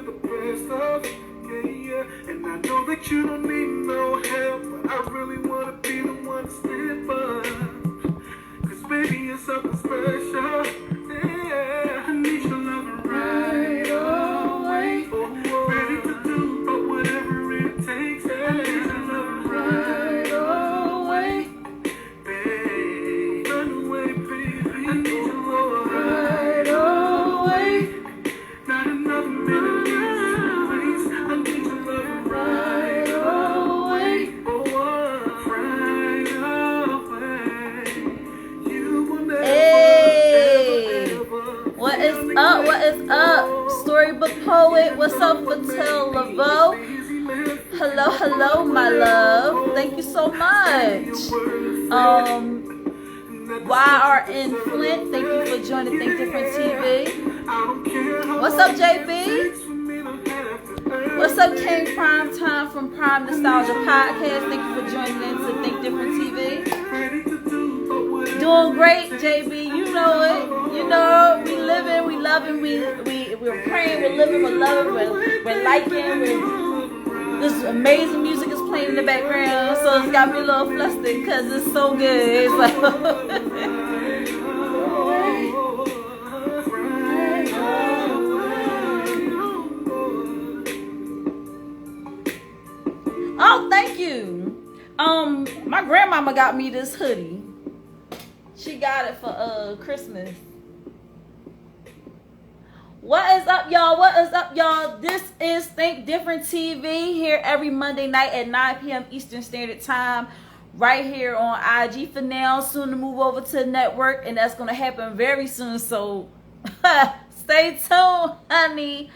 the best of. Yeah, yeah. And I know that you don't need no help, but I really wanna be the one to step up. Cause baby, it's something special. Yeah, I need your love right away. Ready to do whatever it takes. I need your love right away. Babe, run away, baby. I need your love right away. Not another minute to waste. I need your love right away. Oh, right away. You will never, Hey, ever, what is up? What is up? Storybook poet, what's up for Till Laveau? Hello, hello, my love. Thank you so much. YRN Flint, thank you for joining Think Different TV. What's up, JB? What's up, King Prime Time from Prime Nostalgia Podcast? Thank you for joining into Think Different TV. Doing great, JB. You know it. You know, we living, we loving, we're praying, we're living, we're loving, we're liking, this amazing music is playing in the background, so it's got me a little flustered because it's so good. It's like oh, thank you. My grandmama got me this hoodie. She got it for Christmas. What is up, y'all? What is up, y'all? This is Think Different TV here every Monday night at 9 p.m. Eastern Standard Time, right here on IG for now. Soon to move over to the network, and that's going to happen very soon. So stay tuned, honey.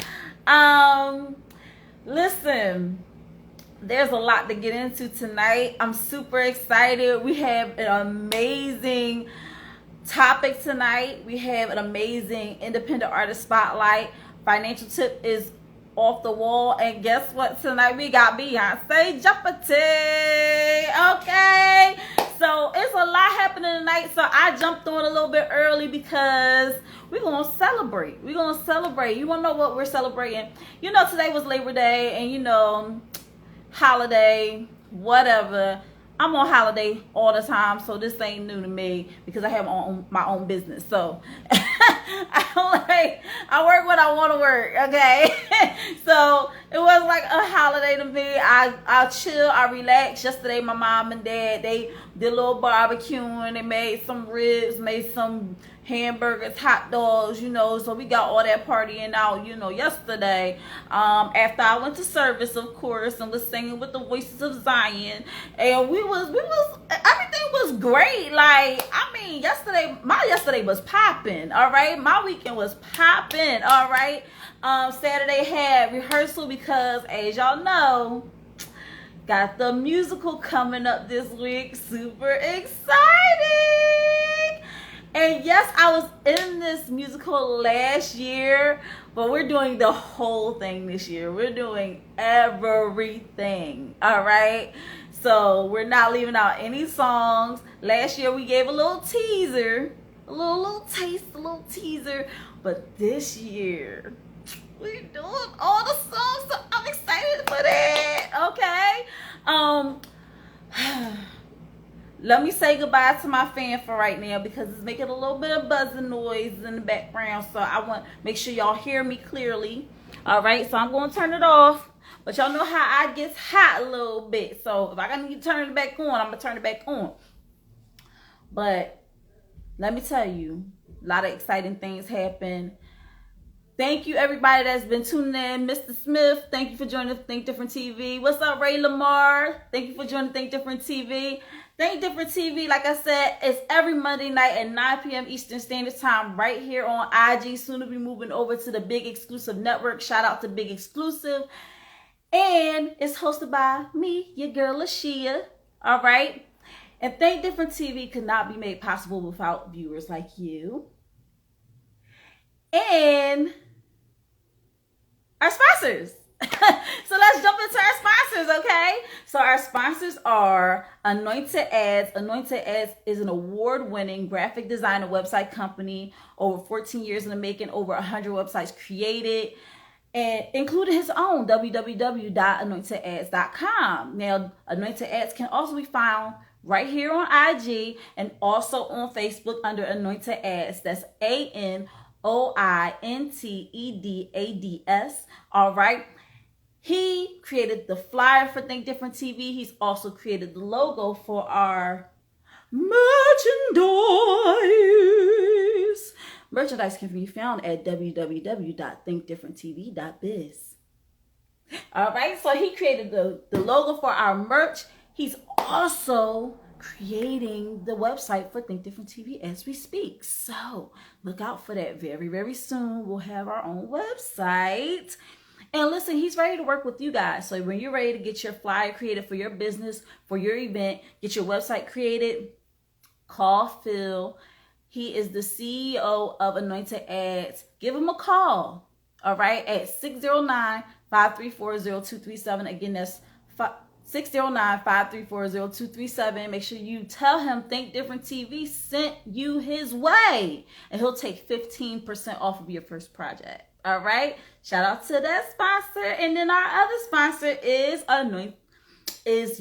Listen, there's a lot to get into tonight. I'm super excited. We have an amazing topic tonight. We have an amazing independent artist spotlight. Financial tip is off the wall, and guess what? Tonight we got Beyonce JEOPARDY. Okay, so it's a lot happening tonight. So I jumped on a little bit early because we're gonna celebrate. We're gonna celebrate. You wanna know what we're celebrating? You know, today was Labor Day, and you know, holiday, whatever. I'm on holiday all the time, so this ain't new to me because I have my own business. So I work when I want to work, okay? So it was like a holiday to me. I chill, I relax. Yesterday, my mom and dad, they did a little barbecuing. They made some ribs, made some hamburgers, hot dogs, you know, so we got all that partying out, you know, yesterday. After I went to service, of course, and was singing with the Voices of Zion, and we was everything was great. Like, I mean, my yesterday was popping, all right? My weekend was popping, all right? Saturday had rehearsal because, as y'all know, got the musical coming up this week. Super exciting. And yes, I was in this musical last year, but we're doing the whole thing this year. We're doing everything, all right? So we're not leaving out any songs. Last year we gave a little teaser, a little taste, a little teaser. But this year, we're doing all the songs, so I'm excited for that, okay? Let me say goodbye to my fan for right now because it's making a little bit of buzzing noise in the background. So I want to make sure y'all hear me clearly. All right, so I'm going to turn it off. But y'all know how I get hot a little bit. So if I need to turn it back on, I'm going to turn it back on. But let me tell you, a lot of exciting things happen. Thank you, everybody that's been tuning in. Mr. Smith, thank you for joining Think Different TV. What's up, Ray Lamar? Thank you for joining Think Different TV. Think Different TV, like I said, it's every Monday night at 9 p.m. Eastern Standard Time right here on IG. Soon to be moving over to the Big Exclusive Network. Shout out to Big Exclusive. And it's hosted by me, your girl, LaShia. All right? And Think Different TV could not be made possible without viewers like you. And our sponsors. So let's jump into our sponsors, okay? So our sponsors are Anointed Ads. Anointed Ads is an award-winning graphic design and website company. Over 14 years in the making, over 100 websites created. and including his own www.anointedads.com. Now, Anointed Ads can also be found right here on IG and also on Facebook under Anointed Ads. That's ANOINTEDADS. All right. He created the flyer for Think Different TV. He's also created the logo for our merchandise. Merchandise can be found at www.thinkdifferenttv.biz. All right, so he created the logo for our merch. He's also creating the website for Think Different TV as we speak. So look out for that very, very soon. We'll have our own website. And listen, he's ready to work with you guys. So when you're ready to get your flyer created for your business, for your event, get your website created, call Phil. He is the CEO of Anointed Ads. Give him a call, all right, at 609-534-0237. Again, that's 609-534-0237. Make sure you tell him Think Different TV sent you his way, and he'll take 15% off of your first project. All right. Shout out to that sponsor. And then our other sponsor is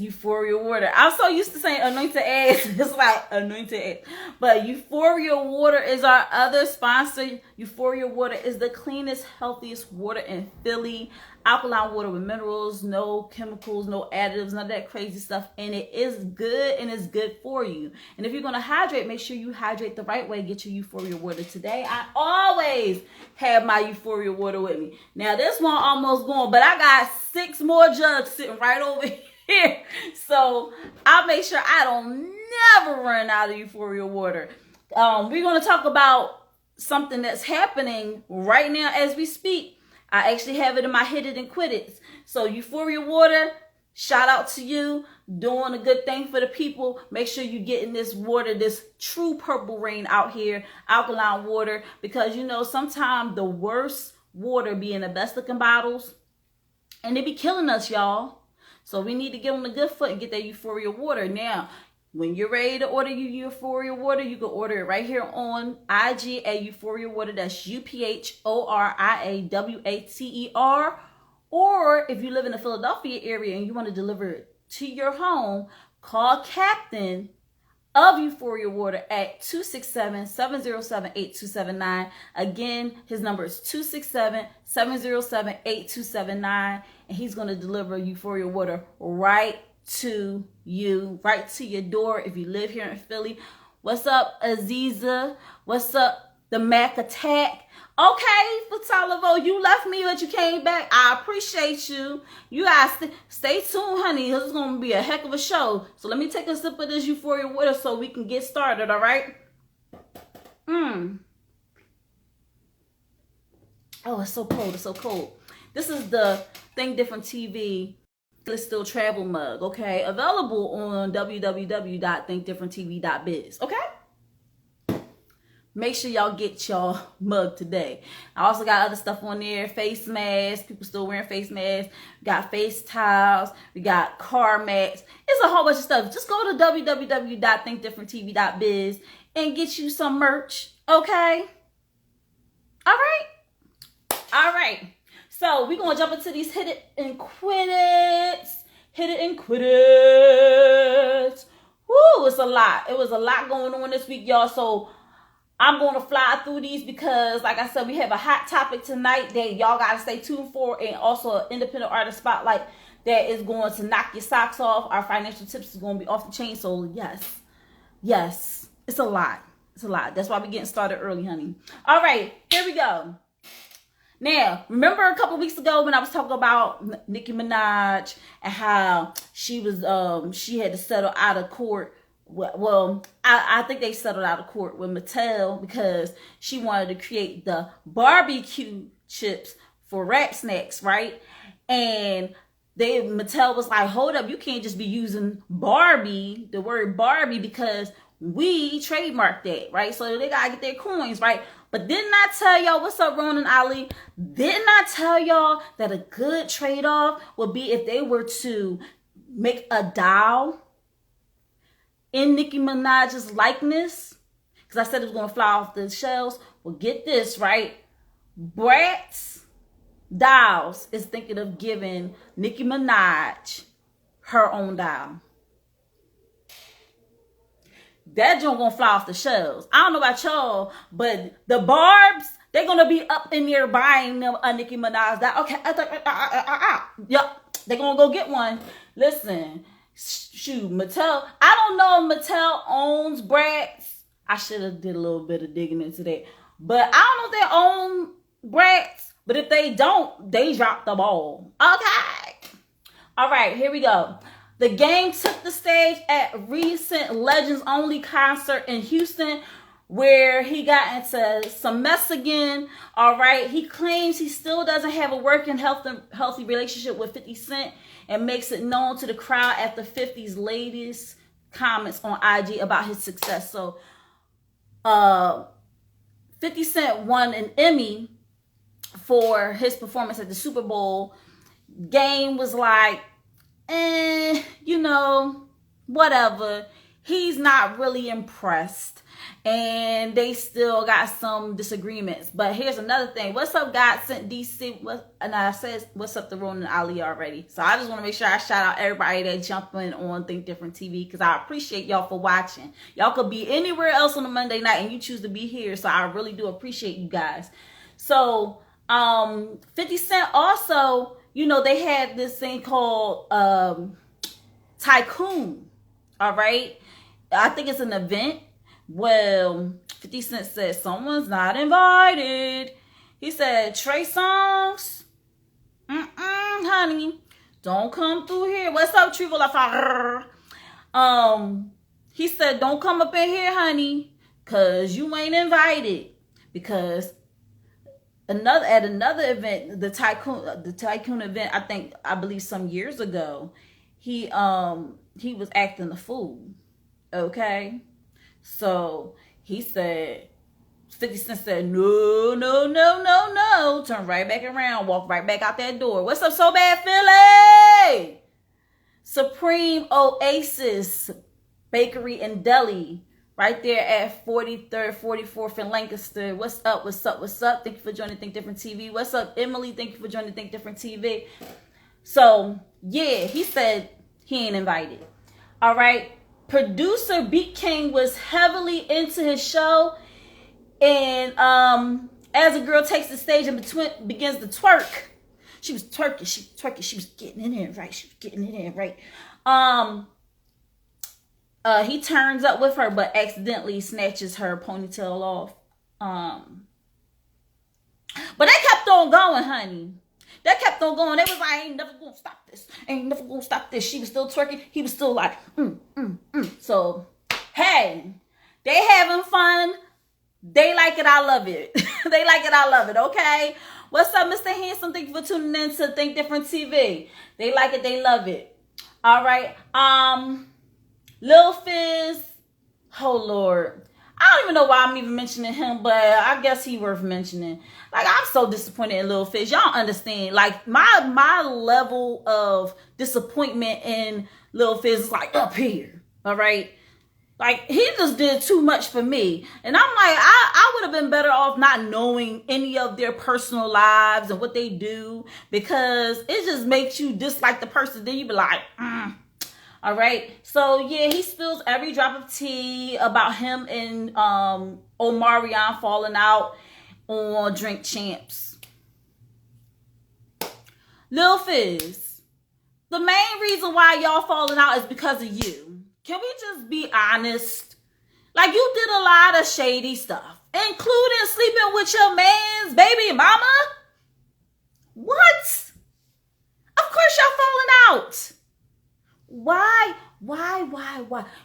Euphoria Water. I'm so used to saying Anointed Ads. It's like Anointed Ads. But Euphoria Water is our other sponsor. Euphoria Water is the cleanest, healthiest water in Philly. Alkaline water with minerals, no chemicals, no additives, none of that crazy stuff. And it is good, and it's good for you. And if you're going to hydrate, make sure you hydrate the right way. Get your Euphoria Water today. I always have my Euphoria Water with me. Now, this one almost gone, but I got 6 more jugs sitting right over here. So I'll make sure I don't never run out of Euphoria Water. We're going to talk about something that's happening right now as we speak. I actually have it in my Hit It and Quit It. So Euphoria Water, shout out to you, doing a good thing for the people. Make sure you get in this water, this true purple rain out here, alkaline water, because you know sometimes the worst water be in the best looking bottles, and they be killing us, y'all. So we need to get on the good foot and get that Euphoria Water. Now, when you're ready to order your Euphoria Water, you can order it right here on IG at Euphoria Water. That's UPHORIAWATER. Or if you live in the Philadelphia area and you want to deliver it to your home, call Captain of Euphoria Water at 267-707-8279. Again, his number is 267-707-8279. And he's going to deliver Euphoria Water right to you, right to your door if you live here in Philly. What's up, Aziza? What's up, the Mac Attack? Okay, Fatalivo, you left me but you came back. I appreciate you. You guys stay tuned, honey. This is going to be a heck of a show. So let me take a sip of this Euphoria Water so we can get started, all right? Oh, it's so cold. It's so cold. This is the Think Different TV Let's Still Travel mug, okay? Available on www.thinkdifferenttv.biz, okay? Make sure y'all get y'all mug today. I also got other stuff on there. Face masks. People still wearing face masks. We got face towels. We got car mats. It's a whole bunch of stuff. Just go to www.thinkdifferenttv.biz and get you some merch, okay? All right? All right. So we're going to jump into these Hit It and Quit It. Hit It and Quit It. Woo, it's a lot. It was a lot going on this week, y'all. So I'm going to fly through these because, like I said, we have a hot topic tonight that y'all got to stay tuned for, and also an independent artist spotlight that is going to knock your socks off. Our financial tips is going to be off the chain. So yes, it's a lot. It's a lot. That's why we're getting started early, honey. All right, here we go. Now, remember a couple weeks ago when I was talking about Nicki Minaj and how she was she had to settle out of court. Well, I think they settled out of court with Mattel because she wanted to create the barbecue chips for Rat Snacks, right? And Mattel was like, hold up, you can't just be using Barbie, the word Barbie, because we trademarked that, right? So they gotta get their coins, right? But didn't I tell y'all, what's up, Ronan Ali? Didn't I tell y'all that a good trade-off would be if they were to make a doll in Nicki Minaj's likeness? Because I said it was going to fly off the shelves. Well, get this, right? Bratz Dials is thinking of giving Nicki Minaj her own dial. That joint gonna fly off the shelves. I don't know about y'all, but the Barbs, they're gonna be up in there buying them a Nicki Minaj dial. Okay, yep, they're gonna go get one. Listen, shoot, Mattel. I don't know if Mattel owns Bratz. I should have did a little bit of digging into that, but I don't know if they own Bratz. But if they don't, they dropped the ball. Okay. All right, here we go. The Game took the stage at recent Legends Only concert in Houston, where he got into some mess again. All right. He claims he still doesn't have a working, healthy relationship with 50 Cent and makes it known to the crowd after 50's latest comments on IG about his success. So, 50 Cent won an Emmy for his performance at the Super Bowl. Game was like, you know, whatever. He's not really impressed. And they still got some disagreements. But here's another thing. What's up, God Sent DC? And I said, what's up to Ronan Ali already. So I just want to make sure I shout out everybody that jumping on Think Different TV, because I appreciate y'all for watching. Y'all could be anywhere else on a Monday night and you choose to be here. So I really do appreciate you guys. So 50 Cent also, you know, they had this thing called Tycoon. All right. I think it's an event. Well, 50 Cent said someone's not invited. He said, Trey Songz, honey, don't come through here. What's up, Trivo La? He said, don't come up in here, honey, cause you ain't invited. Because at another event, the Tycoon event, I believe some years ago, he was acting a fool. Okay. So he said, 50 Cent said, no. Turn right back around, walk right back out that door. What's up, So Bad Philly? Supreme Oasis Bakery and Deli, right there at 43rd, 44th in Lancaster. What's up? Thank you for joining Think Different TV. What's up, Emily? Thank you for joining Think Different TV. So, yeah, he said he ain't invited. All right. Producer Beat King was heavily into his show. And as a girl takes the stage and begins to twerk. She was twerking. She was getting it in right. He turns up with her, but accidentally snatches her ponytail off. But they kept on going, honey. They kept on going. They was like, ain't never gonna stop this. She was still twerking. He was still like, So, hey, they having fun. They like it. I love it. They like it. I love it. Okay. What's up, Mr. Handsome? Thank you for tuning in to Think Different TV. They like it. They love it. All right. Lil Fizz. Oh, Lord. I don't even know why I'm even mentioning him, but I guess he worth mentioning. Like, I'm so disappointed in Lil Fizz. Y'all understand. Like, my level of disappointment in Lil Fizz is like up here. All right. Like, he just did too much for me. And I'm like, I would have been better off not knowing any of their personal lives and what they do, because it just makes you dislike the person. Then you be like, All right. So, yeah, he spills every drop of tea about him and Omarion falling out on Drink Champs. Lil Fizz, the main reason why y'all falling out is because of you. Can we just be honest? Like, you did a lot of shady stuff, including sleeping with your man's baby mama. What? Of course y'all falling out. Why?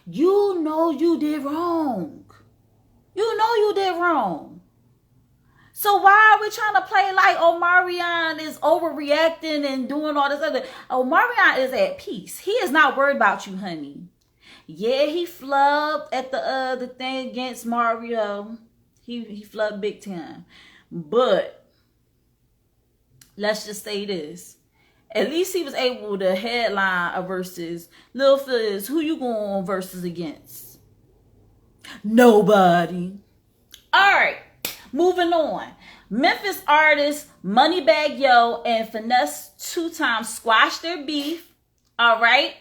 You know you did wrong. So why are we trying to play like Omarion is overreacting and doing all this other? Omarion is at peace. He is not worried about you, honey. Yeah, he flubbed at the thing against Mario. He flubbed big time. But let's just say this. At least he was able to headline a versus. Lil Fizz, who you going versus against? Nobody. All right, moving on. Memphis artists Moneybagg Yo and Finesse 2 Times squashed their beef. All right.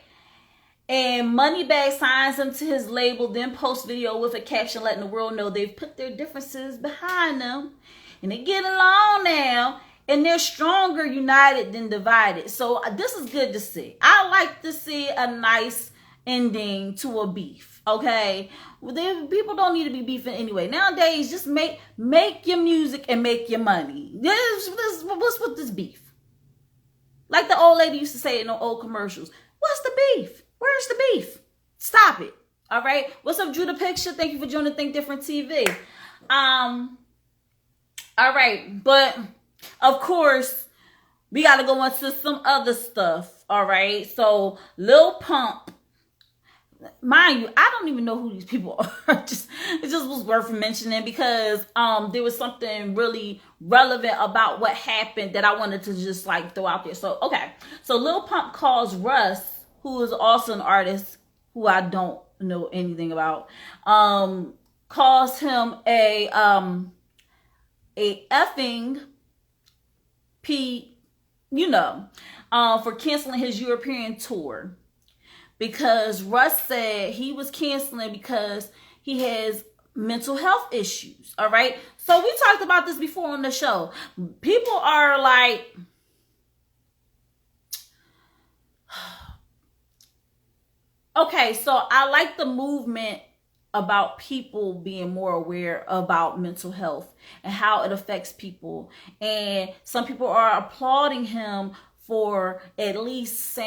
And Moneybagg signs him to his label, then posts video with a caption letting the world know they've put their differences behind them. And they get along now. And they're stronger united than divided. So this is good to see. I like to see a nice ending to a beef. Okay? Well, people don't need to be beefing anyway. Nowadays, just make your music and make your money. What's with this beef? Like the old lady used to say in the old commercials. What's the beef? Where's the beef? Stop it. All right? What's up, Drew the Picture? Thank you for joining Think Different TV. All right. But, of course, we got to go into some other stuff. All right? So, Lil Pump. Mind you, I don't even know who these people are. It just was worth mentioning because there was something really relevant about what happened that I wanted to just like throw out there. So, okay. So, Lil Pump calls Russ, who is also an artist who I don't know anything about, calls him a effing for canceling his European tour. Because Russ said he was canceling because he has mental health issues. All right. So we talked about this before on the show. People are like, okay, so I like the movement about people being more aware about mental health and how it affects people. And some people are applauding him for at least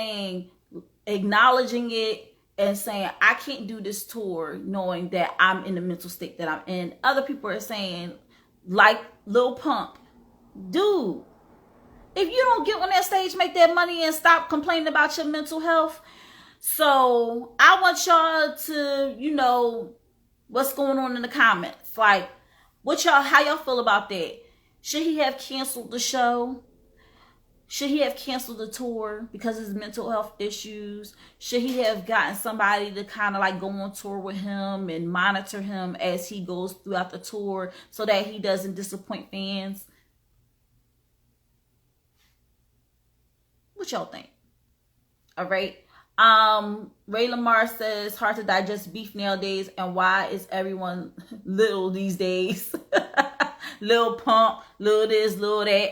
acknowledging it and saying, I can't do this tour knowing that I'm in the mental state that I'm in. Other people are saying, like Lil Pump, dude, if you don't get on that stage, make that money and stop complaining about your mental health. So I want y'all to, what's going on in the comments. Like, how y'all feel about that? Should he have canceled the show? Should he have canceled the tour because of his mental health issues? Should he have gotten somebody to kind of like go on tour with him and monitor him as he goes throughout the tour so that he doesn't disappoint fans? What y'all think? All right. Ray Lamar says, hard to digest beef nowadays, and why is everyone little these days? Lil Pump, Lil this, Lil that.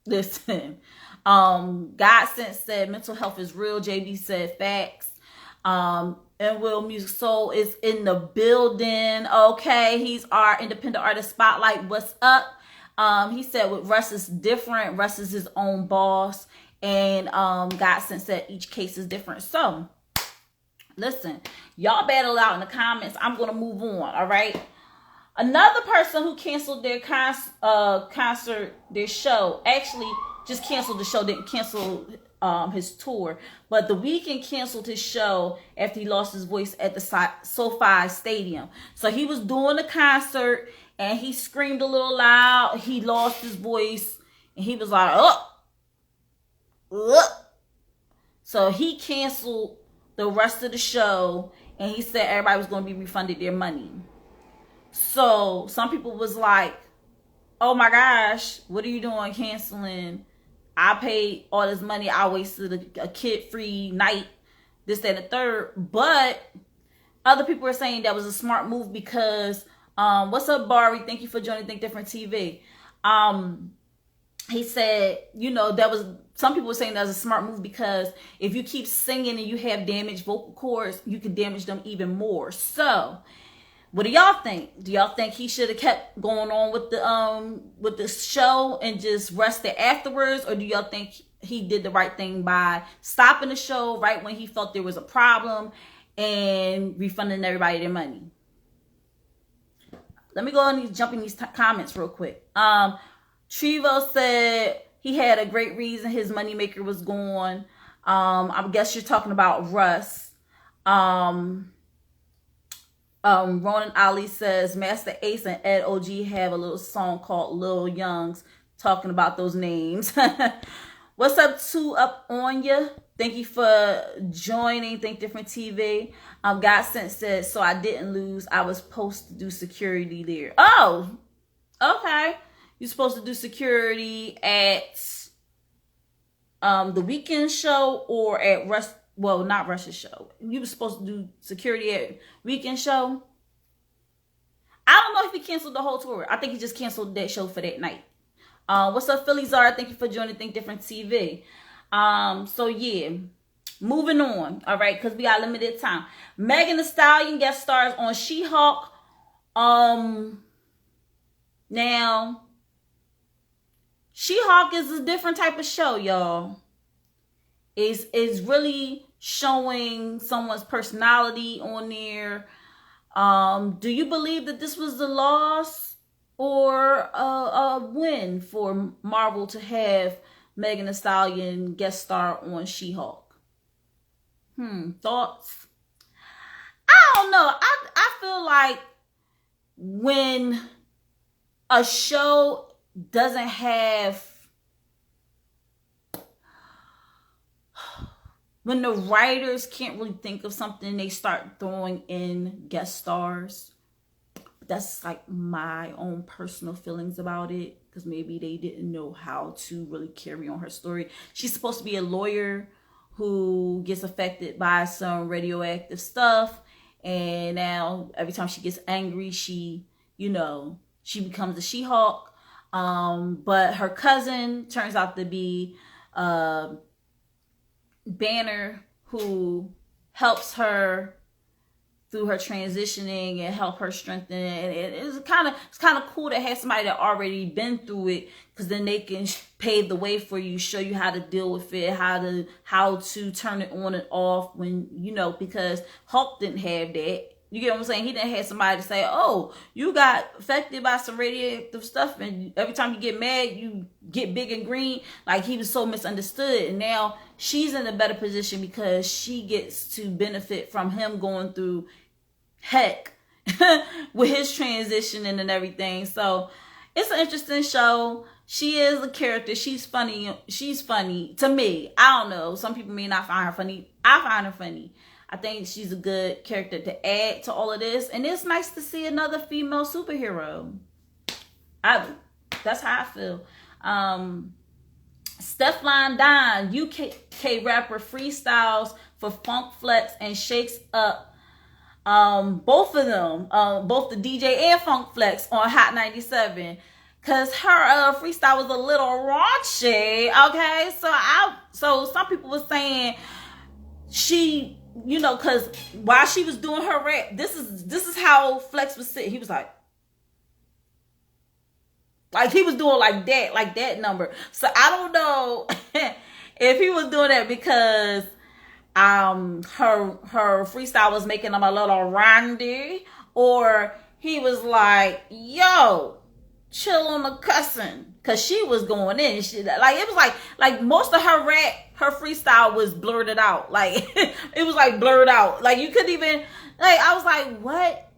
Listen. Godsense said mental health is real. JB said facts. And Will Music Soul is in the building. Okay, he's our independent artist spotlight. What's up? He said with Russ is different. Russ is his own boss. And Godsense said each case is different. So listen, y'all battle out in the comments. I'm gonna move on. All right. Another person who canceled their concert, their show, actually just canceled the show, didn't cancel his tour. But The Weeknd canceled his show after he lost his voice at the SoFi Stadium. So he was doing the concert and he screamed a little loud. He lost his voice and he was like, So he canceled the rest of the show and he said everybody was going to be refunded their money. So some people was like, oh my gosh, what are you doing canceling? I paid all this money. I wasted a kid-free night, this, that, and the third. But other people are saying that was a smart move because, what's up, Bari? Thank you for joining Think Different TV. He said, some people were saying that was a smart move because if you keep singing and you have damaged vocal cords, you can damage them even more. So, what do y'all think? Do y'all think he should have kept going on with the show and just rested afterwards? Or do y'all think he did the right thing by stopping the show right when he felt there was a problem and refunding everybody their money? Let me go and jump in these comments real quick. Trevo said he had a great reason his moneymaker was gone. I guess you're talking about Russ. Ronan Ali says Master Ace and Ed OG have a little song called Lil Youngs, talking about those names. What's up, Two Up on Ya? Thank you for joining Think Different TV. Godsense says, so I didn't lose. I was supposed to do security there. Oh, okay. You're supposed to do security at the weekend show or at not Rush's show. You were supposed to do security at weekend show. I don't know if he canceled the whole tour. I think he just canceled that show for that night. What's up, Philly Zara? Thank you for joining Think Different TV. So yeah, moving on. All right, because we got limited time. Megan Thee Stallion guest stars on She-Hulk. Now, She-Hulk is a different type of show, y'all. It's really showing someone's personality on there. Do you believe that this was a loss or a win for Marvel to have Megan Thee Stallion guest star on She-Hulk? Thoughts? I don't know. I feel like when a show doesn't have, when the writers can't really think of something, they start throwing in guest stars. That's like my own personal feelings about it, because maybe they didn't know how to really carry on her story. She's supposed to be a lawyer who gets affected by some radioactive stuff, and now every time she gets angry, she becomes a She-Hulk. But her cousin turns out to be Banner, who helps her through her transitioning and help her strengthen it. It's kind of cool to have somebody that already been through it, because then they can pave the way for you, show you how to deal with it, how to turn it on and off when, because Hulk didn't have that. You get what I'm saying? He didn't have somebody to say, oh, you got affected by some radioactive stuff, and every time you get mad, you get big and green. Like, he was so misunderstood. And now she's in a better position because she gets to benefit from him going through heck with his transition and everything. So it's an interesting show. She is a character. She's funny. She's funny to me. I don't know. Some people may not find her funny. I find her funny. I think she's a good character to add to all of this. And it's nice to see another female superhero. That's how I feel. Stefflon Don, UK rapper, freestyles for Funk Flex and Shakes Up. Both of them, both the DJ and Funk Flex on Hot 97. Cause her freestyle was a little raunchy. Okay, so some people were saying she, cause while she was doing her rap, this is how Flex was sitting. He was like he was doing like that number. So I don't know if he was doing that because her freestyle was making him a little randy, or he was like, yo, chill on the cussing, because she was going in. It was like most of her rap, her freestyle was blurted out. Like, it was like blurred out. Like, you couldn't even, I was like, what?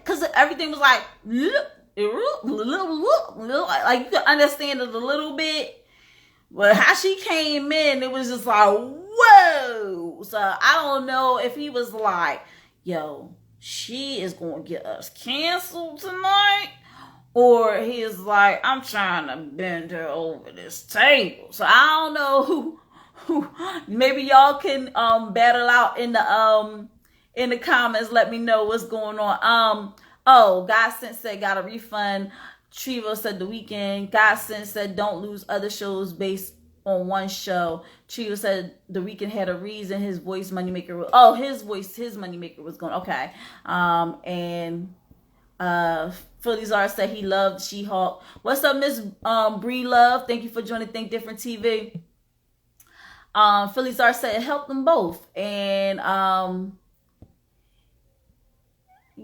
Because everything was like, like, you could understand it a little bit. But how she came in, it was just like, whoa. So I don't know if he was like, yo, she is going to get us canceled tonight, or he is like, I'm trying to bend her over this table. So I don't know who maybe y'all can battle out in the comments. Let me know what's going on. Godsense said got a refund. Trevo said The Weeknd. Godsense said don't lose other shows based on one show. Trevo said The Weeknd had a reason his voice moneymaker was, his moneymaker was going. Okay. And Philly Zara said he loved She-Hulk. What's up, Miss Bree Love? Thank you for joining Think Different TV. Philly Zara said it helped them both. And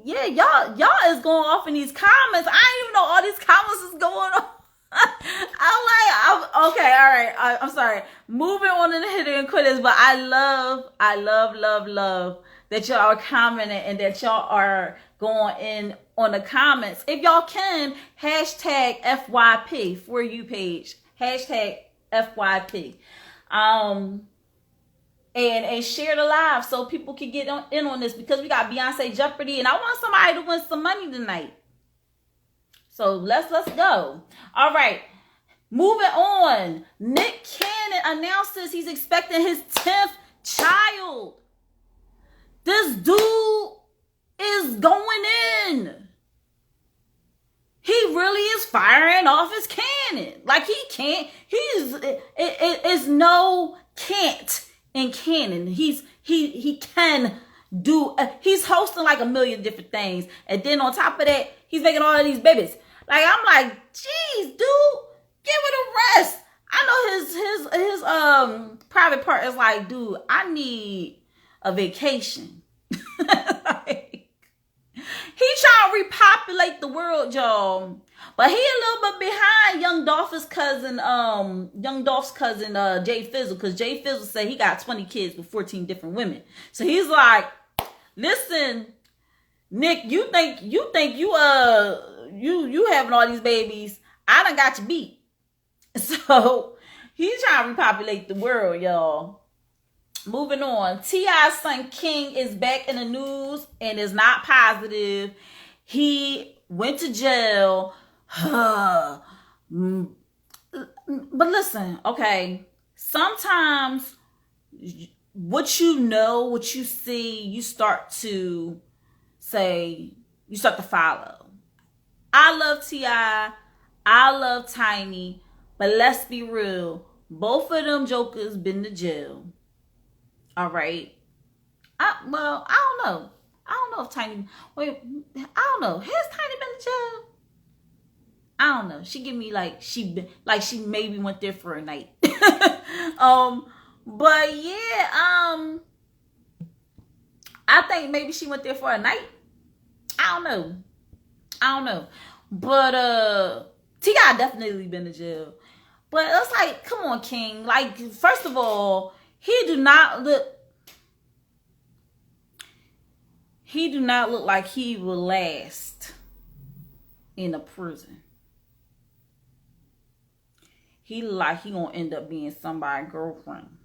yeah, y'all is going off in these comments. I didn't even know all these comments is going on. Okay, all right. I'm sorry. Moving on to the hitter and quitters, but I love that y'all are commenting and that y'all are going in on the comments. If y'all can, hashtag FYP for you page. Hashtag FYP. And share the live so people can get in on this, because we got Beyonce Jeopardy, and I want somebody to win some money tonight. So let's go. All right. Moving on. Nick Cannon announces he's expecting his 10th child. This dude is going in. He really is firing off his cannon. Like he can't. It's no can't in cannon. He can do. He's hosting like a million different things, and then on top of that, he's making all of these babies. Like I'm like, geez, dude, give it a rest. I know his private part is like, dude, I need a vacation. Like, he trying to repopulate the world, y'all. But he a little bit behind Young Dolph's cousin, Jay Fizzle, because Jay Fizzle said he got 20 kids with 14 different women. So he's like, listen, Nick, you think you having all these babies, I done got you beat. So he's trying to repopulate the world, y'all. Moving on. T.I.'s son King is back in the news and is not positive. He went to jail. But listen, okay. Sometimes what you know, what you see, you start to follow. I love T.I. I love Tiny. But let's be real. Both of them jokers been to jail. All right. I don't know. I don't know if Tiny. Wait, I don't know. Has Tiny been to jail? I don't know. She give me like she maybe went there for a night. But yeah. I think maybe she went there for a night. I don't know. But T.I. definitely been to jail. But it's like, come on, King. Like, first of all, he do not look like he will last in a prison. He look like he gonna end up being somebody's girlfriend.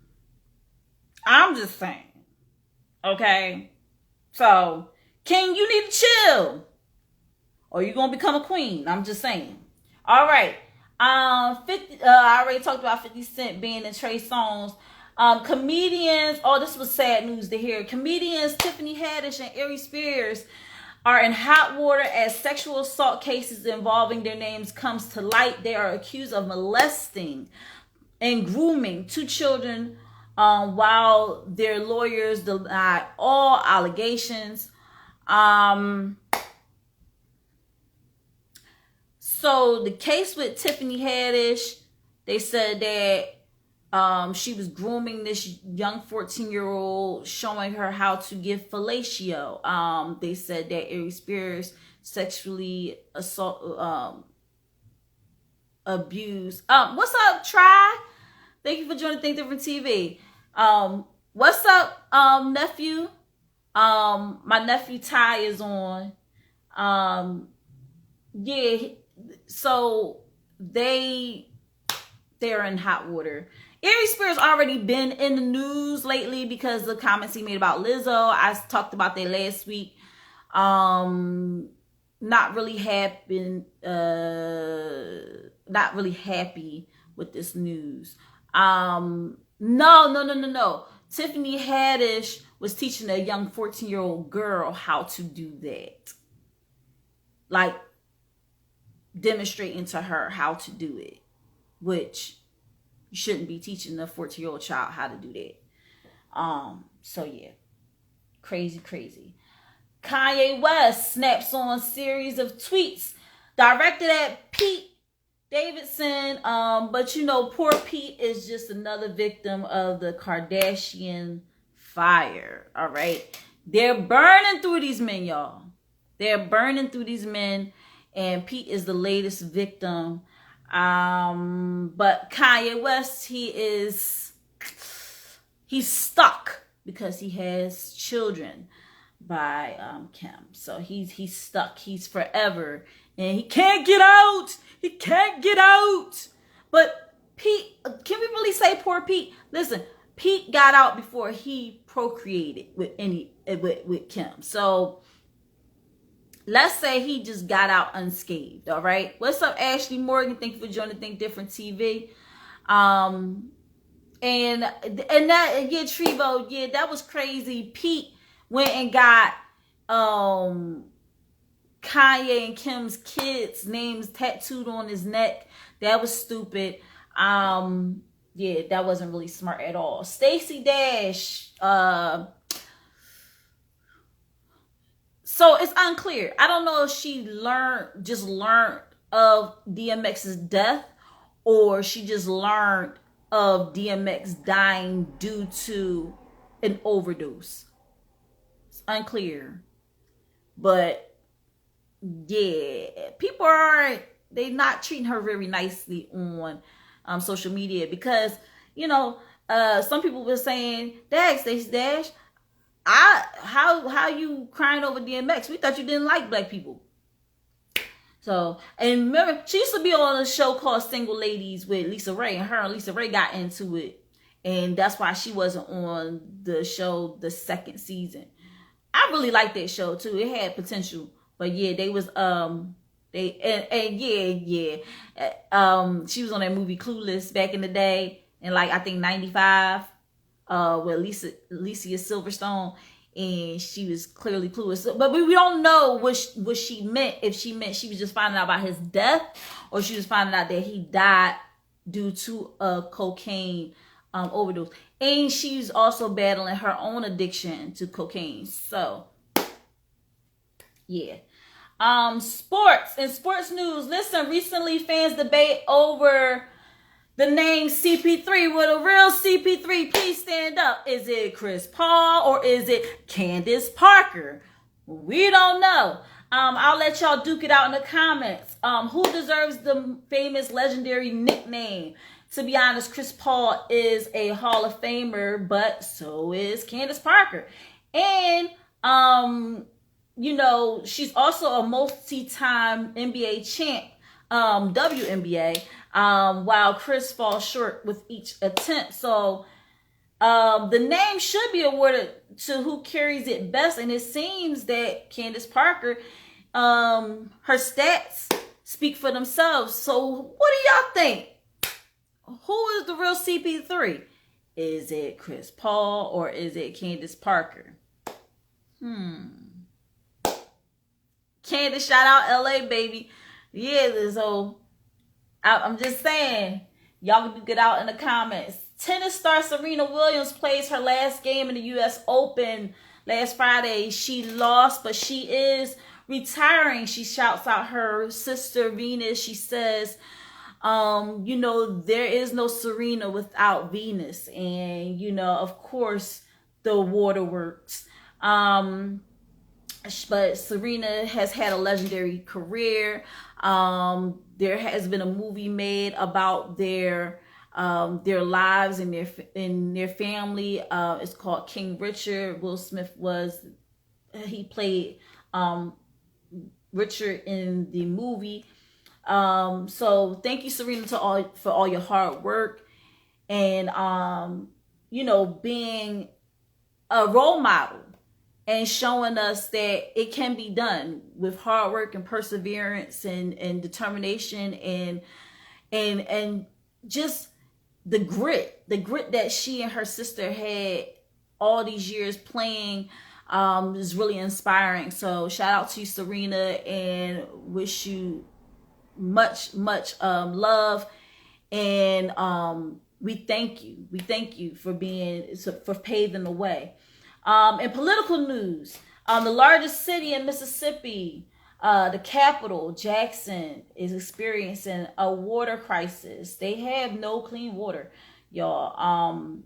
I'm just saying. Okay? So, King, you need to chill. Or you're gonna become a queen. I'm just saying. All right. I already talked about 50 Cent being in Trey Songz. Comedians, this was sad news to hear. Comedians Tiffany Haddish and Ari Spears are in hot water as sexual assault cases involving their names comes to light. They are accused of molesting and grooming 2 children while their lawyers deny all allegations. So the case with Tiffany Haddish, they said that she was grooming this young 14-year-old, showing her how to give fellatio. They said that Ari Spears sexually abused. What's up, Try? Thank you for joining Think Different TV. What's up, nephew? My nephew Ty is on. Yeah. So they're in hot water. Ari Spears already been in the news lately because of the comments he made about Lizzo. I talked about that last week. Not really happy with this news. No. Tiffany Haddish was teaching a young 14-year-old girl how to do that. Like, demonstrating to her how to do it, which you shouldn't be teaching a 14-year-old child how to do that. So yeah, crazy. Kanye West snaps on series of tweets directed at Pete Davidson. But you know, poor Pete is just another victim of the Kardashian fire. All right, they're burning through these men, y'all. They're burning through these men. And Pete is the latest victim. But Kanye West, he's stuck because he has children by Kim. So he's stuck. He's forever. And he can't get out. But Pete, can we really say poor Pete? Listen, Pete got out before he procreated with Kim. So let's say he just got out unscathed. All right. What's up, Ashley Morgan? Thank you for joining Think Different TV. And that, yeah, Trevo, yeah, that was crazy. Pete went and got Kanye and Kim's kids' names tattooed on his neck. That was stupid. Yeah, that wasn't really smart at all. Stacey Dash, so it's unclear. I don't know if she just learned of DMX's death, or she just learned of DMX dying due to an overdose. It's unclear. But yeah, people they not treating her very nicely on social media, because, you know, some people were saying, Stacey Dash, how you crying over DMX? We thought you didn't like black people. So, and remember, she used to be on a show called Single Ladies with Lisa Ray, and her and Lisa Ray got into it, and that's why she wasn't on the show the second season. I really liked that show too. It had potential, but yeah, they was she was on that movie Clueless back in the day, in like I think 95, with Alicia Silverstone, and she was clearly clueless. But we don't know what she meant. If she meant she was just finding out about his death, or she was finding out that he died due to a cocaine overdose. And she's also battling her own addiction to cocaine. So yeah. Sports and sports news. Listen, recently fans debate over the name CP3. Will the real CP3 please stand up? Is it Chris Paul or is it Candace Parker? We don't know. I'll let y'all duke it out in the comments. Who deserves the famous legendary nickname? To be honest, Chris Paul is a Hall of Famer, but so is Candace Parker. And you know, she's also a multi-time NBA champ, WNBA, while Chris falls short with each attempt. So the name should be awarded to who carries it best, and it seems that Candace Parker, her stats speak for themselves. So what do y'all think? Who is the real CP3? Is it Chris Paul or is it Candace Parker? Candace, shout out LA, baby. Yeah, so I'm just saying, y'all can get out in the comments. Tennis star Serena Williams plays her last game in the U.S. Open last Friday. She lost, but she is retiring. She shouts out her sister Venus. She says, you know, there is no Serena without Venus. And, you know, of course, the waterworks. But Serena has had a legendary career. There has been a movie made about their lives and their family. It's called King Richard. Will Smith he played Richard in the movie. So thank you, Serena, for all your hard work and you know, being a role model and showing us that it can be done with hard work and perseverance and determination and just the grit that she and her sister had all these years playing is really inspiring. So shout out to you, Serena, and wish you much love, and we thank you for paving the way. In political news, the largest city in Mississippi, the capital, Jackson, is experiencing a water crisis. They have no clean water, y'all.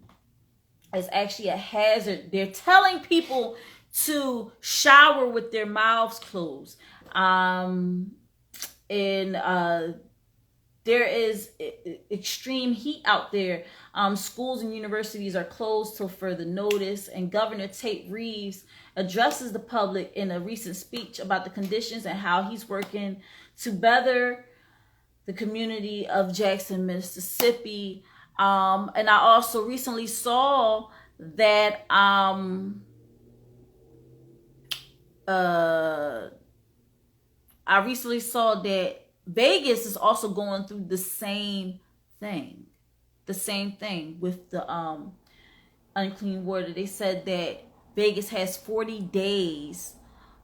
It's actually a hazard. They're telling people to shower with their mouths closed. There is extreme heat out there. Schools and universities are closed till further notice. And Governor Tate Reeves addresses the public in a recent speech about the conditions and how he's working to better the community of Jackson, Mississippi. And I also recently saw that I recently saw that Vegas is also going through the same thing. The same thing with the unclean water. They said that Vegas has 40 days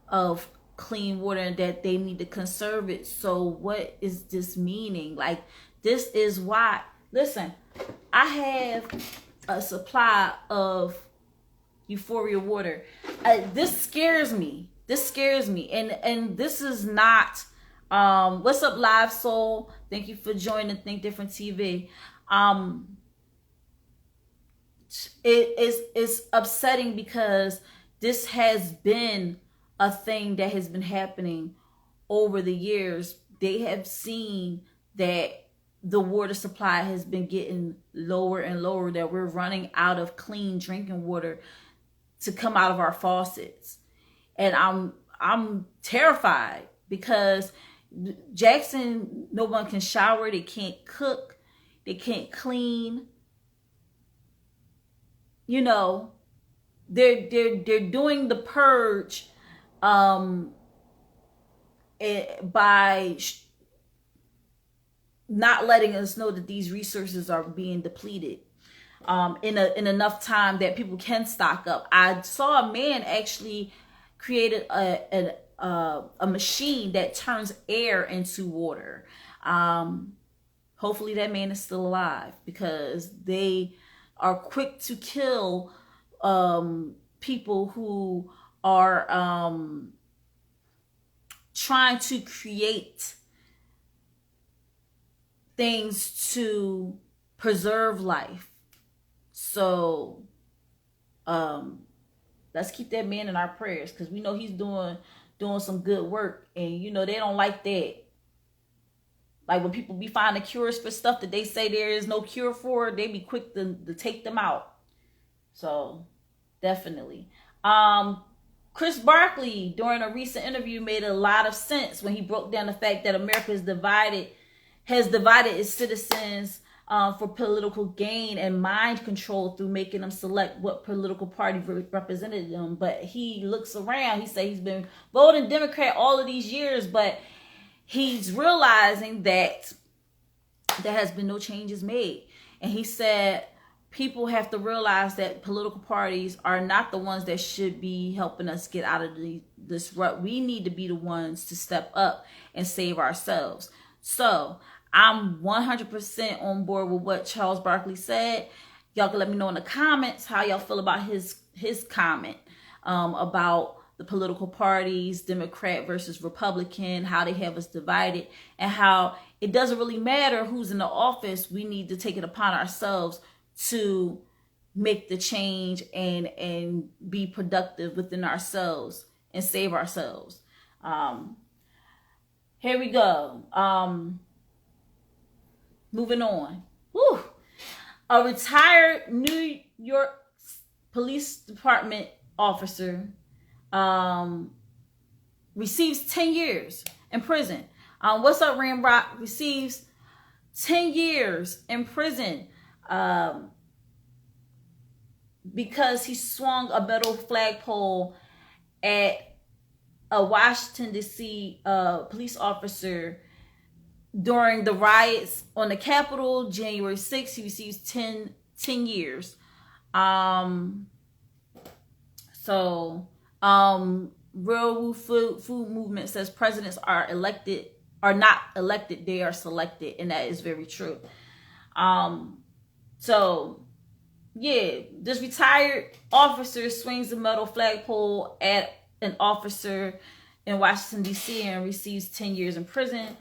of clean water and that they need to conserve it. So what is this meaning? Like, this is why, listen, I have a supply of Euphoria water. This scares me. And this is not what's up, Live Soul? Thank you for joining Think Different TV. It's upsetting because this has been a thing that has been happening over the years. They have seen that the water supply has been getting lower and lower, that we're running out of clean drinking water to come out of our faucets. And I'm terrified because Jackson, no one can shower, they can't cook, they can't clean. You know, they're doing the purge by not letting us know that these resources are being depleted in enough time that people can stock up. I saw a man actually created a machine that turns air into water. Hopefully that man is still alive, because they are quick to kill people who are trying to create things to preserve life. So let's keep that man in our prayers, because we know he's doing some good work. And you know, they don't like that. Like, when people be finding cures for stuff that they say there is no cure for, they be quick to take them out. So definitely. Chris Barkley, during a recent interview, made a lot of sense when he broke down the fact that America has divided its citizens for political gain and mind control through making them select what political party represented them. But he looks around, he said he's been voting Democrat all of these years, but he's realizing that there has been no changes made. And he said people have to realize that political parties are not the ones that should be helping us get out of this rut. We need to be the ones to step up and save ourselves. So I'm 100% on board with what Charles Barkley said. Y'all can let me know in the comments how y'all feel about his comment about the political parties, Democrat versus Republican, how they have us divided, and how it doesn't really matter who's in the office. We need to take it upon ourselves to make the change and be productive within ourselves and save ourselves. Here we go. Moving on. Whew. A retired New York Police Department officer receives 10 years in prison. What's up, Ramrock? Receives 10 years in prison because he swung a metal flagpole at a Washington, D.C. Police officer during the riots on the Capitol, January 6th. He receives 10 years. Real Food Movement says presidents are not elected, they are selected, and that is very true. This retired officer swings a metal flagpole at an officer in Washington, D.C. and receives 10 years in prison.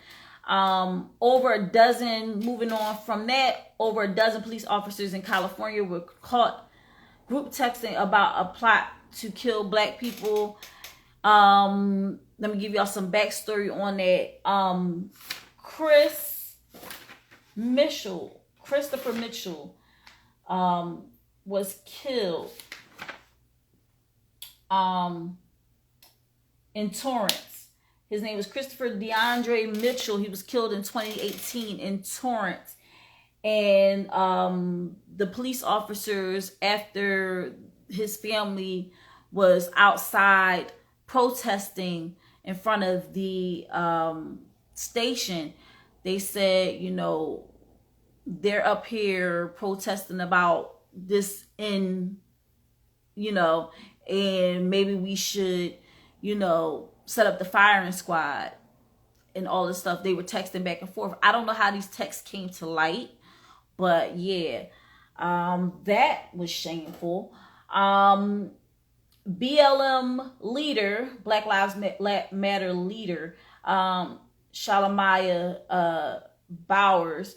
Moving on from that, over a dozen police officers in California were caught group texting about a plot to kill Black people. Let me give y'all some backstory on that. Christopher Mitchell was killed in Torrance. His name was Christopher DeAndre Mitchell. He was killed in 2018 in Torrance. And the police officers, after his family was outside protesting in front of the station. They said, you know, they're up here protesting about this in, you know, and maybe we should, you know, set up the firing squad and all this stuff. They were texting back and forth. I don't know how these texts came to light, but yeah, that was shameful. BLM leader, Black Lives Matter leader, Shalimaya Bowers,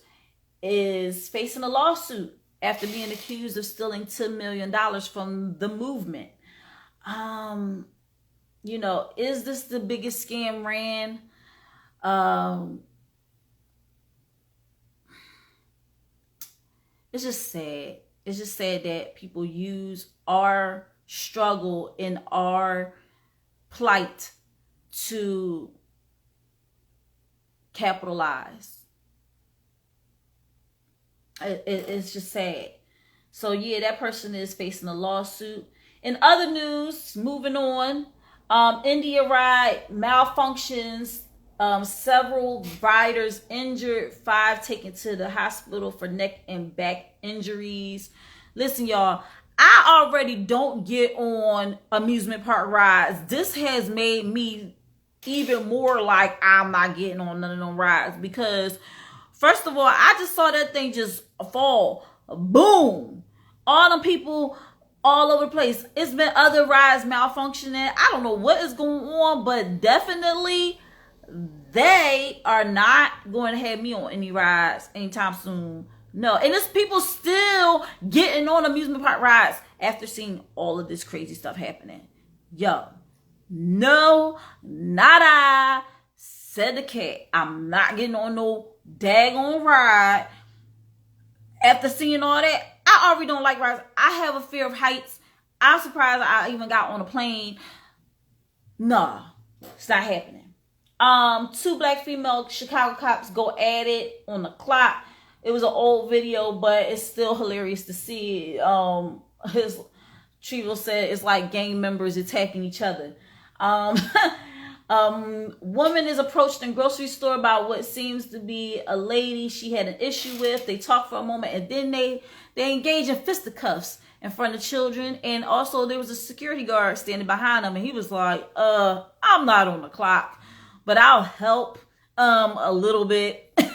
is facing a lawsuit after being accused of stealing $10 million from the movement. You know, is this the biggest scam ran? It's just sad. It's just sad that people use our struggle and our plight to capitalize. It's just sad. So yeah, that person is facing a lawsuit. In other news, moving on, India ride malfunctions, several riders injured, 5 taken to the hospital for neck and back injuries. Listen, y'all, I already don't get on amusement park rides. This has made me even more like I'm not getting on none of them rides, because first of all, I just saw that thing just fall. Boom. All them people all over the place. It's been other rides malfunctioning. I don't know what is going on, but definitely they are not going to have me on any rides anytime soon. No. And it's people still getting on amusement park rides after seeing all of this crazy stuff happening. Yo. No, not I, said the cat. I'm not getting on no daggone ride. After seeing all that, I already don't like rides. I have a fear of heights. I'm surprised I even got on a plane. Nah, it's not happening. 2 black female Chicago cops go at it on the clock. It was an old video, but it's still hilarious to see. His Trevo said it's like gang members attacking each other. Woman is approached in grocery store by what seems to be a lady she had an issue with. They talk for a moment and then they engage in fisticuffs in front of children. And also there was a security guard standing behind them, and he was like, I'm not on the clock, but I'll help a little bit. like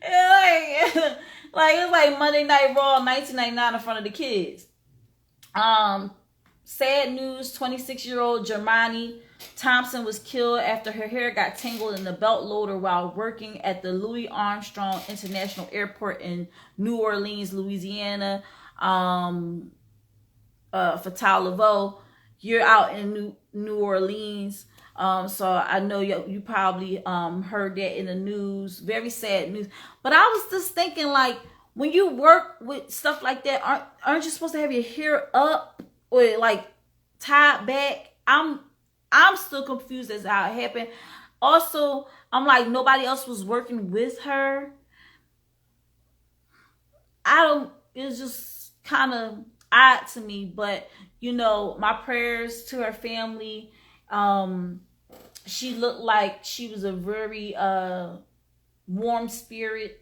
it's like Monday Night Raw 1999 in front of the kids. Sad news, 26-year-old Jermani Thompson was killed after her hair got tangled in the belt loader while working at the Louis Armstrong International Airport in New Orleans, Louisiana. Fatal Laveau, you're out in New Orleans. So I know you probably heard that in the news. Very sad news. But I was just thinking, like, when you work with stuff like that, aren't you supposed to have your hair up or like tied back? I'm still confused as to how it happened. Also, I'm like, nobody else was working with her. It's just kind of odd to me, but you know, my prayers to her family. She looked like she was a very warm spirit.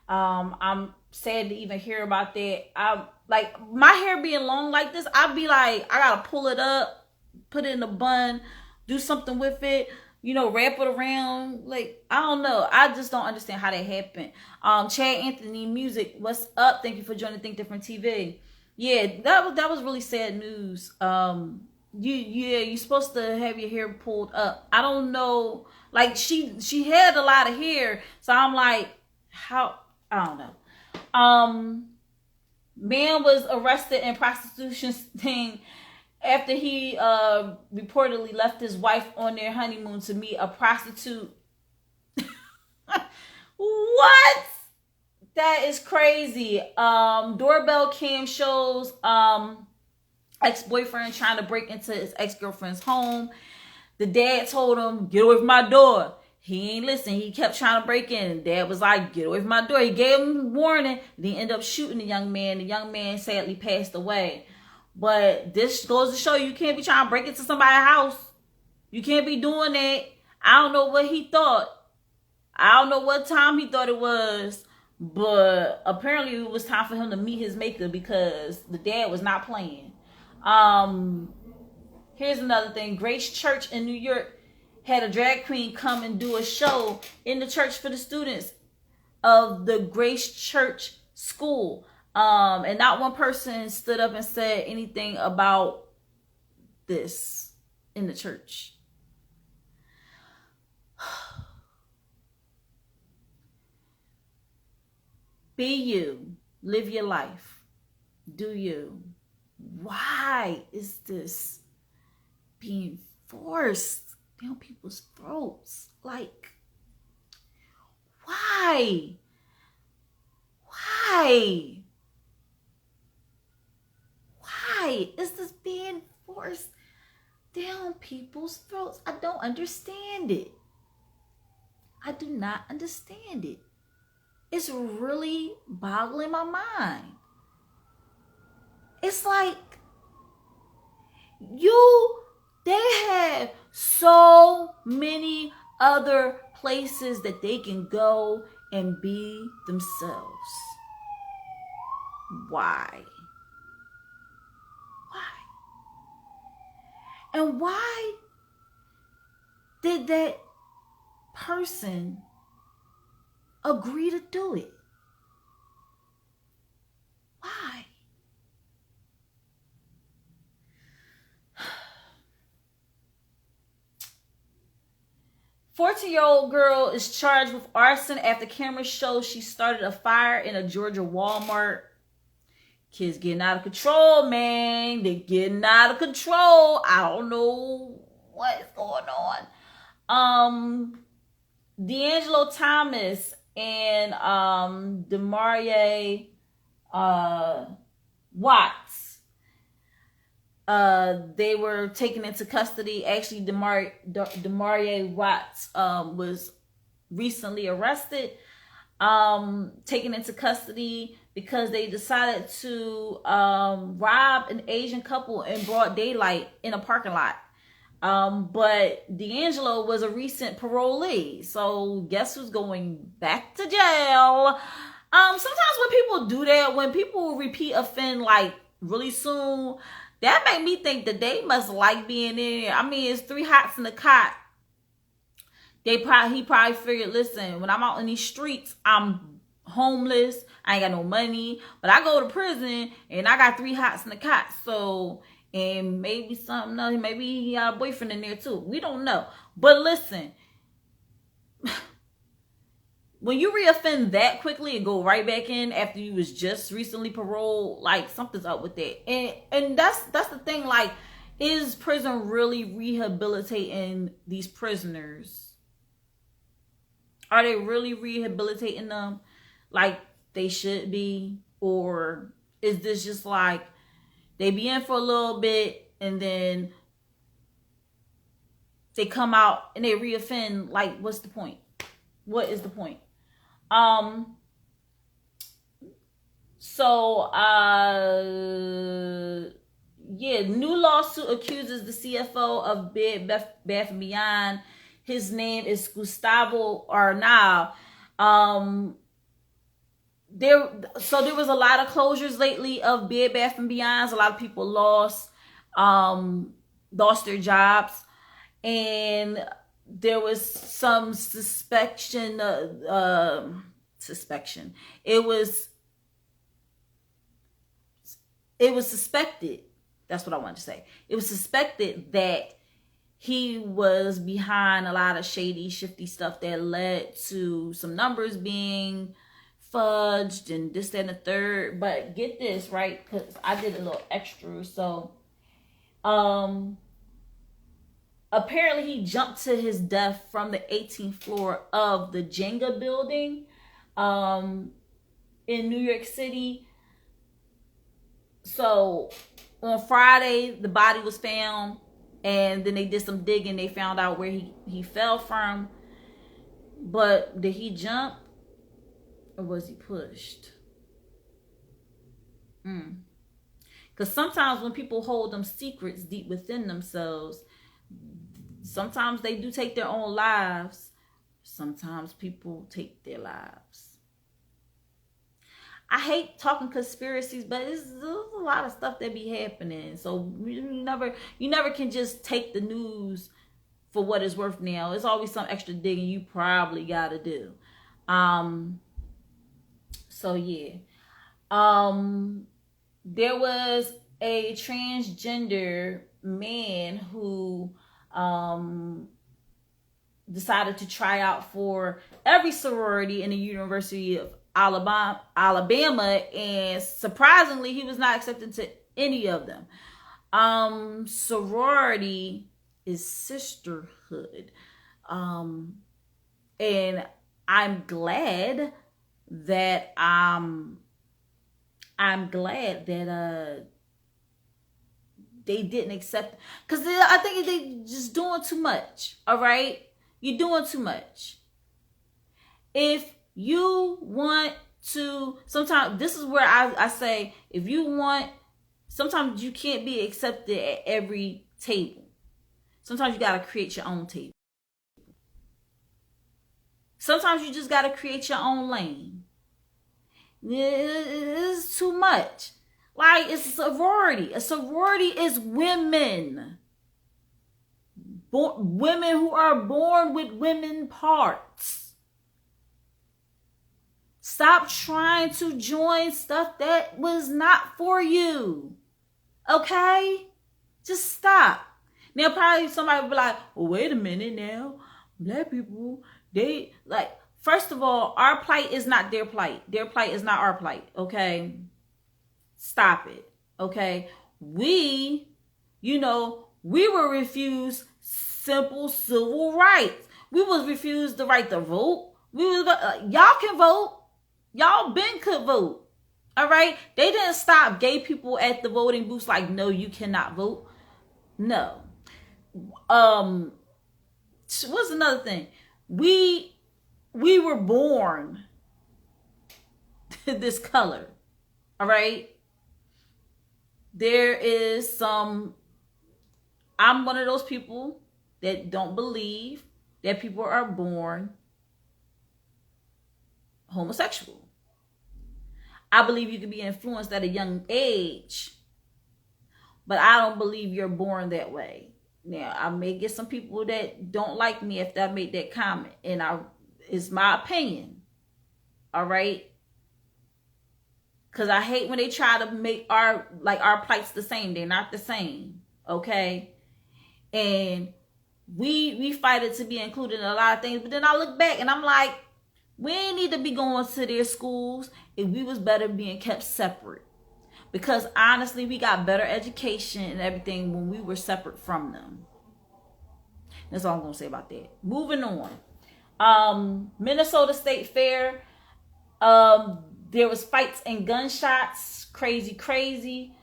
I'm sad to even hear about that. I like my hair being long like this, I'd be like, I gotta pull it up, put it in a bun, do something with it, you know, wrap it around. Like, I don't know. I just don't understand how that happened. Chad Anthony Music, what's up? Thank you for joining Think Different TV. Yeah, that was really sad news. You're supposed to have your hair pulled up. I don't know. Like, she had a lot of hair, so I'm like, how? I don't know. Man was arrested in prostitution sting after he reportedly left his wife on their honeymoon to meet a prostitute. What? That is crazy. Doorbell cam shows ex-boyfriend trying to break into his ex-girlfriend's home. The dad told him, get away from my door. He ain't listen. He kept trying to break in. Dad was like, get away from my door. He gave him a warning. Then he ended up shooting the young man. The young man sadly passed away. But this goes to show you can't be trying to break into somebody's house. You can't be doing that. I don't know what he thought. I don't know what time he thought it was, but apparently it was time for him to meet his maker because the dad was not playing. Here's another thing. Grace Church in New York had a drag queen come and do a show in the church for the students of the Grace Church school. And not one person stood up and said anything about this in the church. Be you. Live your life. Do you. Why is this being forced down people's throats? Like, why? Why? Why is this being forced down people's throats? I don't understand it. I do not understand it. It's really boggling my mind. It's like they have so many other places that they can go and be themselves. Why? Why? And why did that person agree to do it? Why? 14-year-old girl is charged with arson after cameras show she started a fire in a Georgia Walmart. Kids getting out of control, man. They're getting out of control. I don't know what is going on. D'Angelo Thomas and Demarie Watts. They were taken into custody. Actually, Demarie Watts was recently arrested, taken into custody because they decided to rob an Asian couple in broad daylight in a parking lot. But D'Angelo was a recent parolee, so guess who's going back to jail? Sometimes when people do that, when people repeat offend like really soon, that made me think that they must like being in there. I mean, it's 3 hots in the cot. He probably figured, listen, when I'm out in these streets, I'm homeless, I ain't got no money, but I go to prison and I got 3 hots in the cot. So, and maybe something else, maybe he got a boyfriend in there too. We don't know. But listen, when you reoffend that quickly and go right back in after you was just recently paroled, like something's up with that. And that's the thing, like, is prison really rehabilitating these prisoners? Are they really rehabilitating them like they should be? Or is this just like they be in for a little bit and then they come out and they reoffend? Like, what's the point? What is the point? New lawsuit accuses the CFO of Bed Bath & Beyond. His name is Gustavo Arnal. There was a lot of closures lately of Bed Bath & Beyonds. A lot of people lost their jobs, and there was some suspicion. It was suspected. That's what I wanted to say. It was suspected that he was behind a lot of shady, shifty stuff that led to some numbers being fudged and this, that, and the third. But get this, right? Because I did a little extra. So, apparently he jumped to his death from the 18th floor of the Jenga building in New York City. So on Friday, the body was found, and then they did some digging. They found out where he fell from. But did he jump or was he pushed? Because sometimes when people hold them secrets deep within themselves, Sometimes they do take their own lives. Sometimes people take their lives. I hate talking conspiracies, but there's a lot of stuff that be happening. So you never can just take the news for what it's worth now. There's always some extra digging you probably gotta do. So yeah. There was a transgender man who decided to try out for every sorority in the University of Alabama, and surprisingly, he was not accepted to any of them. Sorority is sisterhood, and I'm glad that they didn't accept, because I think they just doing too much. All right, you're doing too much. If you want to, sometimes this is where I say, if you want, sometimes you can't be accepted at every table. Sometimes you got to create your own table. Sometimes you just got to create your own lane. It's too much. Like, it's a sorority. A sorority is women. Women who are born with women parts. Stop trying to join stuff that was not for you. Okay? Just stop. Now, probably somebody will be like, well, wait a minute now. Black people, they, like, first of all, our plight is not their plight. Their plight is not our plight. Okay? Stop it. Okay? We were refused simple civil rights. We was refused the right to vote. Y'all can vote. Y'all could vote. All right? They didn't stop gay people at the voting booths like, no, you cannot vote. No. What's another thing? We were born this color. All right? There is some, I'm one of those people that don't believe that people are born homosexual. I believe you can be influenced at a young age, but I don't believe you're born that way. Now, I may get some people that don't like me if I made that comment, and it's my opinion. All right? Because I hate when they try to make our plights the same. They're not the same. Okay? And we fight it to be included in a lot of things, but then I look back and I'm like, we ain't need to be going to their schools if we was better being kept separate. Because honestly, we got better education and everything when we were separate from them. That's all I'm going to say about that. Moving on. Minnesota State Fair. There was fights and gunshots. Crazy.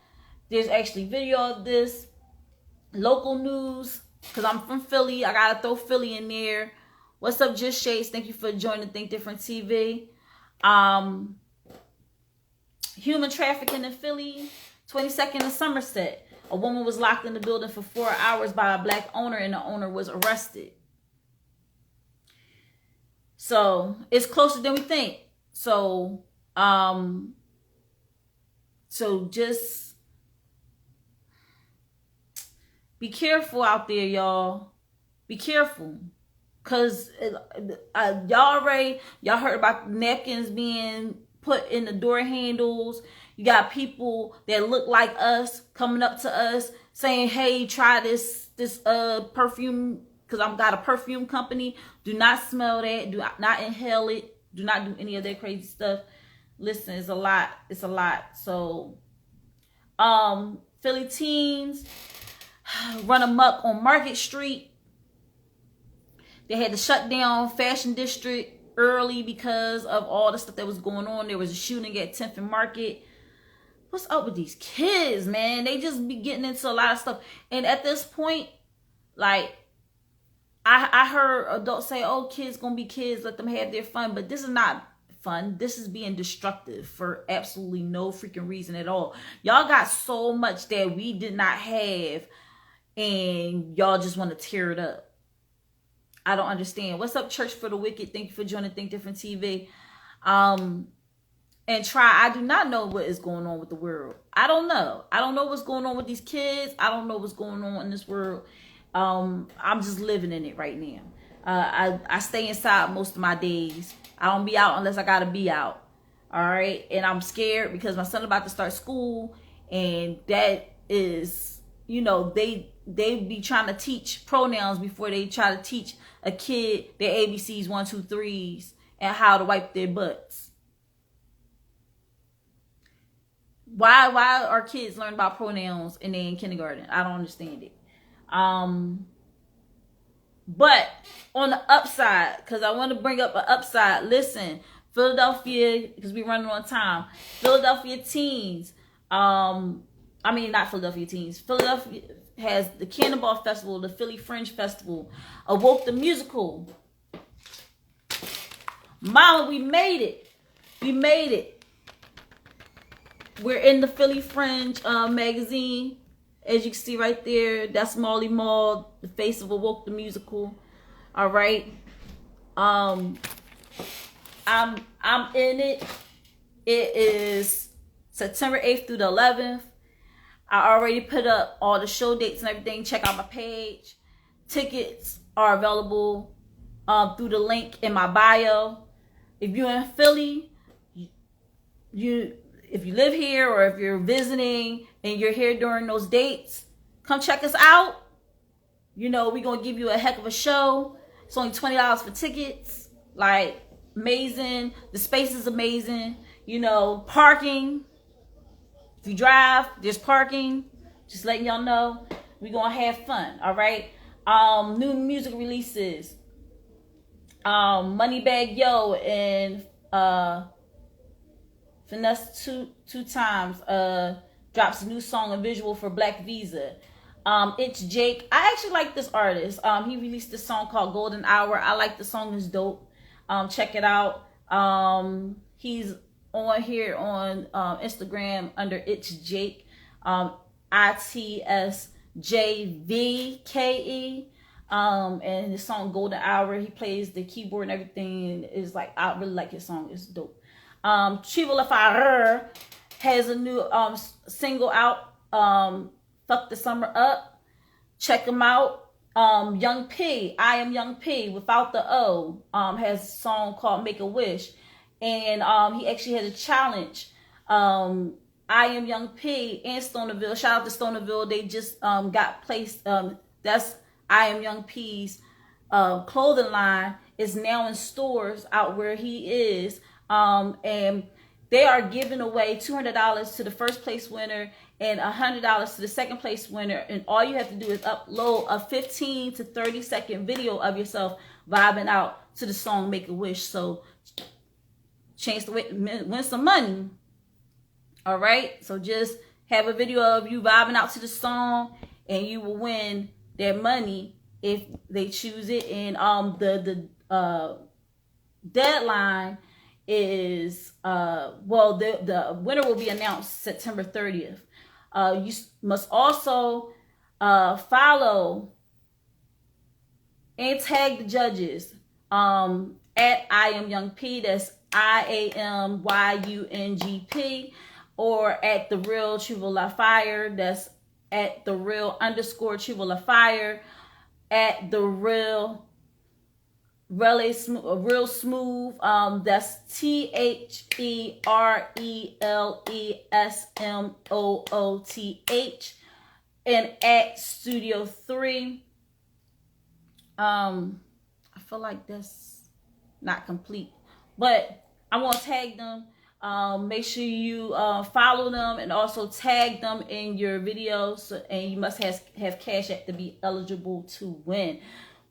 There's actually video of this. Local news. Because I'm from Philly. I got to throw Philly in there. What's up, Just Shades? Thank you for joining Think Different TV. Human trafficking in Philly. 22nd in Somerset. A woman was locked in the building for 4 hours by a black owner, and the owner was arrested. So it's closer than we think. So just be careful out there, y'all. Be careful. Because y'all heard about napkins being put in the door handles. You got people that look like us coming up to us saying, hey, try this perfume, because I've got a perfume company. Do not smell that. Do not inhale it. Do not do any of that crazy stuff. Listen, it's a lot. It's a lot. So, Philly teens run amok on Market Street. They had to shut down Fashion District early because of all the stuff that was going on. There was a shooting at 10th and Market. What's up with these kids, man? They just be getting into a lot of stuff. And at this point, like, I heard adults say, oh, kids gonna be kids, let them have their fun. But this is not fun. This is being destructive for absolutely no freaking reason at all. Y'all got so much that we did not have, and y'all just want to tear it up. I don't understand. What's up, Church for the Wicked? Thank you for joining Think Different TV. And try. I do not know what is going on with the world. I don't know. I don't know what's going on with these kids. I don't know what's going on in this world. I'm just living in it right now. I stay inside most of my days. I don't be out unless I gotta be out. All right, and I'm scared because my son about to start school, and that is, you know, they be trying to teach pronouns before they try to teach a kid their ABCs, 1, 2, 3s, and how to wipe their butts. Why are kids learning about pronouns and they in kindergarten? I don't understand it. But on the upside, because I want to bring up an upside. Listen, Philadelphia, because we're running on time. Philadelphia teens. Not Philadelphia teens. Philadelphia has the Cannonball Festival, the Philly Fringe Festival, Awoke the Musical. Mama, we made it. We made it. We're in the Philly Fringe magazine. As you can see right there, that's Molly Mall, the face of Awoke the Musical. All right. I'm in it. It is September 8th through the 11th. I already put up all the show dates and everything. Check out my page. Tickets are available through the link in my bio. If you're in Philly, if you live here or if you're visiting and you're here during those dates, come check us out. You know, we're going to give you a heck of a show. It's only $20 for tickets. Like, amazing. The space is amazing. You know, parking. If you drive, there's parking. Just letting y'all know. We're going to have fun, all right? New music releases. Moneybag Yo and Finesse two times drops a new song and visual for Black Visa. It's Jake. I actually like this artist. He released this song called Golden Hour. I like the song. It's dope. Check it out. He's on here on Instagram under It's Jake. ITSJVKE. And his song Golden Hour. He plays the keyboard and everything. Is like, I really like his song. It's dope. Chivo LaFire has a new single out, Fuck the Summer Up. Check him out. Young P, I Am Young P without the O, has a song called Make a Wish. And he actually had a challenge. I Am Young P and Stonerville. Shout out to Stonerville. They just got placed. That's I Am Young P's clothing line is now in stores out where he is. And they are giving away $200 to the first place winner and $100 to the second place winner. And all you have to do is upload a 15 to 30 second video of yourself vibing out to the song Make a Wish. So chance to win some money. All right. So just have a video of you vibing out to the song and you will win their money if they choose it. And the deadline is the winner will be announced September 30th. You must also follow and tag the judges at I Am Young P. That's IAMYUNGP, or at the Real Chivo LaFire. That's at the Real _Chivo LaFire, at the Real Smooth. That's THERELESMOOTH, and at Studio 3. I feel like that's not complete, but I'm gonna tag them. Make sure you follow them and also tag them in your videos. And you must have Cash App to be eligible to win.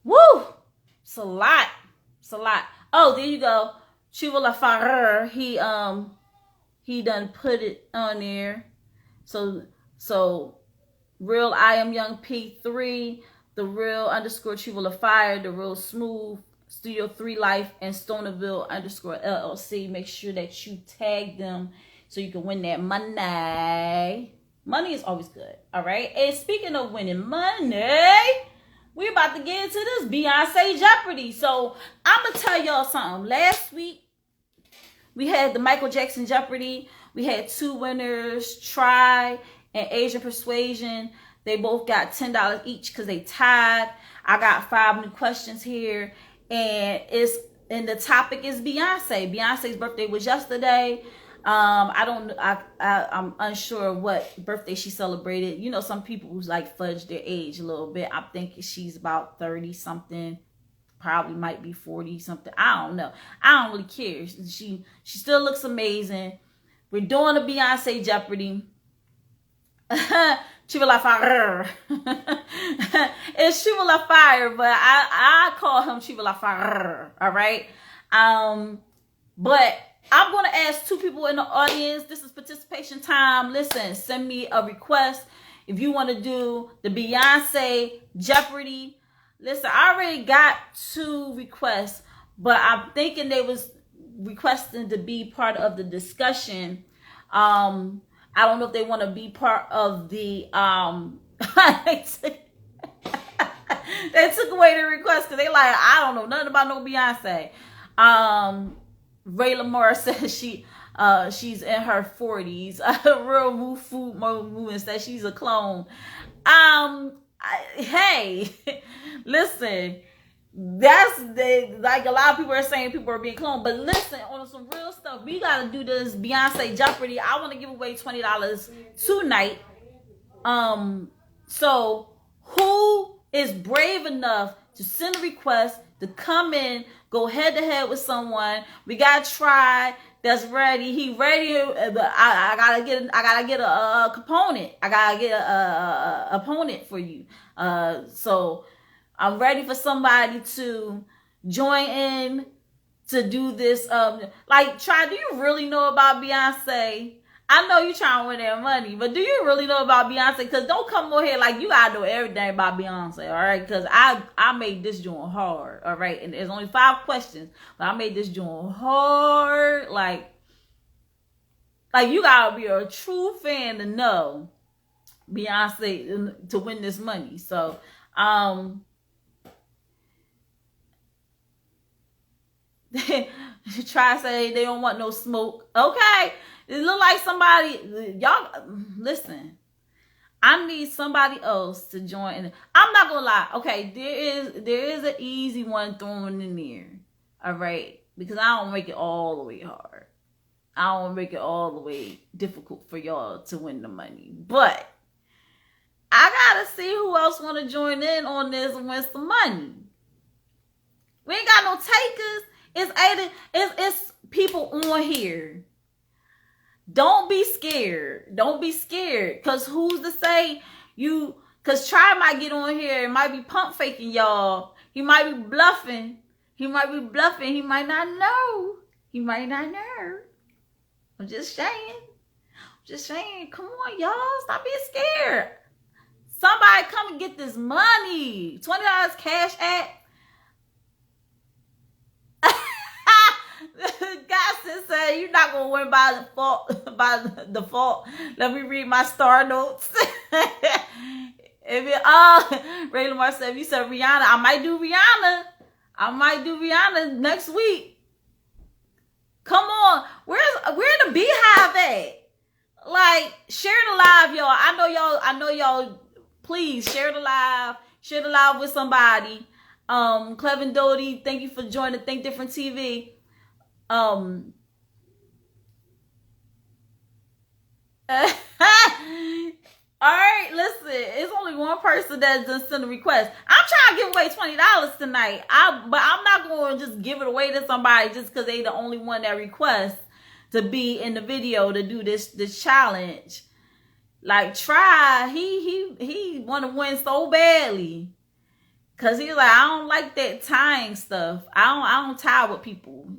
Woo! It's a lot. It's a lot. Oh, there you go. Chivo LaFire. He done put it on there. So Real I Am Young P3, the Real _Chivo LaFire, the Real Smooth, Studio 3 Life, and Stonerville _LLC. Make sure that you tag them so you can win that money. Money is always good. All right. And speaking of winning money, we about to get into this Beyonce Jeopardy. So I'm gonna tell y'all something. Last week we had the Michael Jackson Jeopardy. We had 2 winners, Try and Asian Persuasion. They both got $10 each because they tied. I got 5 new questions here, and the topic is Beyonce. Beyonce's birthday was yesterday. I'm unsure what birthday she celebrated. You know, some people who's like fudge their age a little bit. I'm thinking she's about 30 something. Probably might be 40 something. I don't know. I don't really care. She still looks amazing. We're doing a Beyonce Jeopardy. Chiva La Fire. It's Chiva La Fire, but I call him Chiva La Fire. All right. But I'm going to ask 2 people in the audience. This is participation time. Listen, send me a request if you want to do the Beyonce Jeopardy. Listen, I already got 2 requests, but I'm thinking they was requesting to be part of the discussion. I don't know if they want to be part of the they took away the request because they like, I don't know nothing about no Beyonce. Ray Lamar says she's in her 40s. Real movement says she's a clone. Hey, listen, like a lot of people are saying people are being cloned, but listen, on some real stuff, we gotta do this Beyonce Jeopardy. I want to give away $20 tonight. So who is brave enough to send a request to come in, go head to head with someone? We got Try that's ready. He ready. I gotta get a component. I gotta get a opponent for you. So I'm ready for somebody to join in to do this. Like, Try, do you really know about Beyonce? I know you trying to win that money, but do you really know about Beyonce? Because don't come over here like you gotta know everything about Beyonce, all right? Because I made this joint hard, all right? And there's only 5 questions, but I made this joint hard. Like you gotta be a true fan to know Beyonce to win this money. So, Try to say they don't want no smoke. Okay. It look like somebody, y'all, listen, I need somebody else to join in. I'm not gonna lie. Okay, there is an easy one thrown in there. All right, because I don't make it all the way hard. I don't make it all the way difficult for y'all to win the money. But I gotta see who else want to join in on this and win some money. We ain't got no takers. It's people on here. Don't be scared. Don't be scared. Because who's to say you... Because Try might get on here and might be pump faking y'all. He might be bluffing. He might not know. He might not know. I'm just saying. Come on, y'all. Stop being scared. Somebody come and get this money. $20 cash app. God said you're not gonna win by default. Let me read my star notes. Ray Lamar said, if you said Rihanna, I might do Rihanna next week. Come on, where the Beehive at? Like, share the live, y'all. I know y'all. Please share the live. Share the live with somebody. Clevin Doty, thank you for joining Think Different TV. All right, listen, it's only one person that doesn't send a request. I'm trying to give away $20 tonight. But I'm not going to just give it away to somebody just because they the only one that requests to be in the video to do this challenge. Like, Try, he want to win so badly. Cause he's like, I don't like that tying stuff. I don't tie with people.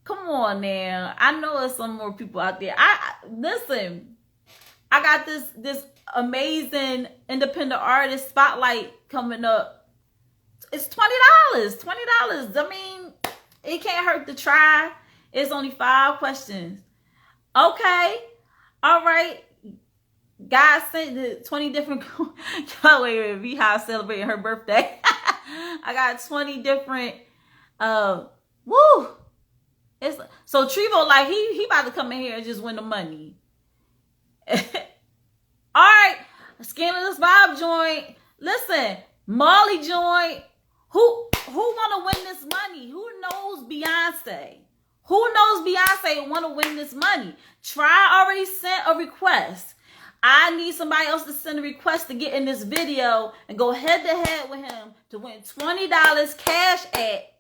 Come on now. I know there's some more people out there. Listen, I got this amazing independent artist spotlight coming up. It's $20. I mean, it can't hurt to try. It's only 5 questions. Okay. All right. God sent the 20 different. Y'all wait, Beehive celebrating her birthday. I got 20 different. Woo! It's so Trevo like he about to come in here and just win the money. All right, Scandalous Bob joint. Listen, Molly joint. Who want to win this money? Who knows Beyonce? Who knows Beyonce want to win this money? Try already sent a request. I need somebody else to send a request to get in this video and go head to head with him to win $20 cash at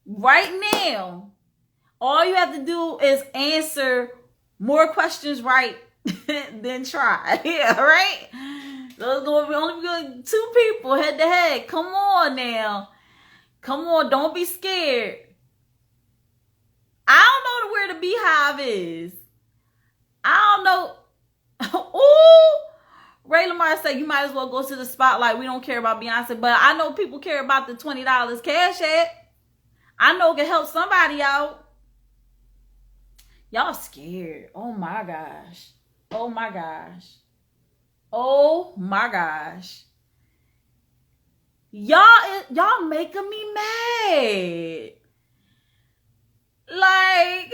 right now. All you have to do is answer more questions right than try. Yeah, right? So it's going to be only 2 people head to head. Come on now. Come on. Don't be scared. I don't know where the Beehive is. I don't know. Ooh. Ray Lamar said you might as well go to the spotlight. We don't care about Beyonce, but I know people care about the $20 cash app. I know it can help somebody out. Y'all scared. Oh my gosh. Oh my gosh. Oh my gosh. Y'all making me mad. Like,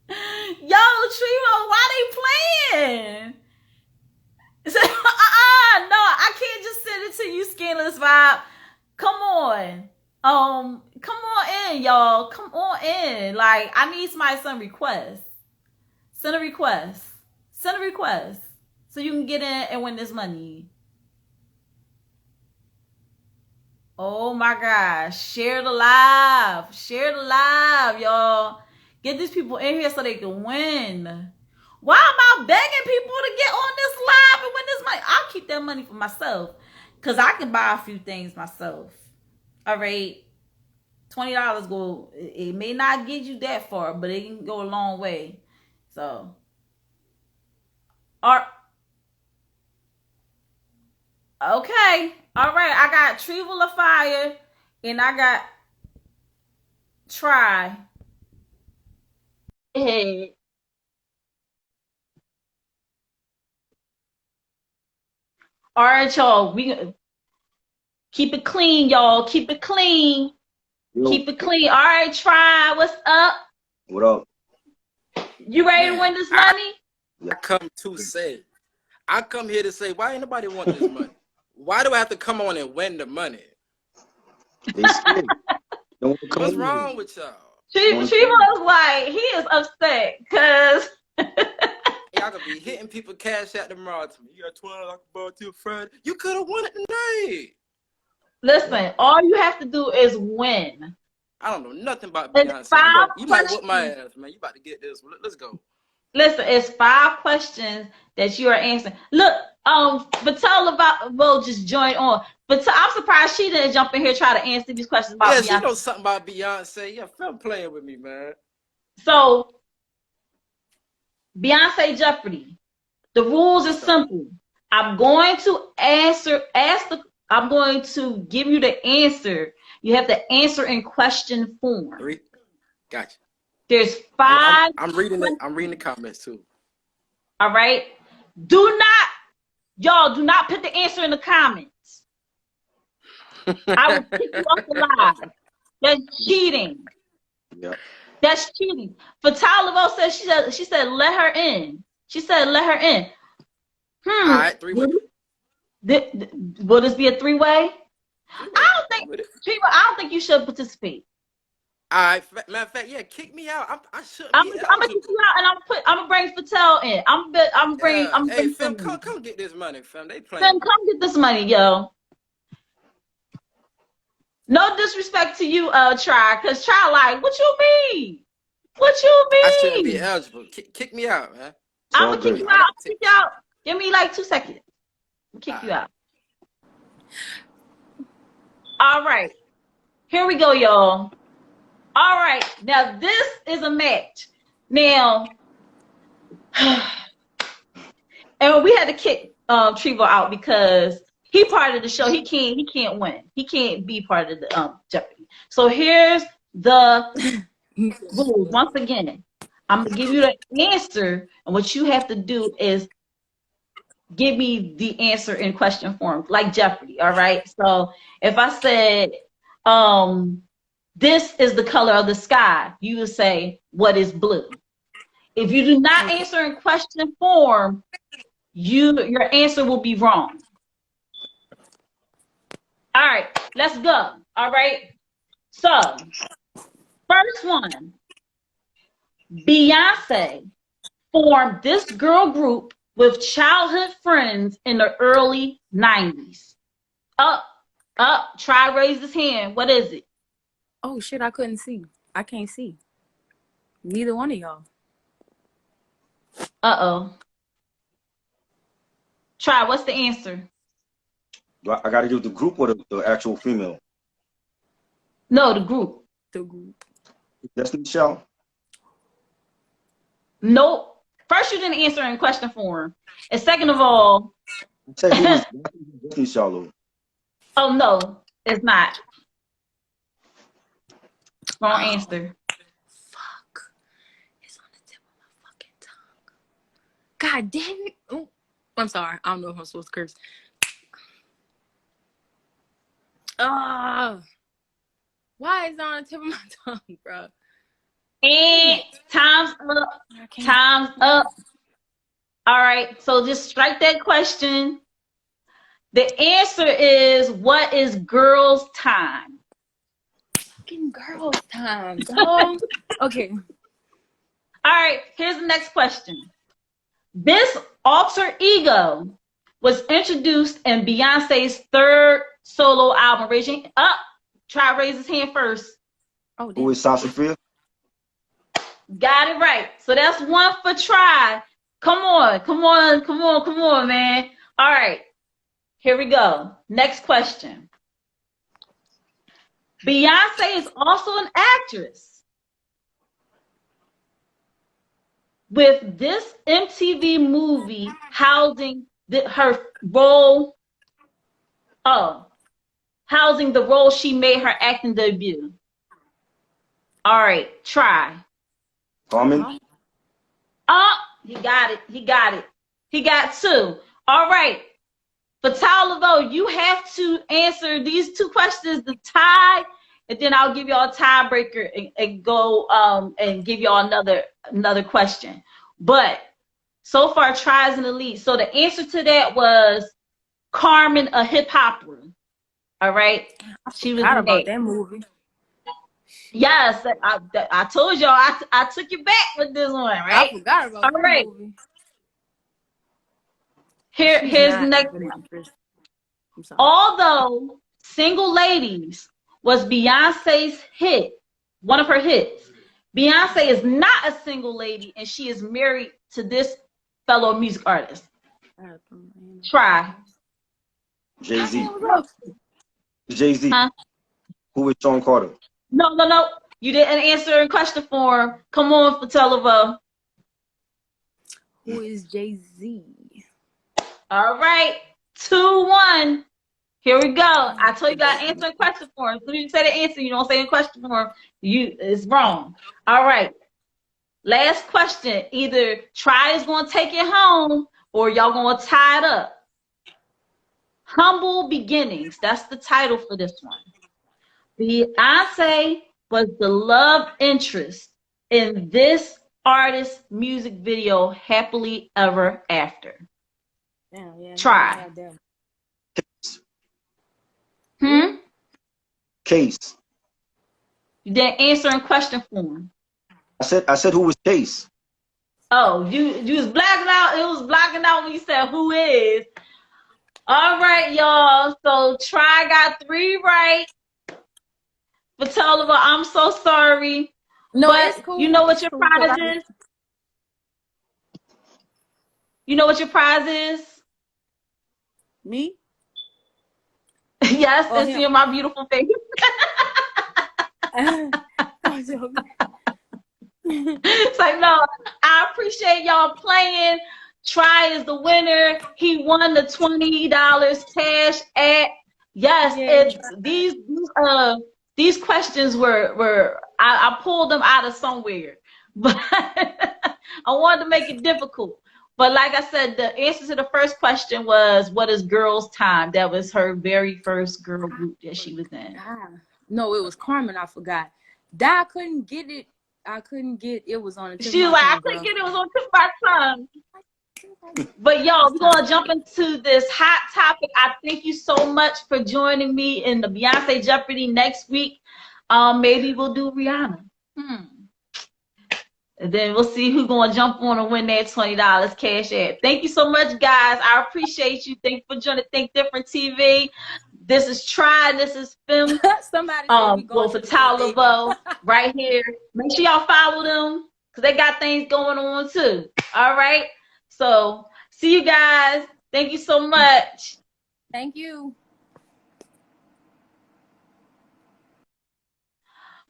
yo, Trimo, why they playing? No, I can't just send it to you, Scandalous Vibe. Come on. Come on in, y'all. Come on in. Like, I need somebody to send requests. Send a request. Send a request. So you can get in and win this money. Oh my gosh. Share the live. Share the live, y'all. Get these people in here so they can win. Why am I begging people to get on this live and win this money? I'll keep that money for myself. Because I can buy a few things myself. All right. $20 go. It may not get you that far, but it can go a long way. So. Okay. All right. I got Trevo LaFire and I got Try. Hey. All right, y'all. We keep it clean, y'all. Keep it clean. Yo. Keep it clean. All right, Try. What's up? What up? You ready to win this money? I come here to say, why ain't nobody want this money? Why do I have to come on and win the money? What's wrong with y'all? She was like, he is upset because y'all gonna be hitting people cash out tomorrow to me. You got $20 I can borrow to your friend. You could have won it tonight. Listen, all you have to do is win. I don't know nothing about Beyonce. You might whoop my ass, man. You about to get this. Let's go. Listen, it's 5 questions that you are answering. Look, Vital will just join on. But I'm surprised she didn't jump in here try to answer these questions about Beyonce. Yeah, she knows something about Beyonce. Yeah, fam playing with me, man. So, Beyonce Jeopardy. The rules are simple. I'm going to I'm going to give you the answer. You have to answer in question form. Gotcha. There's 5. I'm reading it. I'm reading the comments too. All right. Do not put the answer in the comments. I will kick you off the live. That's cheating. Yep. That's cheating. Vital said she said let her in. She said let her in. All right, 3-way. Will this be a 3-way? I don't think you should participate. All right, matter of fact, yeah, kick me out. I should. I'm gonna kick you out, and I'm gonna bring Vital in. Hey, fam, come get this money, fam. They playing. Fam, come get this money, yo. No disrespect to you, Try, cause Try like, what you mean? What you mean? I shouldn't be eligible. Kick me out, man. I'm gonna kick you out. Kick you out. Give me like 2 seconds. Kick you out. All right. Here we go, y'all. All right. Now this is a match. Now, and we had to kick Trevo out because he part of the show. He can't win. He can't be part of the Jeopardy. So here's the rules. Once again, I'm gonna give you the answer, and what you have to do is give me the answer in question form, like Jeopardy. All right. So if I said, this is the color of the sky, you would say, what is blue? If you do not answer in question form, your answer will be wrong. All right, let's go. All right. So, first one, Beyonce formed this girl group with childhood friends in the early 90s. Up, try raise his hand. What is it? Oh shit, I couldn't see. I can't see. Neither one of y'all. Uh-oh. Try, what's the answer? I got to do the group or the actual female? No, the group. The group. Destiny Child? Nope. First, you didn't answer in question form. And second of all, Say who was Destiny Child? oh no, it's not. Wrong answer. Fuck. It's on the tip of my fucking tongue. God damn it. Ooh. I'm sorry. I don't know if I'm supposed to curse. Why is it on the tip of my tongue, bro? And time's up. Time's up. All right, so just strike that question. The answer is, what is girls' time? Fucking girls' time, dog. Okay. All right, here's the next question. This alter ego was introduced in Beyonce's third solo album. Raising up. Try raise his hand first. Oh, Who is Sasha Fierce? Got it right. So that's one for try. Come on, man. All right. Here we go. Next question. Beyonce is also an actress. With this MTV movie housing her role, housing the role she made her acting debut. All right, try. Carmen? He got it. He got two. All right. For Talavo, you have to answer these two questions to tie, and then I'll give y'all a tiebreaker and go and give y'all another question. But so far, tries in the lead. So the answer to that was Carmen, a hip hopper. All right. She was about that movie. Yes, I told y'all I took you back with this one, right? I forgot about All right. movie. Here's the next one. Although Single Ladies was Beyonce's hit, one of her hits, Beyonce is not a single lady, and she is married to this fellow music artist. Try. Jay-Z. Jay-Z. Huh? Who is Sean Carter? No. You didn't answer in question form. Come on, Fatelivo. Who is Jay-Z? All right. 2-1. Here we go. I told you got to answer in question form. So you say the answer, you don't say in question form. It's wrong. All right. Last question. Either Try is going to take it home or y'all going to tie it up. Humble Beginnings. That's the title for this one. Beyonce was the love interest in this artist's music video, Happily Ever After. Yeah, Try. Case. You didn't answer in question form. I said who was Case? Oh, you was blacking out. It was blocking out when you said who is. All right, y'all. So Try got 3 right. Fateliva, I'm so sorry. No, but it's cool. You know what your prize is? You know what your prize is? Me? Yes, it's seeing my beautiful face. It's like, no, I appreciate y'all playing. Try is the winner. He won the $20 cash at. Yes, it's these questions were I pulled them out of somewhere. But I wanted to make it difficult. But like I said, the answer to the first question was, what is Girls Time? That was her very first girl group that she was in. No, it was Carmen. I forgot. That I couldn't get it. I couldn't get it. Was on the tip She of was my like, I tongue, couldn't girl. get it. It was on tip of my tongue. But y'all, we're gonna jump into this hot topic. I thank you so much for joining me in the Beyonce Jeopardy next week. Maybe we'll do Rihanna. And then we'll see who's gonna jump on and win that $20 cash app. Thank you so much, guys. I appreciate you. Thank you for joining Think Different TV. This is Try. This is Film. Somebody said we going For to the Tal bodega. Laveau right here. Make sure y'all follow them because they got things going on too. All right. So see you guys. Thank you so much. Thank you.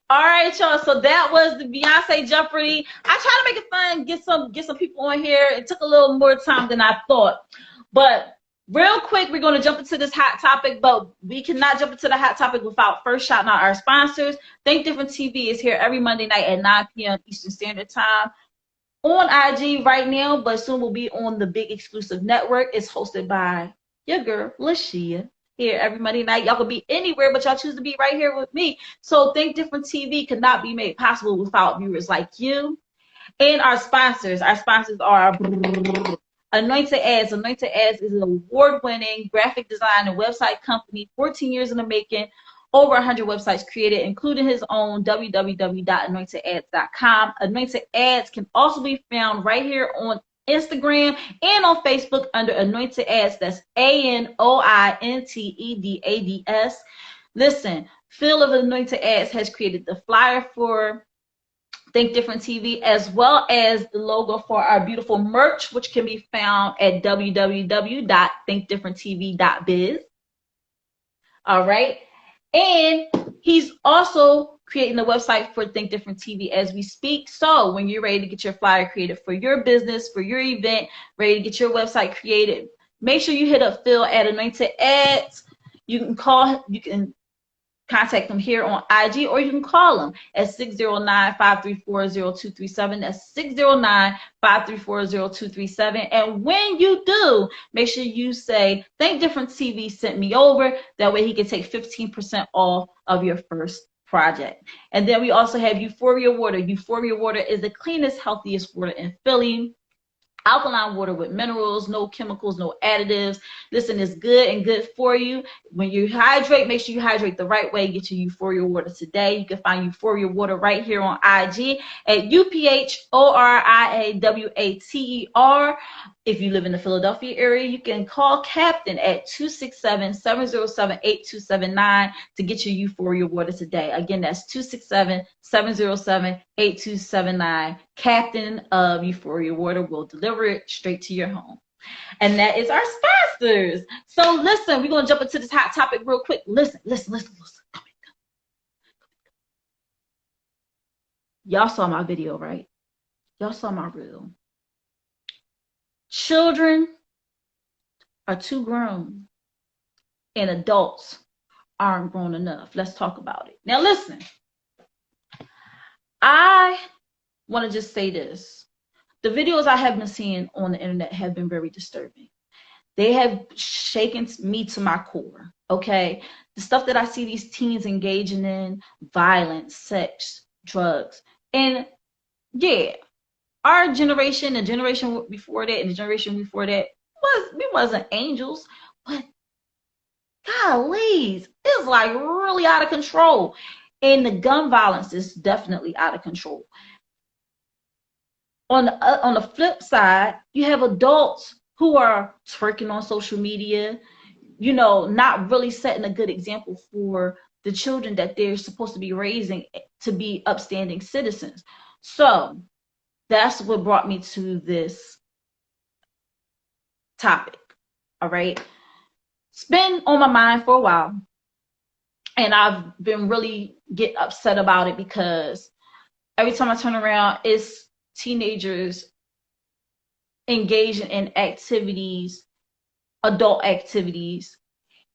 All right, y'all. So that was the Beyonce Jeopardy. I tried to make it fun, get some people on here. It took a little more time than I thought. But real quick, we're going to jump into this hot topic, but we cannot jump into the hot topic without first shouting out our sponsors. Think Different TV is here every Monday night at 9 p.m. Eastern Standard Time on IG right now, but soon will be on the big exclusive network. It's hosted by your girl, LaShia. Here every Monday night. Y'all could be anywhere, but y'all choose to be right here with me. So Think Different TV could not be made possible without viewers like you. And our sponsors. Our sponsors are Anointed Ads. Anointed Ads is an award-winning graphic design and website company, 14 years in the making, over 100 websites created, including his own www.anointedads.com. Anointed Ads can also be found right here on Instagram and on Facebook under Anointed Ads. That's ANOINTEDADS. Listen, Phil of Anointed Ads has created the flyer for Think Different TV, as well as the logo for our beautiful merch, which can be found at www.thinkdifferenttv.biz. All right. And he's also creating the website for Think Different TV as we speak. So when you're ready to get your flyer created for your business, for your event, ready to get your website created, make sure you hit up Phil at Anointed Ads. You can contact them here on IG, or you can call them at 609-534-0237. That's 609-534-0237. And when you do, make sure you say, Think Different TV sent me over. That way he can take 15% off of your first project. And then we also have Euphoria Water. Euphoria Water is the cleanest, healthiest water in Philly. Alkaline water with minerals, no chemicals, no additives. Listen, it's good and good for you. When you hydrate, make sure you hydrate the right way. Get your Euphoria Water today. You can find Euphoria Water right here on IG at UPHORIAWATER. If you live in the Philadelphia area, you can call Captain at 267-707-8279 to get your Euphoria Water today. Again, that's 267-707-8279. Captain of Euphoria Water will deliver it straight to your home. And that is our sponsors. So listen, we're going to jump into this hot topic real quick. Listen. Y'all saw my video, right? Y'all saw my reel. Children are too grown and adults aren't grown enough. Let's talk about it. Now listen, I want to just say this. The videos I have been seeing on the internet have been very disturbing. They have shaken me to my core, okay? The stuff that I see these teens engaging in, violence, sex, drugs. And yeah, our generation, the generation before that, and the generation before that, we wasn't angels, but golly, it's like really out of control. And the gun violence is definitely out of control. On the flip side, you have adults who are twerking on social media, you know, not really setting a good example for the children that they're supposed to be raising to be upstanding citizens. So that's what brought me to this topic. All right. It's been on my mind for a while, and I've been really get upset about it because every time I turn around, it's teenagers engaging in activities, adult activities,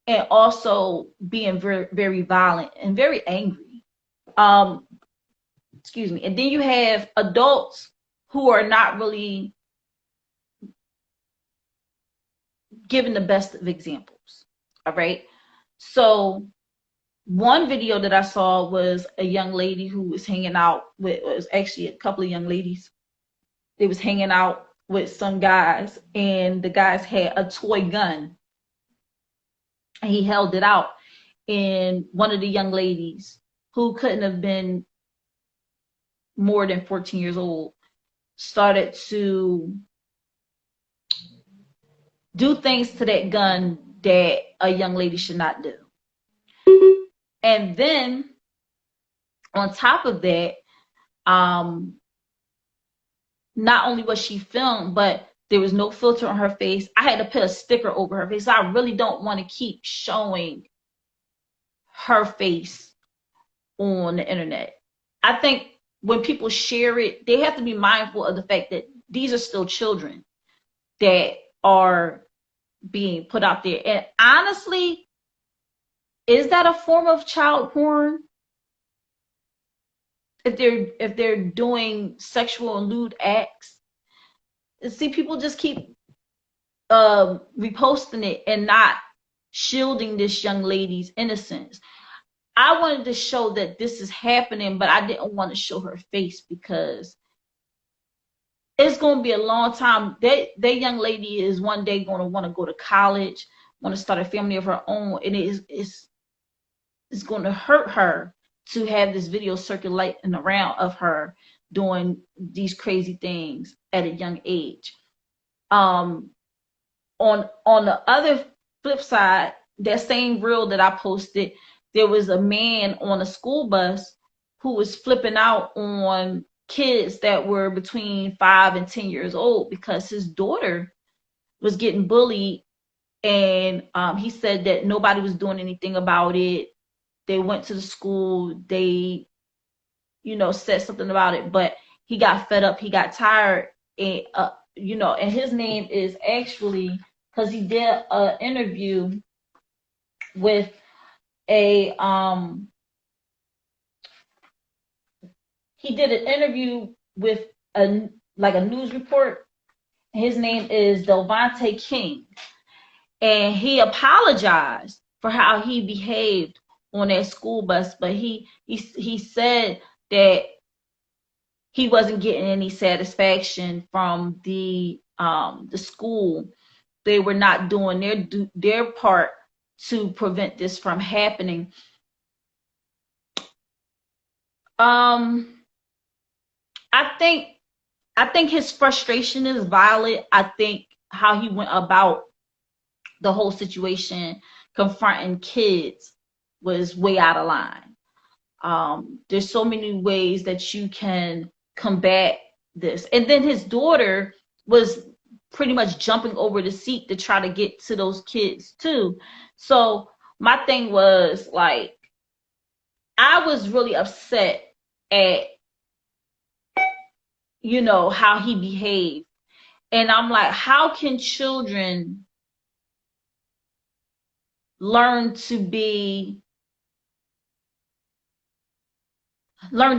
and also being very, very violent and very angry. excuse me, and then you have adults who are not really giving the best of examples. All right. So one video that I saw was a young lady who was hanging out with, it was actually a couple of young ladies. They was hanging out with some guys, and the guys had a toy gun, and he held it out, and one of the young ladies, who couldn't have been more than 14 years old, started to do things to that gun that a young lady should not do. And then on top of that, not only was she filmed, but there was no filter on her face. I had to put a sticker over her face. I really don't want to keep showing her face on the internet. I think when people share it, they have to be mindful of the fact that these are still children that are being put out there. And honestly, is that a form of child porn? If they're doing sexual and lewd acts? See, people just keep reposting it and not shielding this young lady's innocence. I wanted to show that this is happening, but I didn't want to show her face because it's going to be a long time. That young lady is one day going to want to go to college, want to start a family of her own, and it's going to hurt her to have this video circulating around of her doing these crazy things at a young age. On the other flip side, that same reel that I posted, there was a man on a school bus who was flipping out on kids that were between 5 and 10 years old because his daughter was getting bullied, and he said that nobody was doing anything about it. They went to the school, they, said something about it, but he got fed up, he got tired, and and his name is actually, because he did an interview with a news report. His name is Delvante King, and he apologized for how he behaved on that school bus, but he said that he wasn't getting any satisfaction from the school. They were not doing their part to prevent this from happening. I think his frustration is valid. I think how he went about the whole situation, confronting kids, was way out of line. There's so many ways that you can combat this. And then his daughter was pretty much jumping over the seat to try to get to those kids too. So my thing was, like, I was really upset at, how he behaved. And I'm like, how can children learn to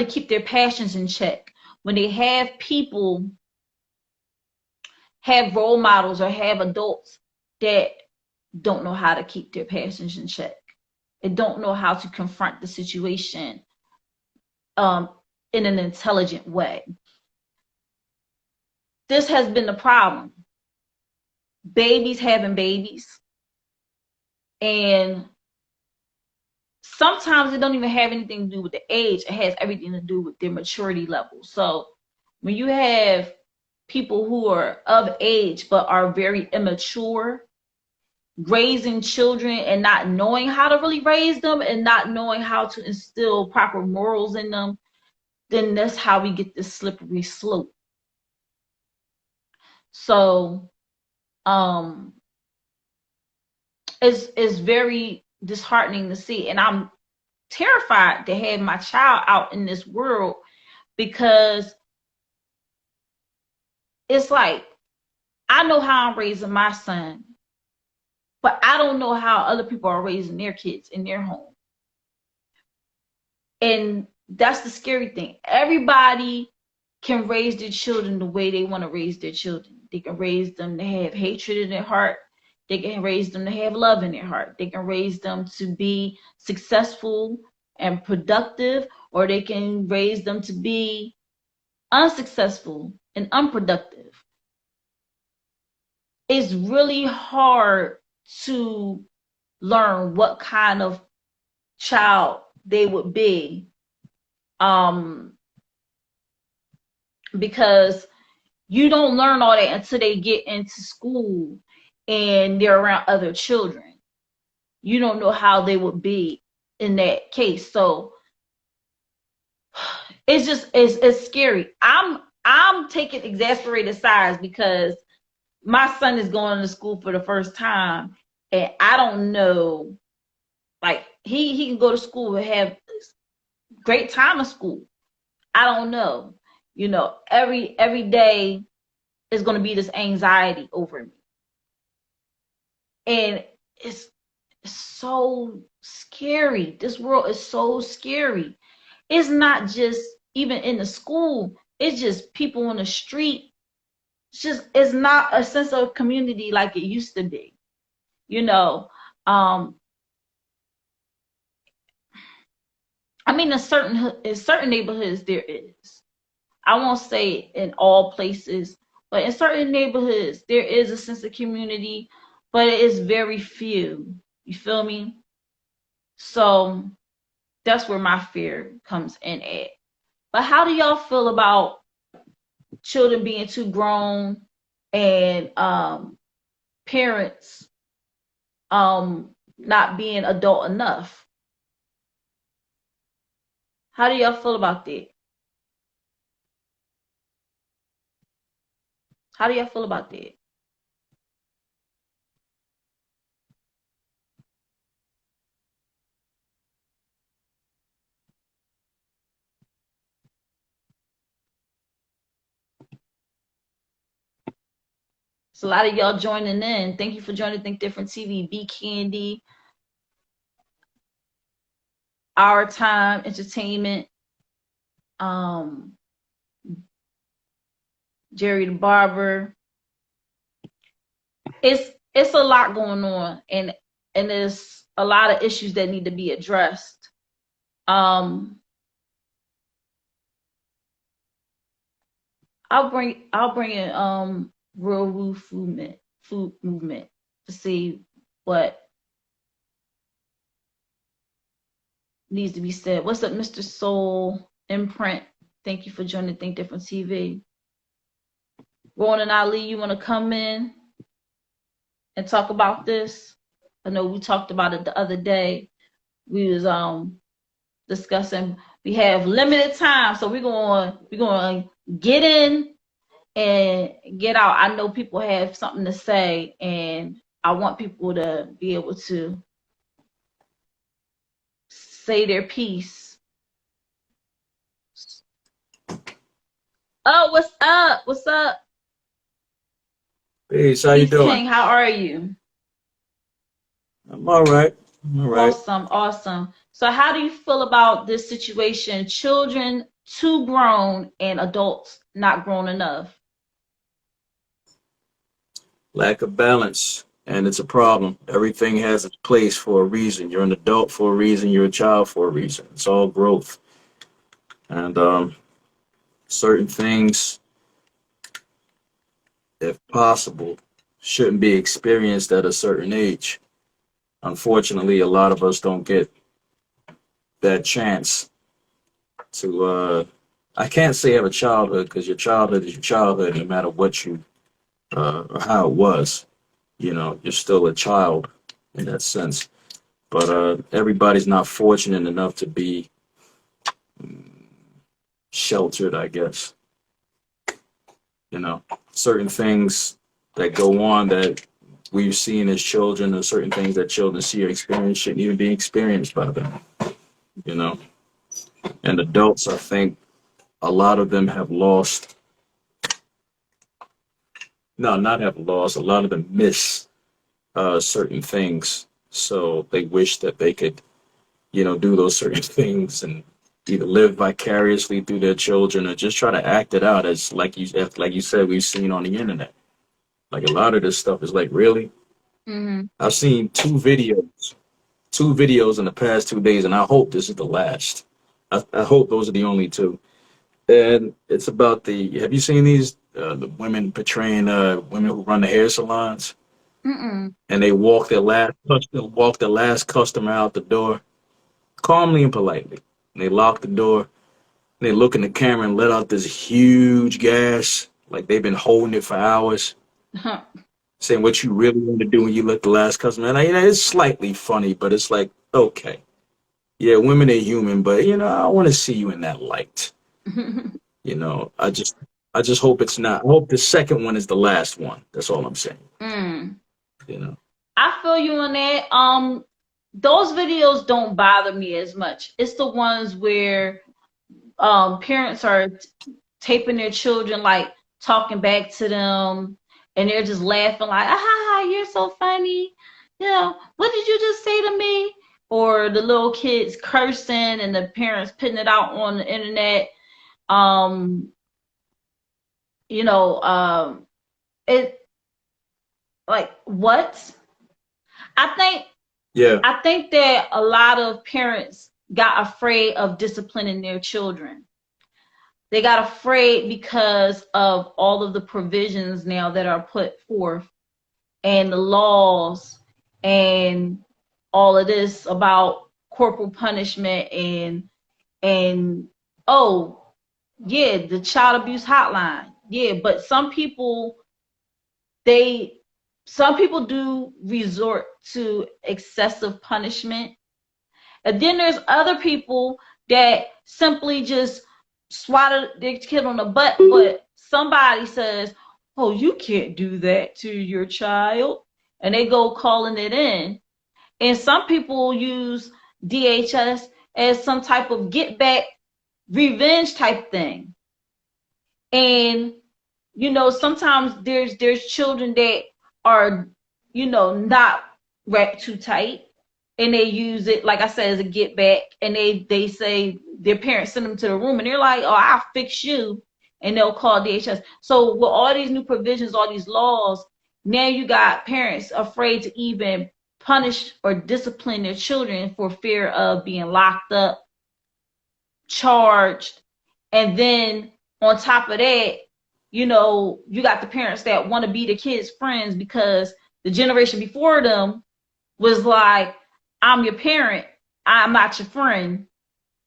keep their passions in check when they have role models or have adults that don't know how to keep their passions in check and don't know how to confront the situation in an intelligent way? This has been the problem. Babies having babies. And sometimes it don't even have anything to do with the age. It has everything to do with their maturity level. So when you have people who are of age but are very immature, raising children and not knowing how to really raise them and not knowing how to instill proper morals in them, then that's how we get this slippery slope. So it's very disheartening to see, and I'm terrified to have my child out in this world, because it's like, I know how I'm raising my son, but I don't know how other people are raising their kids in their home. And That's the scary thing. Everybody can raise their children the way they want to raise their children. They can raise them to have hatred in their heart. They can raise them to have love in their heart. They can raise them to be successful and productive, or they can raise them to be unsuccessful and unproductive. It's really hard to learn what kind of child they would be, because you don't learn all that until they get into school and they're around other children. You don't know how they would be in that case. So it's just it's scary. I'm taking exasperated sides because my son is going to school for the first time, and I don't know, like he can go to school and have great time in school. I don't know. You know, every day is going to be this anxiety over me. And it's so scary. This world is so scary. It's not just even in the school. It's just people on the street. It's not a sense of community like it used to be. You know, I mean, in certain neighborhoods there is. I won't say in all places, but in certain neighborhoods there is a sense of community, but it is very few. You feel me? So that's where my fear comes in at. But how do y'all feel about children being too grown and parents not being adult enough? How do y'all feel about that? How do y'all feel about that? It's a lot of y'all joining in. Thank you for joining Think Different TV. B Candy, Our Time Entertainment, Jerry the Barber. It's a lot going on, and there's a lot of issues that need to be addressed. I'll bring in Real Woo Food Movement to see what needs to be said. What's up, Mr. Soul Imprint? Thank you for joining Think Different TV. Ronan Ali, you want to come in and talk about this? I know we talked about it the other day. We was discussing. We have limited time, so we're going to get in and get out. I know people have something to say, and I want people to be able to say their piece. Oh, what's up? What's up? Peace, how you doing? King, how are you? I'm all right. All right. Awesome. So how do you feel about this situation? Children too grown and adults not grown enough. Lack of balance, and it's a problem. Everything has its place for a reason. You're an adult for a reason. You're a child for a reason. It's all growth. And certain things, if possible, shouldn't be experienced at a certain age. Unfortunately, a lot of us don't get that chance to, I can't say have a childhood, because your childhood is your childhood no matter what you, or how it was. You know, you're still a child in that sense. But everybody's not fortunate enough to be sheltered, I guess. You know, certain things that go on that we've seen as children, or certain things that children see or experience shouldn't even be experienced by them. You know, and adults, I think a lot of them have lost. No, not have lost. A lot of them miss certain things, so they wish that they could, you know, do those certain things and either live vicariously through their children or just try to act it out as like you said, we've seen on the internet. Like a lot of this stuff is like, really? Mm-hmm. I've seen two videos in the past 2 days, and I hope this is the last. I hope those are the only two. And it's about have you seen these, the women portraying women who run the hair salons? Mm-mm. And they walk the last customer out the door calmly and politely. And they lock the door. And they look in the camera and let out this huge gas, like they've been holding it for hours, saying what you really want to do when you let the last customer. And it's slightly funny, but it's like, okay, yeah, women are human, but I want to see you in that light. I just hope it's not. I hope the second one is the last one. That's all I'm saying. I feel you on that. Those videos don't bother me as much. It's the ones where parents are taping their children, like talking back to them, and they're just laughing like, ah, you're so funny. What did you just say to me? Or the little kids cursing and the parents putting it out on the internet. It like what? I think that a lot of parents got afraid of disciplining their children. They got afraid because of all of the provisions now that are put forth and the laws and all of this about corporal punishment and oh yeah, the child abuse hotline. Yeah, but some people do resort to excessive punishment. And then there's other people that simply just swat their kid on the butt, but somebody says, oh, you can't do that to your child. And they go calling it in. And some people use DHS as some type of get back revenge type thing. And, sometimes there's children that are, not wrapped too tight. And they use it, like I said, as a get back. And they say their parents send them to the room and they're like, oh, I'll fix you. And they'll call DHS. So with all these new provisions, all these laws, now you got parents afraid to even punish or discipline their children for fear of being locked up, charged. And then on top of that, you got the parents that want to be the kids' friends because the generation before them was like, I'm your parent, I'm not your friend,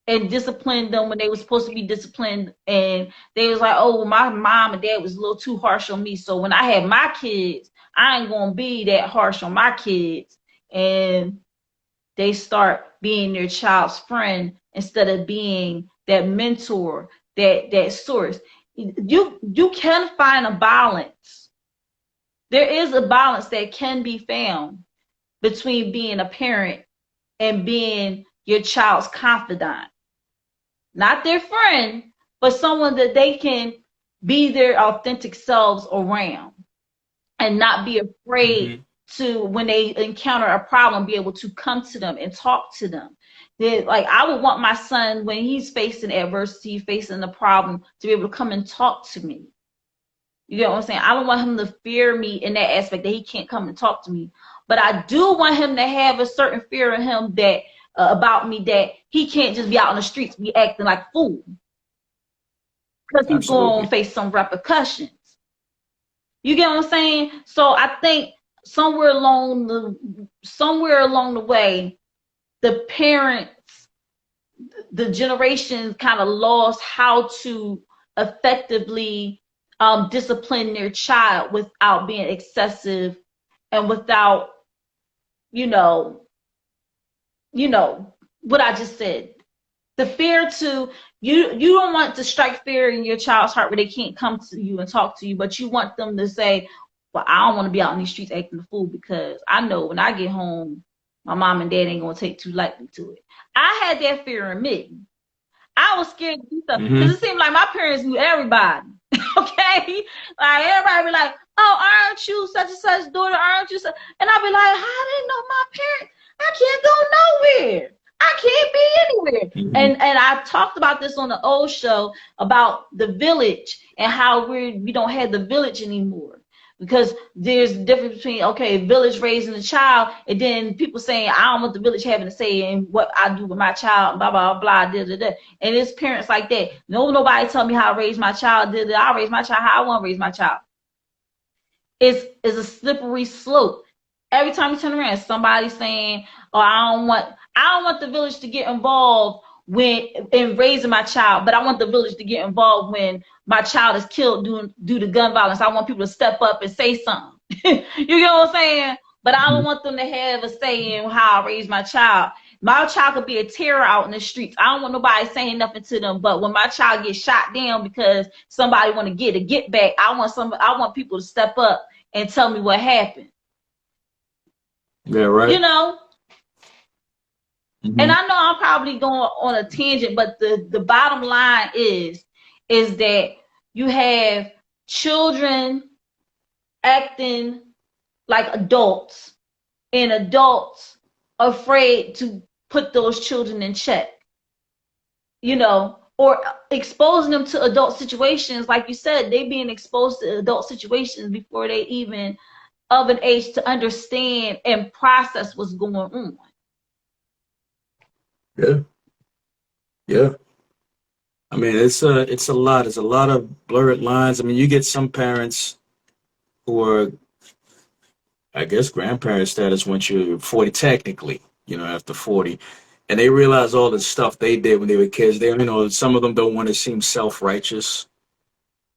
and disciplined them when they were supposed to be disciplined. And they was like, oh, my mom and dad was a little too harsh on me. So when I have my kids, I ain't going to be that harsh on my kids. And they start being their child's friend instead of being that mentor, that source. You can find a balance. There is a balance that can be found between being a parent and being your child's confidant. Not their friend, but someone that they can be their authentic selves around and not be afraid to, when they encounter a problem, be able to come to them and talk to them. Like, I would want my son, when he's facing adversity, facing a problem, to be able to come and talk to me. You get what I'm saying? I don't want him to fear me in that aspect that he can't come and talk to me. But I do want him to have a certain fear in him that about me, that he can't just be out on the streets, be acting like a fool. Because he's going to face some repercussions. You get what I'm saying? So I think somewhere along the way, the parents, the generations kind of lost how to effectively discipline their child without being excessive and without, what I just said. The fear to, you don't want to strike fear in your child's heart where they can't come to you and talk to you, but you want them to say, well, I don't want to be out in these streets acting a fool, because I know when I get home, my mom and dad ain't going to take too lightly to it. I had that fear in me. I was scared to do stuff because it seemed like my parents knew everybody. Okay? Like, everybody be like, oh, aren't you such and such daughter? Aren't you such? And I'd be like, I didn't know my parents. I can't go nowhere. I can't be anywhere. Mhm. And I talked about this on the old show about the village and how we don't have the village anymore, because there's a difference between, okay, village raising a child, and then people saying I don't want the village having a say in what I do with my child, blah blah blah, da, da, da. And it's parents like that. Nobody tell me how to raise my child. I raise my child how I want to raise my child. It's a slippery slope. Every time you turn around, somebody's saying, "Oh, I don't want the village to get involved when in raising my child, but I want the village to get involved when my child is killed due to gun violence. I want people to step up and say something." You get what I'm saying? But I don't want them to have a say in how I raise my child. My child could be a terror out in the streets. I don't want nobody saying nothing to them. But when my child gets shot down because somebody want to get a get back, I want people to step up and tell me what happened. Yeah, right. You know? Mhm. And I know I'm probably going on a tangent, but the bottom line is that you have children acting like adults, and adults afraid to put those children in check, you know, or exposing them to adult situations. Like you said, they being exposed to adult situations before they even of an age to understand and process what's going on. Yeah. Yeah. I mean, it's a lot. It's a lot of blurred lines. I mean, you get some parents who are, I guess, grandparent status once you're 40, technically, after 40, and they realize all the stuff they did when they were kids. Some of them don't want to seem self-righteous.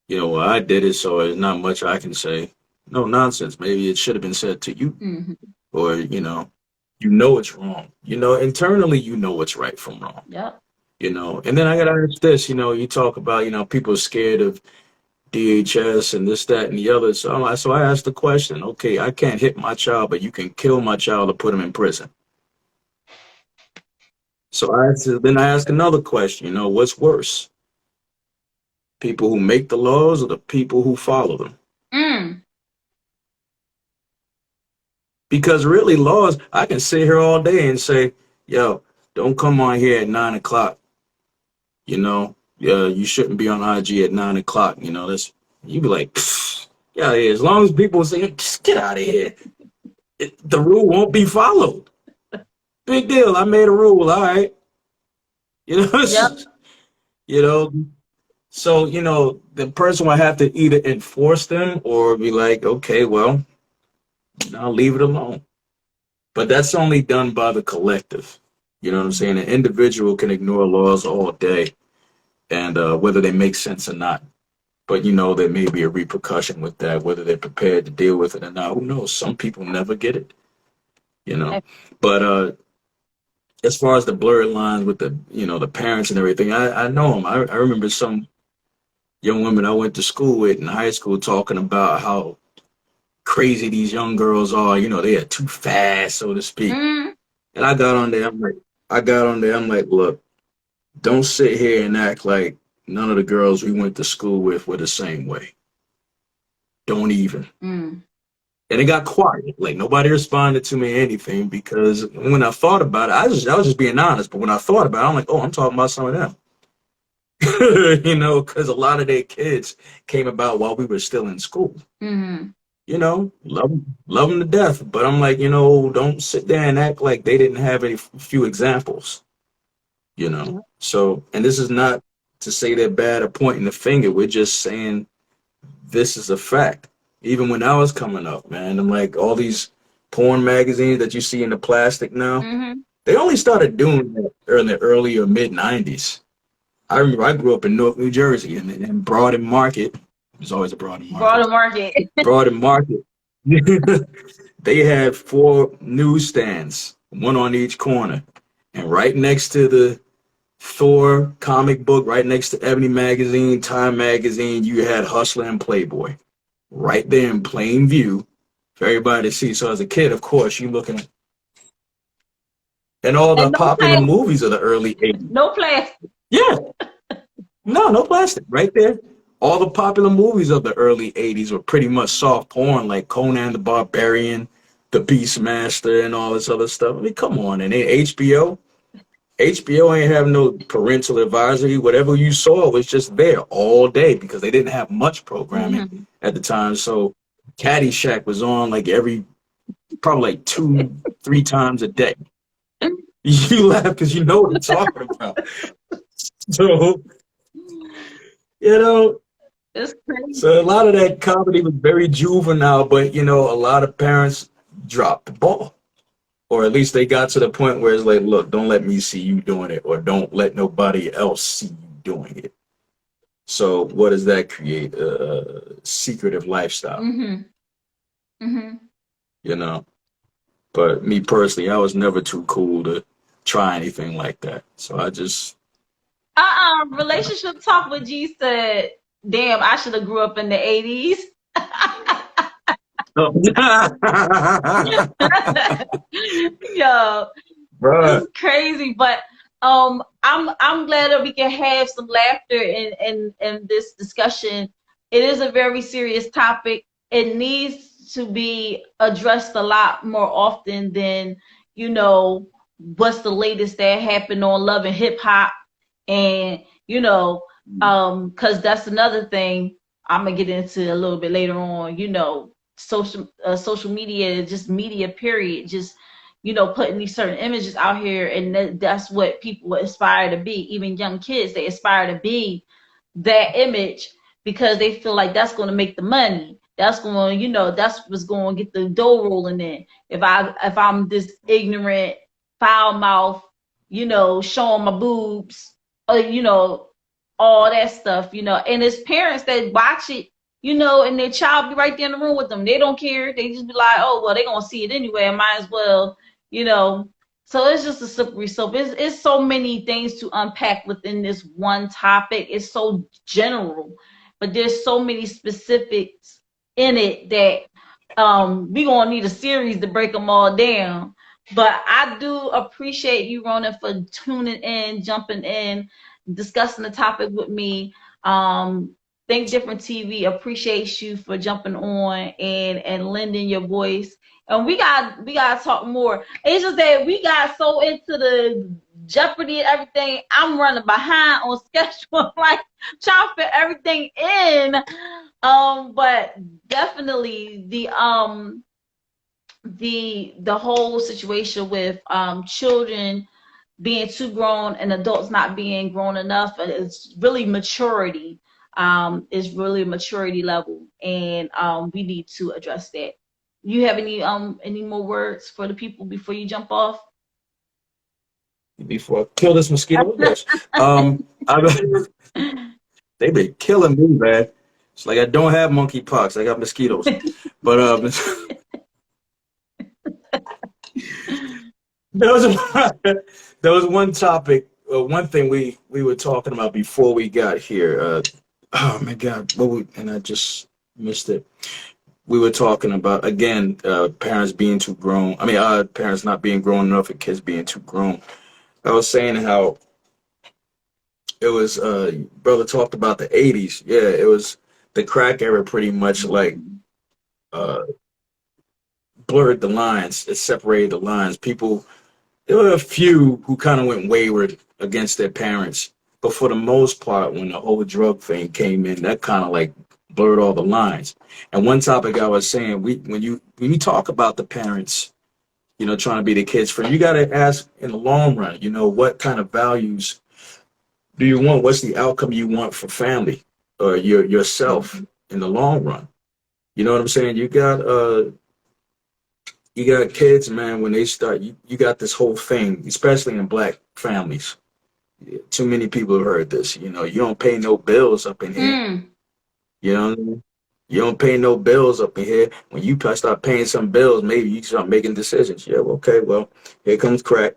Well, I did it, so there's not much I can say. No nonsense. Maybe it should have been said to you, Mm-hmm. or it's wrong. Internally, what's right from wrong. Yep. And then I gotta ask this. You talk about people are scared of DHS and this, that, and the other. So I asked the question, okay, I can't hit my child, but you can kill my child or put him in prison. So then I ask another question, what's worse? People who make the laws or the people who follow them? Because really laws, I can sit here all day and say, yo, don't come on here at 9 o'clock. You shouldn't be on IG at 9 o'clock. You be like, yeah, as long as people say, just get out of here. The rule won't be followed. Big deal. I made a rule. All right. Yep. So, the person will have to either enforce them or be like, okay, well, I'll leave it alone. But that's only done by the collective. You know what I'm saying? An individual can ignore laws all day, and whether they make sense or not. But there may be a repercussion with that, whether they're prepared to deal with it or not. Who knows? Some people never get it. But as far as the blurred lines with the parents and everything, I know them. I remember some young women I went to school with in high school talking about how crazy these young girls are. They are too fast, so to speak. Mm. And I got on there. I'm like, look, don't sit here and act like none of the girls we went to school with were the same way. Don't even. Mm. And it got quiet. Like nobody responded to me or anything, because when I thought about it, I was just being honest. But when I thought about it, I'm like, oh, I'm talking about some of them. Because a lot of their kids came about while we were still in school. Mm-hmm. Love them to death. But I'm like, don't sit there and act like they didn't have a few examples. So, and this is not to say they're bad or pointing the finger. We're just saying this is a fact. Even when I was coming up, man, I'm like, all these porn magazines that you see in the plastic now, Mm-hmm. they only started doing that in the early or mid 90s. I remember I grew up in Newark, New Jersey, and in Broad and Market, there's always a Broad and Market. Broad and Market. Broad and Market. They had 4 newsstands, one on each corner. And right next to the Thor comic book, right next to Ebony magazine, Time magazine, you had Hustler and Playboy. Right there in plain view for everybody to see. So as a kid, of course, you looking at, and all the popular movies of the early 80s. No plastic. Yeah. No plastic. Right there. All the popular movies of the early 80s were pretty much soft porn, like Conan the Barbarian, The Beastmaster, and all this other stuff. I mean, come on. And then HBO, HBO ain't have no parental advisory. Whatever you saw was just there all day because they didn't have much programming at the time. So Caddyshack was on like probably like 2-3 times a day. You laugh because you know what I'm talking about. So, you know, It's crazy. so a lot of that comedy was very juvenile, but you know, a lot of parents dropped the ball. Or at least they got to the point where it's like, look, don't let me see you doing it, or don't let nobody else see you doing it. So what does that create? A secretive lifestyle, you know? But me personally, I was never too cool to try anything like that. So I just, Relationship Talk with G said, damn, I should have grew up in the 80s. Yo, bruh. it's crazy, but I'm glad that we can have some laughter in this discussion. It is a very serious topic. It needs to be addressed a lot more often than, you know, what's the latest that happened on Love and Hip Hop, and you know, because that's another thing I'm gonna get into a little bit later on. You know, social media, just media period, just, you know, putting these certain images out here, and that's what people aspire to be. Even young kids, they aspire to be that image because they feel like that's going to make the money. That's going, you know, that's what's going to get the dough rolling in. If I'm this ignorant, foul mouth, you know, showing my boobs, you know, all that stuff, you know, and it's parents that watch it, you know, and their child be right there in the room with them. They don't care. They just be like, oh, well, they're going to see it anyway. I might as well, you know. So it's just a slippery slope. It's so many things to unpack within this one topic. It's so general, but there's so many specifics in it that we're going to need a series to break them all down. But I do appreciate you, Ronan, for tuning in, jumping in, discussing the topic with me. Think Different TV appreciates you for jumping on and lending your voice. And we gotta talk more. It's just that we got so into the Jeopardy and everything. I'm running behind on schedule, like trying to fit everything in. But definitely the whole situation with children being too grown and adults not being grown enough, it's really maturity. Is really a maturity level, and we need to address that. You have any more words for the people before you jump off? Before I kill this mosquito, yes. They've been killing me, man. It's like I don't have monkeypox. I got mosquitoes. But there was one topic, one thing we were talking about before we got here. Oh my God, and I just missed it. We were talking about, again, parents being too grown. I mean, parents not being grown enough and kids being too grown. I was saying how it was, brother talked about the 80s. Yeah, it was the crack era pretty much like blurred the lines. It separated the lines. People, there were a few who kind of went wayward against their parents. But for the most part, when the whole drug thing came in, that kind of like blurred all the lines. And one topic I was saying, when you talk about the parents, you know, trying to be the kids' friend, you got to ask in the long run, you know, what kind of values do you want? What's the outcome you want for family or yourself in the long run? You know what I'm saying? You got kids, man, when they start, you got this whole thing, especially in black families. Too many people have heard this, you know, you don't pay no bills up in here. You know what I mean? You don't pay no bills up in here. When you start paying some bills, maybe you start making decisions. Yeah, well, okay, well, here comes crack.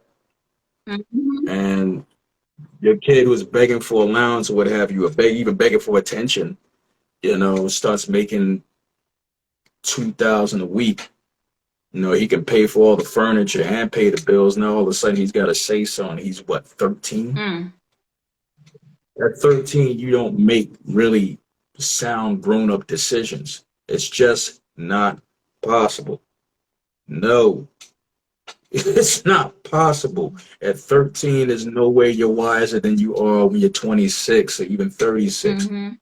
And your kid who's begging for allowance or what have you, or even begging for attention, you know, starts making $2,000 a week. You know, he can pay for all the furniture and pay the bills. Now all of a sudden he's got to say something. He's what, 13? At 13, you don't make really sound grown-up decisions. It's just not possible. No, It's not possible. At 13, there's no way you're wiser than you are when you're 26 or even 36. Mm-hmm.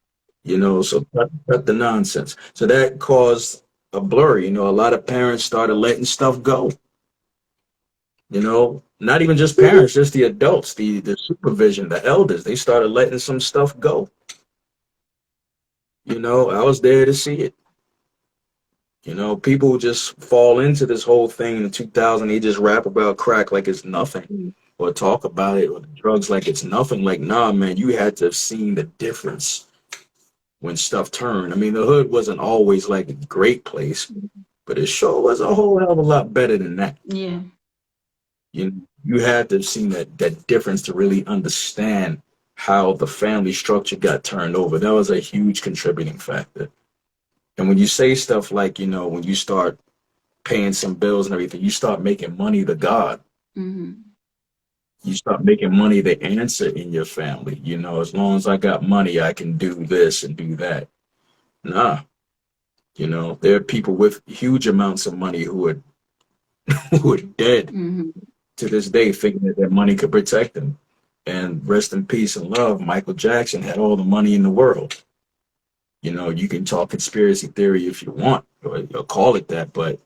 You know, so cut the nonsense. So that caused a blur. You know, a lot of parents started letting stuff go. You know, not even just parents, just the adults, the supervision, the elders. They started letting some stuff go. You know, I was there to see it. You know, people just fall into this whole thing in 2000. They just rap about crack like it's nothing, or talk about it or drugs like it's nothing. Like, nah, man, you had to have seen the difference when stuff turned. I mean, the hood wasn't always like a great place, but it sure was a whole hell of a lot better than that. Yeah. You had to have seen that difference to really understand how the family structure got turned over. That was a huge contributing factor. And when you say stuff like, you know, when you start paying some bills and everything, you start making money the God. Mm-hmm. You start making money the answer in your family. You know, as long as I got money, I can do this and do that. Nah, you know, there are people with huge amounts of money who are dead Mm-hmm. to this day, thinking that their money could protect them. And rest in peace and love, Michael Jackson had all the money in the world. You know, you can talk conspiracy theory if you want, or call it that, but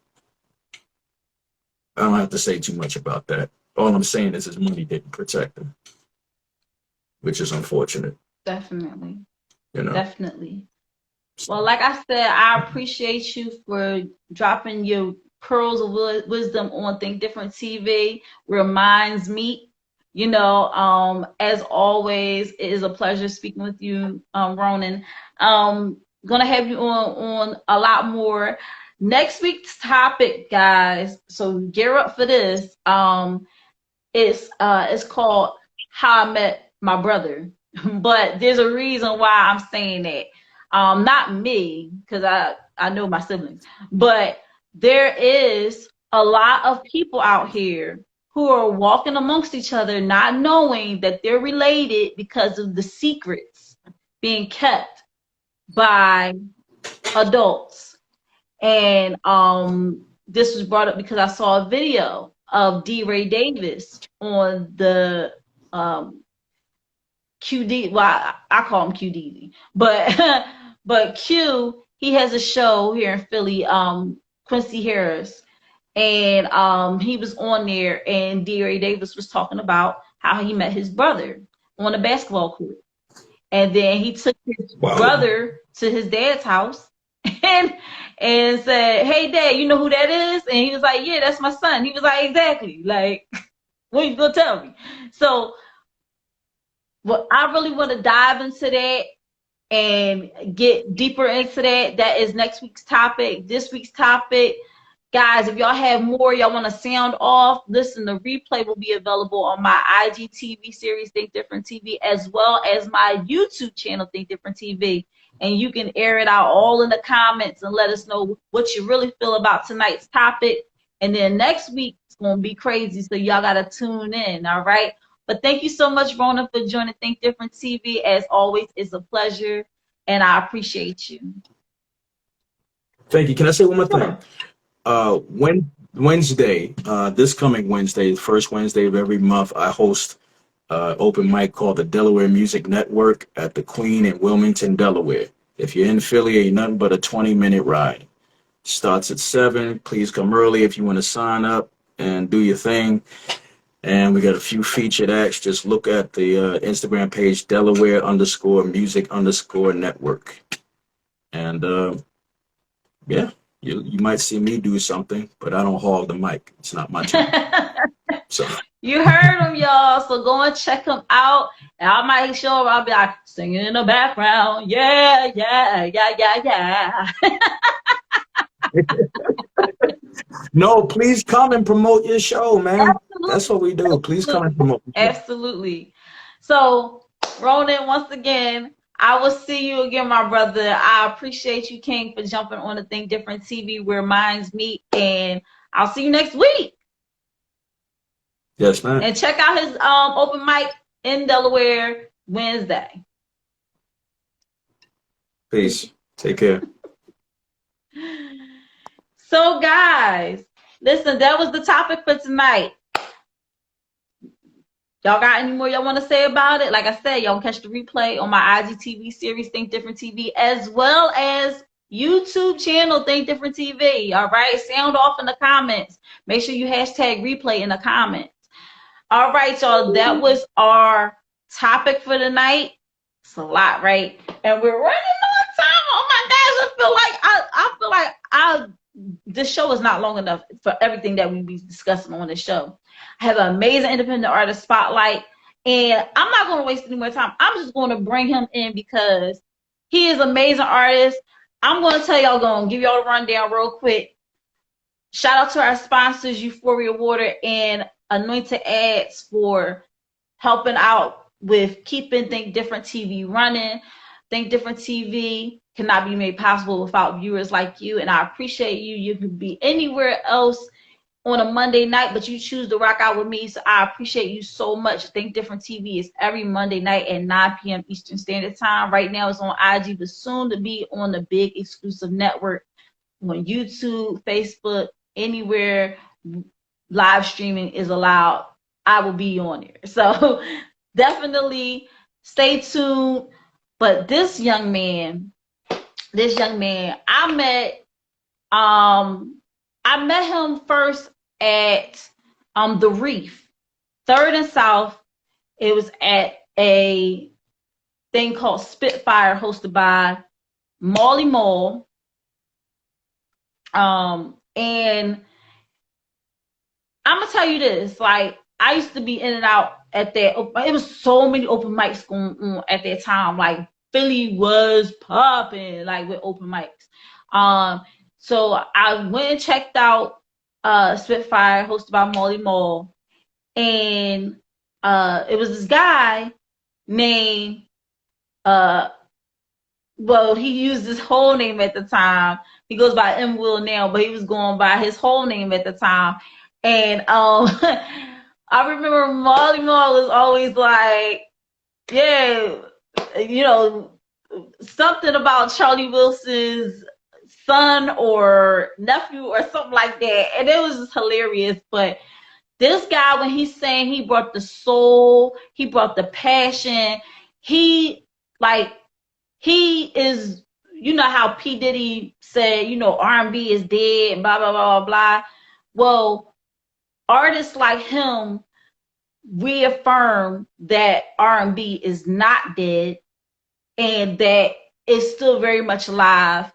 I don't have to say too much about that. All I'm saying is his money didn't protect him, which is unfortunate. Definitely. You know. Definitely. Well, like I said, I appreciate you for dropping your pearls of wisdom on Think Different TV, where minds meet. You know, as always, it is a pleasure speaking with you, Ronan. Gonna have you on a lot more. Next week's topic, guys. So gear up for this. It's called How I Met My Brother, but there's a reason why I'm saying that. Not me, because I know my siblings, but there is a lot of people out here who are walking amongst each other, not knowing that they're related because of the secrets being kept by adults. And this was brought up because I saw a video of D. Ray Davis on the QD. Well, I call him QD, but but Q. He has a show here in Philly. Quincy Harris, and he was on there, and D. Ray Davis was talking about how he met his brother on a basketball court, and then he took his brother to his dad's house and said, "Hey, Dad, you know who that is?" And he was like, "Yeah, that's my son." He was like, "Exactly. Like, what are you gonna tell me?" So, well, I really want to dive into that and get deeper into that. That is next week's topic. This week's topic, guys, if y'all have more, y'all want to sound off, listen, the replay will be available on my IGTV series, Think Different TV, as well as my YouTube channel, Think Different TV. And you can air it out all in the comments and let us know what you really feel about tonight's topic. And then next week, it's going to be crazy, so y'all got to tune in, all right? But thank you so much, Rona, for joining Think Different TV. As always, it's a pleasure, and I appreciate you. Thank you. Can I say one more thing? Wednesday, this coming Wednesday, the first Wednesday of every month, I host open mic called the Delaware Music Network at the Queen in Wilmington, Delaware. If you're in Philly, ain't nothing but a 20-minute ride. Starts at 7. Please come early if you want to sign up and do your thing. And we got a few featured acts. Just look at the Instagram page, Delaware_music_network. And yeah, you might see me do something, but I don't hog the mic. It's not my turn. So you heard him, y'all. So go and check him out. And I might show up. I'll be like singing in the background. Yeah, yeah, yeah, yeah, yeah. No, please come and promote your show, man. Absolutely. That's what we do. Please come and promote. Absolutely. So, Ronan, once again, I will see you again, my brother. I appreciate you, King, for jumping on the Think Different TV where minds meet. And I'll see you next week. Yes, ma'am. And check out his open mic in Delaware Wednesday. Peace. Take care. So, guys, Listen, that was the topic for tonight. Y'all got any more y'all want to say about it? Like I said, y'all can catch the replay on my IGTV series, Think Different TV, as well as YouTube channel, Think Different TV. All right, sound off in the comments. Make sure you hashtag replay in the comments. All right, y'all, that was our topic for the night. It's a lot, right? And we're running on time. Oh my gosh, I feel like this show is not long enough for everything that we be discussing on this show. I have an amazing independent artist spotlight, and I'm not going to waste any more time. I'm just going to bring him in because he is an amazing artist. I'm going to tell y'all, going to give y'all a rundown real quick. Shout out to our sponsors, Euphoria Water and Anointed Ads, for helping out with keeping Think Different TV running. Think Different TV cannot be made possible without viewers like you, and I appreciate you. You could be anywhere else on a Monday night, but you choose to rock out with me, so I appreciate you so much. Think Different TV is every Monday night at 9 p.m. Eastern Standard Time. Right now it's on IG, but soon to be on the big exclusive network on YouTube, Facebook, anywhere live streaming is allowed. I will be on there. So definitely stay tuned. But this young man, I met him first at the Reef, 3rd and South. It was at a thing called Spitfire, hosted by Molly Mall. And I'm gonna tell you this, like, I used to be in and out at that. It was so many open mics going on at that time. Like, Philly was popping, like, with open mics. So I went and checked out Spitfire, hosted by Molly Mall, and it was this guy named well, he used his whole name at the time. He goes by M. Will now, but he was going by his whole name at the time. And I remember Molly Mall was always like, yeah, you know, something about Charlie Wilson's son or nephew or something like that. And it was just hilarious. But this guy, when he's saying, he brought the soul, he brought the passion, he is, you know how P. Diddy said, you know, R&B is dead, blah, blah, blah, blah, blah. Well, artists like him reaffirm that R&B is not dead, and that it's still very much alive,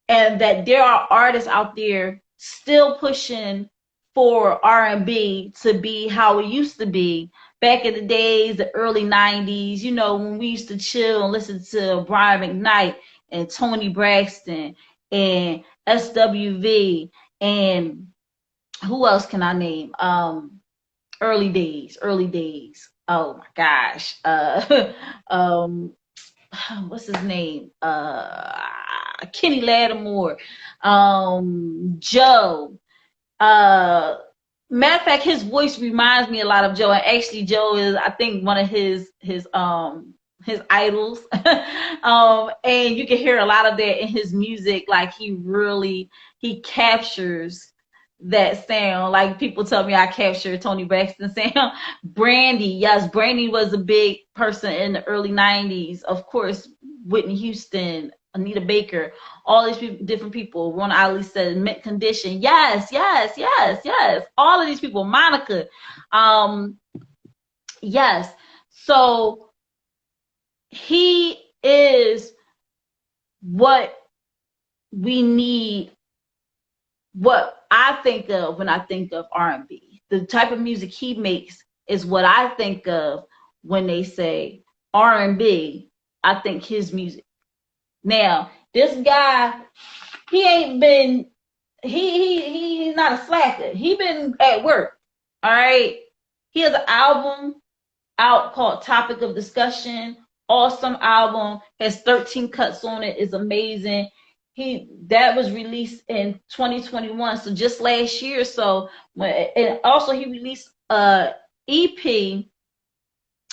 and that there are artists out there still pushing for R&B to be how it used to be back in the days, the early 90s, you know, when we used to chill and listen to Brian McKnight and Tony Braxton and SWV, and who else can I name? Early days. Oh my gosh. What's his name? Kenny Lattimore, Joe. Matter of fact, his voice reminds me a lot of Joe, and actually Joe is, I think, one of his idols. And you can hear a lot of that in his music. Like, he captures that sound. Like, people tell me I capture Tony Braxton sound. Brandy, yes, Brandy was a big person in the early 90s. Of course, Whitney Houston, Anita Baker, all these different people. Ron Ali said Mint Condition. Yes. All of these people. Monica. Yes. So he is what we need, what I think of when I think of R&B. The type of music he makes is what I think of when they say R&B. I think his music. Now, this guy, he's not a slacker. He been at work. All right. He has an album out called Topic of Discussion. Awesome album. Has 13 cuts on it. Is amazing. That was released in 2021, so just last year. So, and also he released a EP in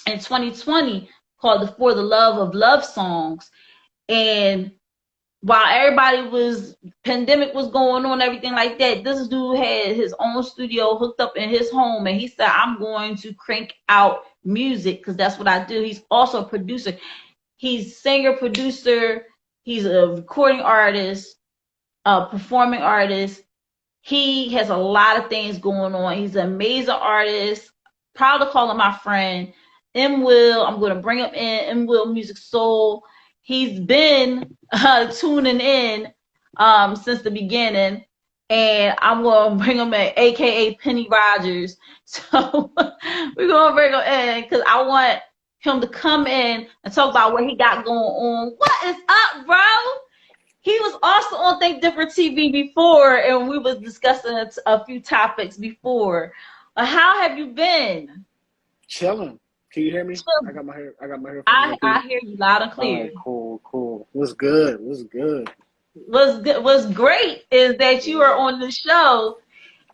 2020 called the For the Love of Love Songs. And while everybody was pandemic was going on, everything like that, this dude had his own studio hooked up in his home, and he said, "I'm going to crank out music because that's what I do." He's also a producer. He's singer, producer. He's a recording artist, a performing artist. He has a lot of things going on. He's an amazing artist. Proud to call him my friend. M Will, I'm going to bring him in. M Will Music Soul. He's been tuning in since the beginning, and I'm going to bring him in, aka Penny Rogers. So we're going to bring him in because I want him to come in and talk about what he got going on. What is up, bro? He was also on Think Different TV before, and we was discussing a few topics before. How have you been? Chilling. Can you hear me? Chilling. I got my headphones. I hear you loud and All clear. right, cool. What's good? What's great is that you are on the show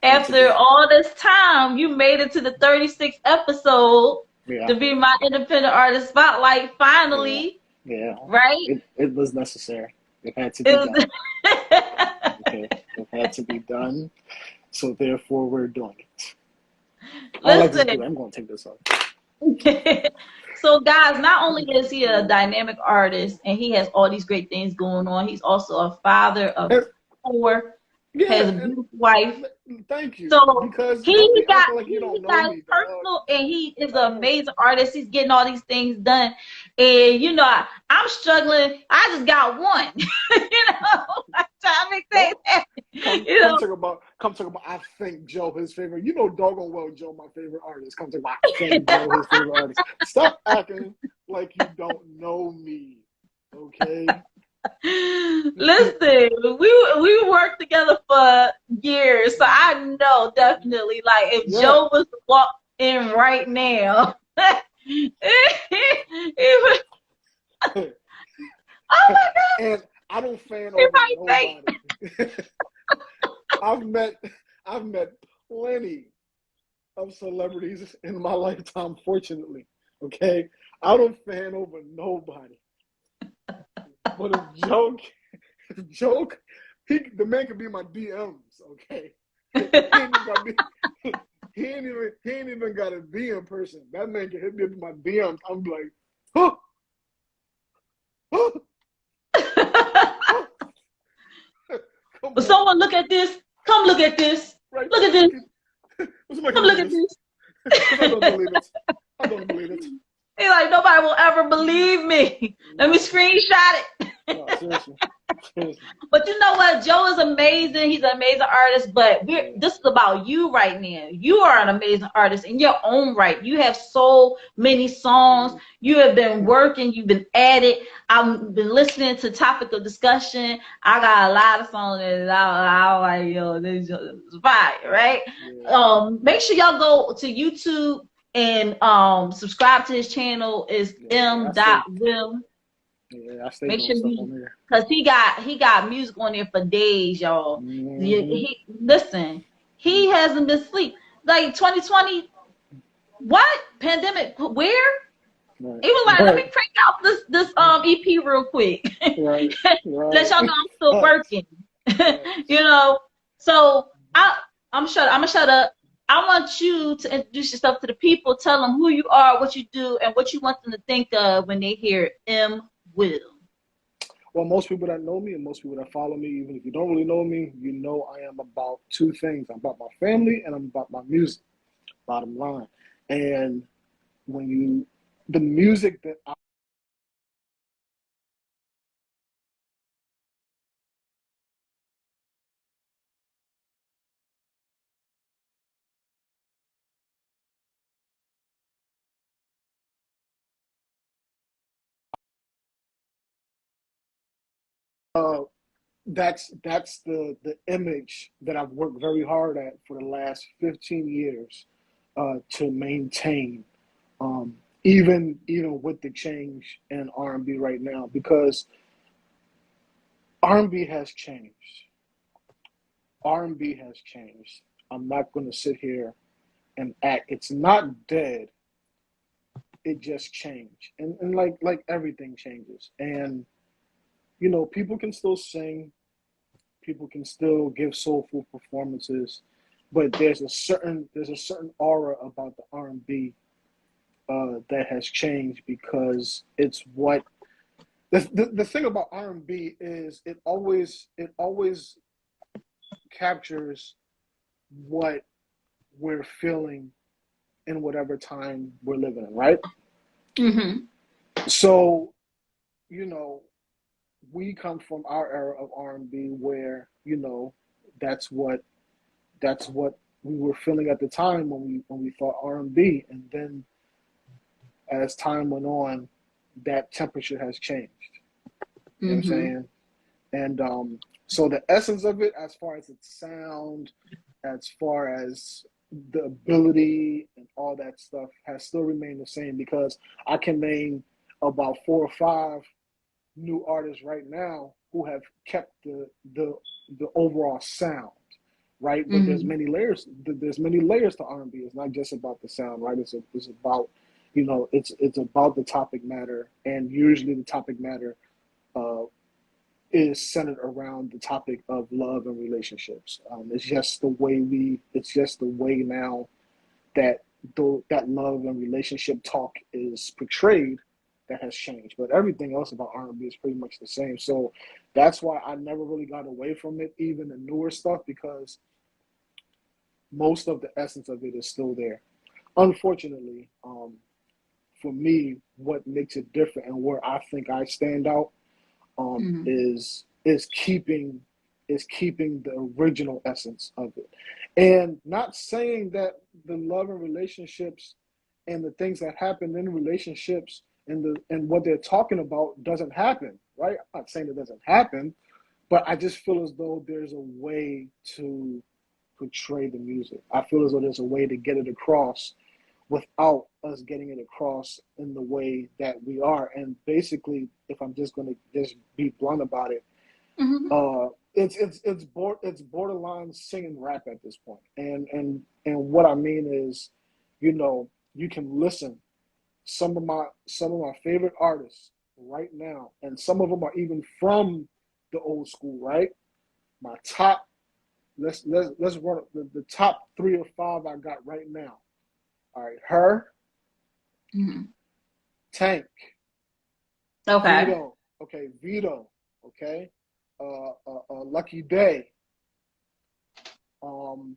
after all this time. You made it to the 36th episode to be my independent artist spotlight finally. Yeah. Right? It was necessary. It had to be done. Okay. It had to be done. So therefore we're doing it. Listen. I'm going to take this off. So guys, not only is he a dynamic artist and he has all these great things going on, he's also a father of 4, has a beautiful wife. Thank you. So because he got personal, and he is an amazing artist. He's getting all these things done. And you know, I'm struggling. I just got one. Trying to make things happen. Come talk about I think Joe his favorite. You know doggone well Joe my favorite artist. Come talk about I think Joe his favorite artist. Stop acting like you don't know me. Okay? Listen, we worked together for years, so I know definitely. Like if Joe was to walk in right now, he would, oh my God! And I don't fan over nobody. I've met plenty of celebrities in my lifetime. Fortunately, okay, I don't fan over nobody. But the man could be my DMs, okay? He ain't even got to be in person. That man can hit me with my DMs. I'm like, huh? Someone look at this. Come look at this. Right. Look at this. Come look at this. I don't believe it. I don't believe it. He's like, nobody will ever believe me. Let me screenshot it. No, seriously. But you know what? Joe is amazing. He's an amazing artist. But this is about you right now. You are an amazing artist in your own right. You have so many songs. You have been working. You've been at it. I've been listening to Topic of Discussion. I got a lot of songs that I like, yo, this is fire, right? Yeah. Make sure y'all go to YouTube and subscribe to his channel. Is m.will. Yeah, I stay Make sure stuff on there. Cause he got music on there for days, y'all. Listen, he hasn't been asleep. Like 2020, what pandemic? Where? Right. He was like, let me crank out this EP real quick. Right. Let y'all know I'm still working. You know. So I'm gonna shut up. I want you to introduce yourself to the people. Tell them who you are, what you do, and what you want them to think of when they hear M. Will. Well, most people that know me and most people that follow me, even if you don't really know me, you know I am about 2 things. I'm about my family and I'm about my music, bottom line. And the music that that's the image that I've worked very hard at for the last 15 years to maintain, even with the change in R&B right now, because R&B has changed. R&B has changed. I'm not going to sit here and act. It's not dead. It just changed, and like everything changes, and you know, people can still sing, people can still give soulful performances, but there's a certain aura about the R&B that has changed because it's what the thing about R&B is it always captures what we're feeling in whatever time we're living in, right? Mm-hmm. So, you know, we come from our era of R&B where, you know, that's what we were feeling at the time when we thought R&B, and then as time went on, that temperature has changed. You know what I'm saying? And so the essence of it, as far as its sound, as far as the ability and all that stuff, has still remained the same, because I can name about 4 or 5 new artists right now who have kept the overall sound, right? But there's many layers. There's many layers to R&B. It's not just about the sound, right? It's about, you know, it's about the topic matter, and usually the topic matter is centered around the topic of love and relationships. It's just the way now that that love and relationship talk is portrayed that has changed. But everything else about R&B is pretty much the same. So that's why I never really got away from it, even the newer stuff, because most of the essence of it is still there. Unfortunately, for me, what makes it different and where I think I stand out is keeping the original essence of it, and not saying that the love and relationships and the things that happen in relationships and what they're talking about doesn't happen, right? I'm not saying it doesn't happen, but I just feel as though there's a way to portray the music. I feel as though there's a way to get it across without us getting it across in the way that we are. And basically, if I'm just going to just be blunt about it, it's borderline singing rap at this point. And what I mean is, you know, you can listen some of my favorite artists right now, and some of them are even from the old school, right? My top, let's run the top 3 or 5 I got right now. All right, her, Tank, Okay. Vito, okay, Lucky Day. Who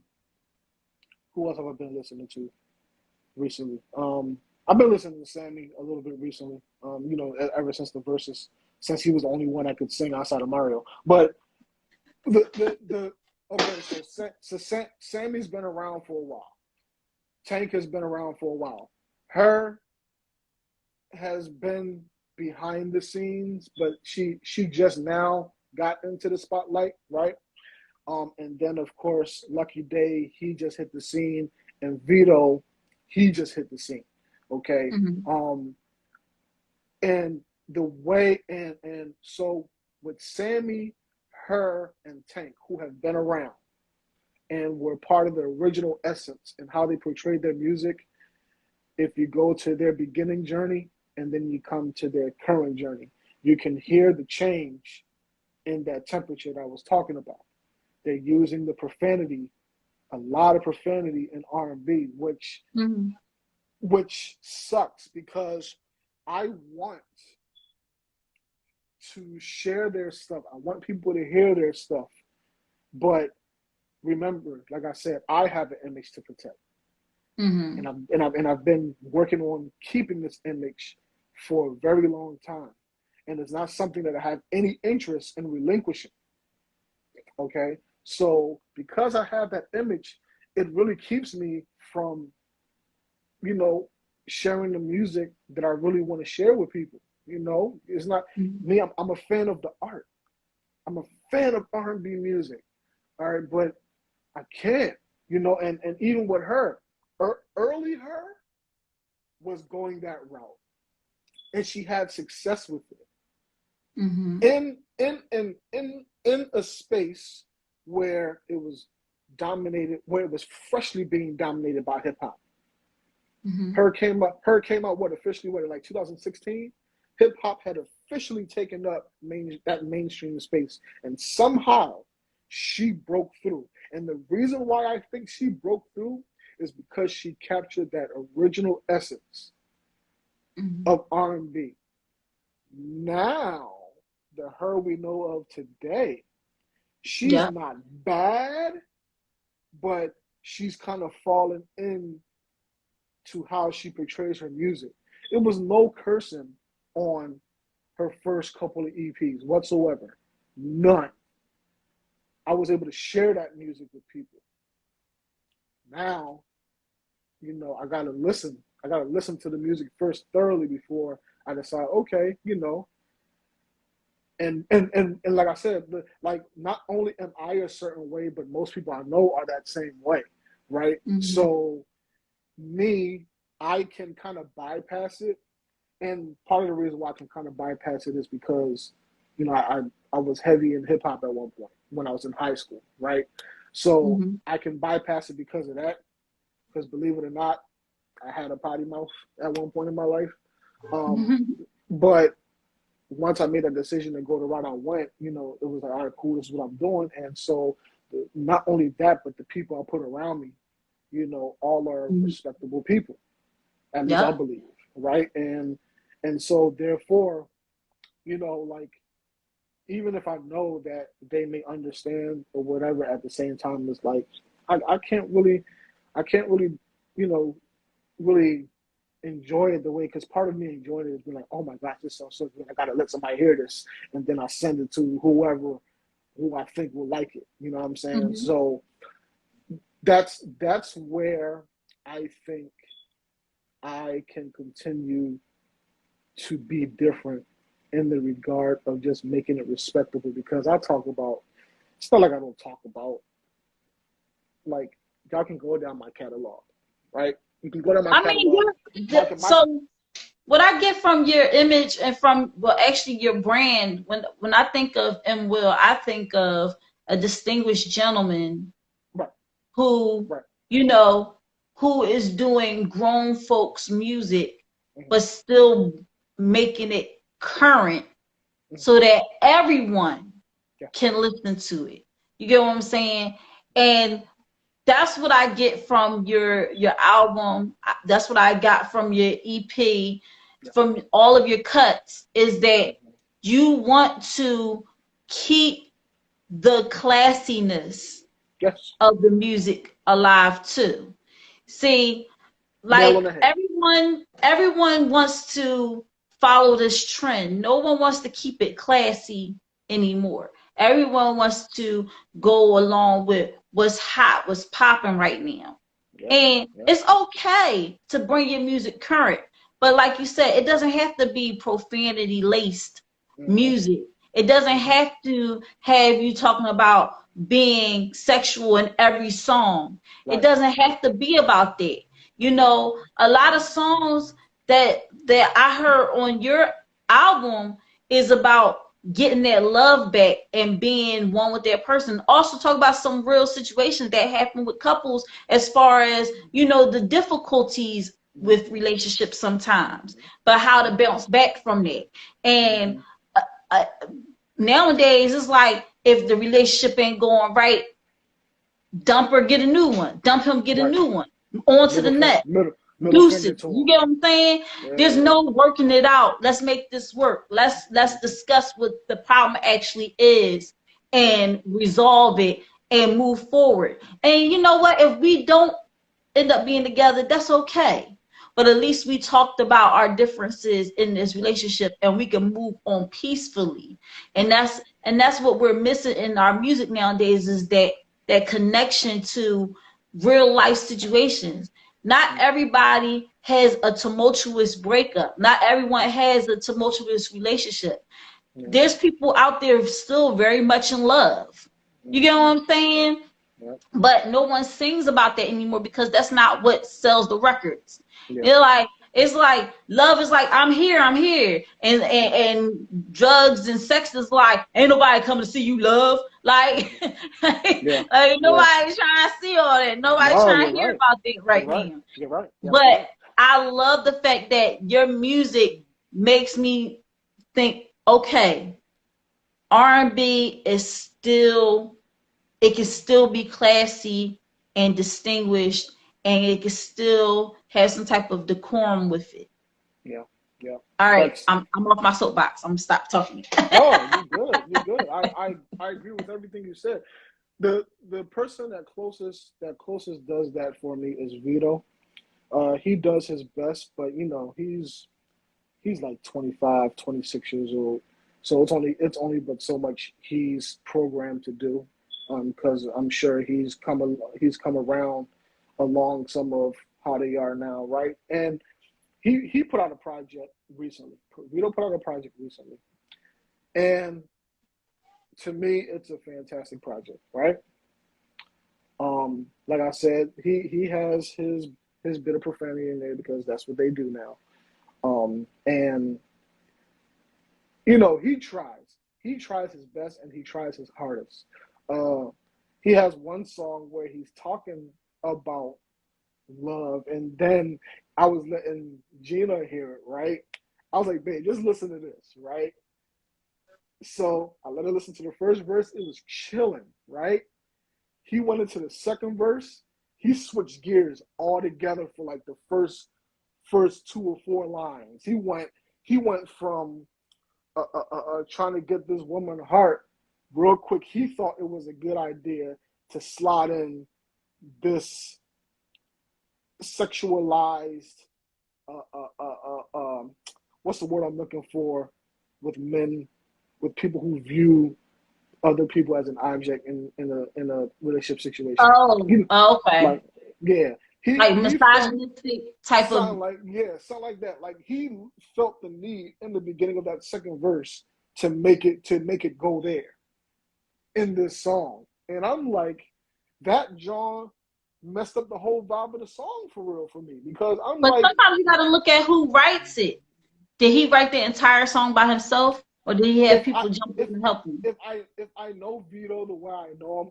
else have I been listening to recently? I've been listening to Sammy a little bit recently. You know, ever since the verses, since he was the only one I could sing outside of Mario. But so Sammy's been around for a while. Tank has been around for a while. Her has been behind the scenes, but she just now got into the spotlight, right? And then of course Lucky Day, he just hit the scene, and Vito, he just hit the scene. Okay. And the way and so with Sammy, her, and Tank, who have been around and were part of the original essence and how they portrayed their music, if you go to their beginning journey and then you come to their current journey, you can hear the change in that temperature that I was talking about. They're using the profanity, a lot of profanity in R&B, which sucks, because I want to share their stuff. I want people to hear their stuff. But remember, like I said, I have an image to protect. And I've been working on keeping this image for a very long time. And it's not something that I have any interest in relinquishing. Okay? So because I have that image, it really keeps me from, you know, sharing the music that I really want to share with people. You know, it's not me. I'm a fan of the art. I'm a fan of R&B music. All right, but I can't, you know, and even with her, early her was going that route, and she had success with it. In a space where it was dominated, where it was freshly being dominated by hip hop. Her came out what, officially what, like 2016? hip hop had officially taken up that mainstream space, and somehow she broke through. And the reason why I think she broke through is because she captured that original essence of R&B. Now, the her we know of today, she's not bad, but she's kind of fallen in to how she portrays her music. It was no cursing on her first couple of EPs whatsoever. None. I was able to share that music with people. Now, you know, I gotta listen. I gotta listen to the music first thoroughly before I decide, okay, you know. And like I said, like not only am I a certain way, but most people I know are that same way, right? So me, I can kind of bypass it. And part of the reason why I can kind of bypass it is because, you know, I was heavy in hip hop at one point when I was in high school, right? So I can bypass it because of that. Because believe it or not, I had a potty mouth at one point in my life. But once I made a decision to go the route I went, you know, it was like, all right, cool, this is what I'm doing. And so not only that, but the people I put around me, you know, all are respectable people, at least I believe, right? And so therefore, you know, like, even if I know that they may understand or whatever, at the same time, it's like, I can't really, you know, really enjoy it the way, because part of me enjoying it is being like, oh my gosh, this sounds so good, I gotta let somebody hear this, and then I send it to who I think will like it, you know what I'm saying? So that's where I think I can continue to be different in the regard of just making it respectable, because I talk about, it's not like I don't talk about, like, y'all can go down my catalog, right? You can go down my catalog. So what I get from your image and from, well, actually your brand, when I think of M. Will, I think of a distinguished gentleman who, you know, who is doing grown folks music, but still making it current so that everyone can listen to it. You get what I'm saying? And that's what I get from your album. That's what I got from your EP, from all of your cuts, is that you want to keep the classiness of the music alive too. See, like everyone wants to follow this trend. No one wants to keep it classy anymore. Everyone wants to go along with what's hot, what's popping right now. And it's okay to bring your music current. But like you said, it doesn't have to be profanity laced music. It doesn't have to have you talking about being sexual in every song. It doesn't have to be about that. You know, a lot of songs that I heard on your album is about getting that love back and being one with that person. Also talk about some real situations that happen with couples, as far as, you know, the difficulties with relationships sometimes, but how to bounce back from that. And nowadays it's like, if the relationship ain't going right, dump her, get a new one. Dump him, get a new one. On to the next. Deuces. You get what I'm saying? There's no working it out. Let's make this work. Let's discuss what the problem actually is and resolve it and move forward. And you know what? If we don't end up being together, that's okay. But at least we talked about our differences in this relationship and we can move on peacefully. And that's what we're missing in our music nowadays, is that connection to real life situations. Not everybody has a tumultuous breakup. Not everyone has a tumultuous relationship. There's people out there still very much in love. You get what I'm saying? But no one sings about that anymore, because that's not what sells the records. It's like love is like, I'm here, and drugs and sex is like, ain't nobody coming to see you, love. Like, like nobody's trying to see all that. Nobody's trying to hear about that right now. But I love the fact that your music makes me think, okay, R&B is still, it can still be classy and distinguished, and it can still have some type of decorum with it. Yeah, yeah. All right, But I'm off my soapbox. I'm gonna stop talking. oh, you're good. You're good. I agree with everything you said. The person that closest does that for me is Vito. He does his best, but you know, he's like 25, 26 years old. So it's only but so much he's programmed to do. Because I'm sure he's come around along some of how they are now, right? And he put out a project recently. Vito put out a project recently. And to me, it's a fantastic project, right? Like I said, he has his bit of profanity in there because that's what they do now. And you know, he tries. He tries his best and he tries his hardest. Uh, he has one song where he's talking about love, and then I was letting Gina hear it, right? I was like, babe, just listen to this, right? So I let her listen to the first verse. It was chilling, right? He went into the second verse. He switched gears altogether for like the first 2 or 4 lines. He went from trying to get this woman's heart real quick. He thought it was a good idea to slide in this sexualized, what's the word I'm looking for, with men, with people who view other people as an object in a relationship situation. Okay. Like, yeah, Like he felt misogynistic type of. something like that. Like he felt the need in the beginning of that second verse to make it go there in this song, and I'm like, that John messed up the whole vibe of the song for real for me because I'm But like, sometimes you got to look at who writes it. Did he write the entire song by himself, or did he have if I people jump in and help him? if I know Vito the way I know him,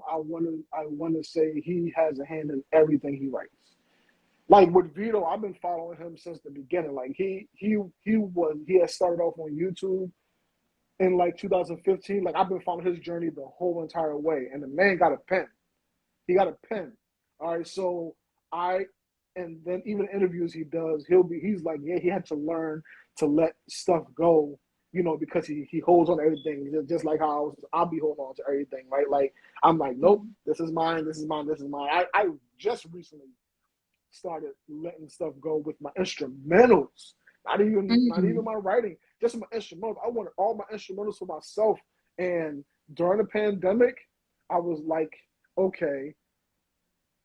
I want to say he has a hand in everything he writes. Like with Vito, I've been following him since the beginning. Like he had started off on YouTube in like 2015. Like I've been following his journey the whole entire way, and the man got a pen. He got a pen. All right, so I and then even interviews he does, he's like, yeah, he had to learn to let stuff go, you know, because he holds on to everything, just like how I'll be holding on to everything, right? Like I'm like, nope, this is mine, this is mine, this is mine. I just recently started letting stuff go with my instrumentals. Not even my writing, just my instrumentals. I wanted all my instrumentals for myself. And during the pandemic, I was like, okay,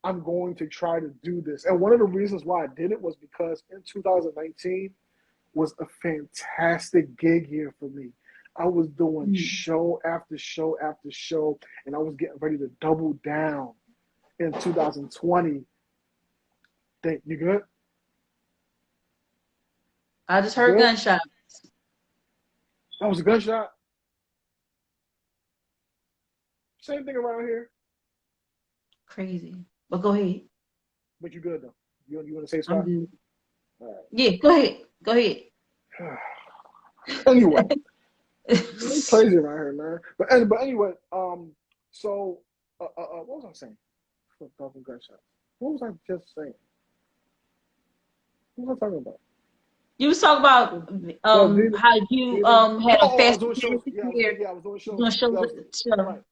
I'm going to try to do this. And one of the reasons why I did it was because in 2019 was a fantastic gig year for me. I was doing show after show after show, and I was getting ready to double down in 2020. Think you good? I just You heard good? gunshot. That was a gunshot. Same thing around here, Crazy. But go ahead. but you good though. You want to say I'm spot? good. All Yeah, go ahead. Go ahead. right. Anyway, it's crazy around here, man. But anyway, so what was I saying? Talking gunshot. What was I just saying? What was I talking about? You was talking about Well, Vito, how you Vito. had a I was fast doing shows. career. Yeah, I was doing You shows. doing shows Yeah, at the show. right.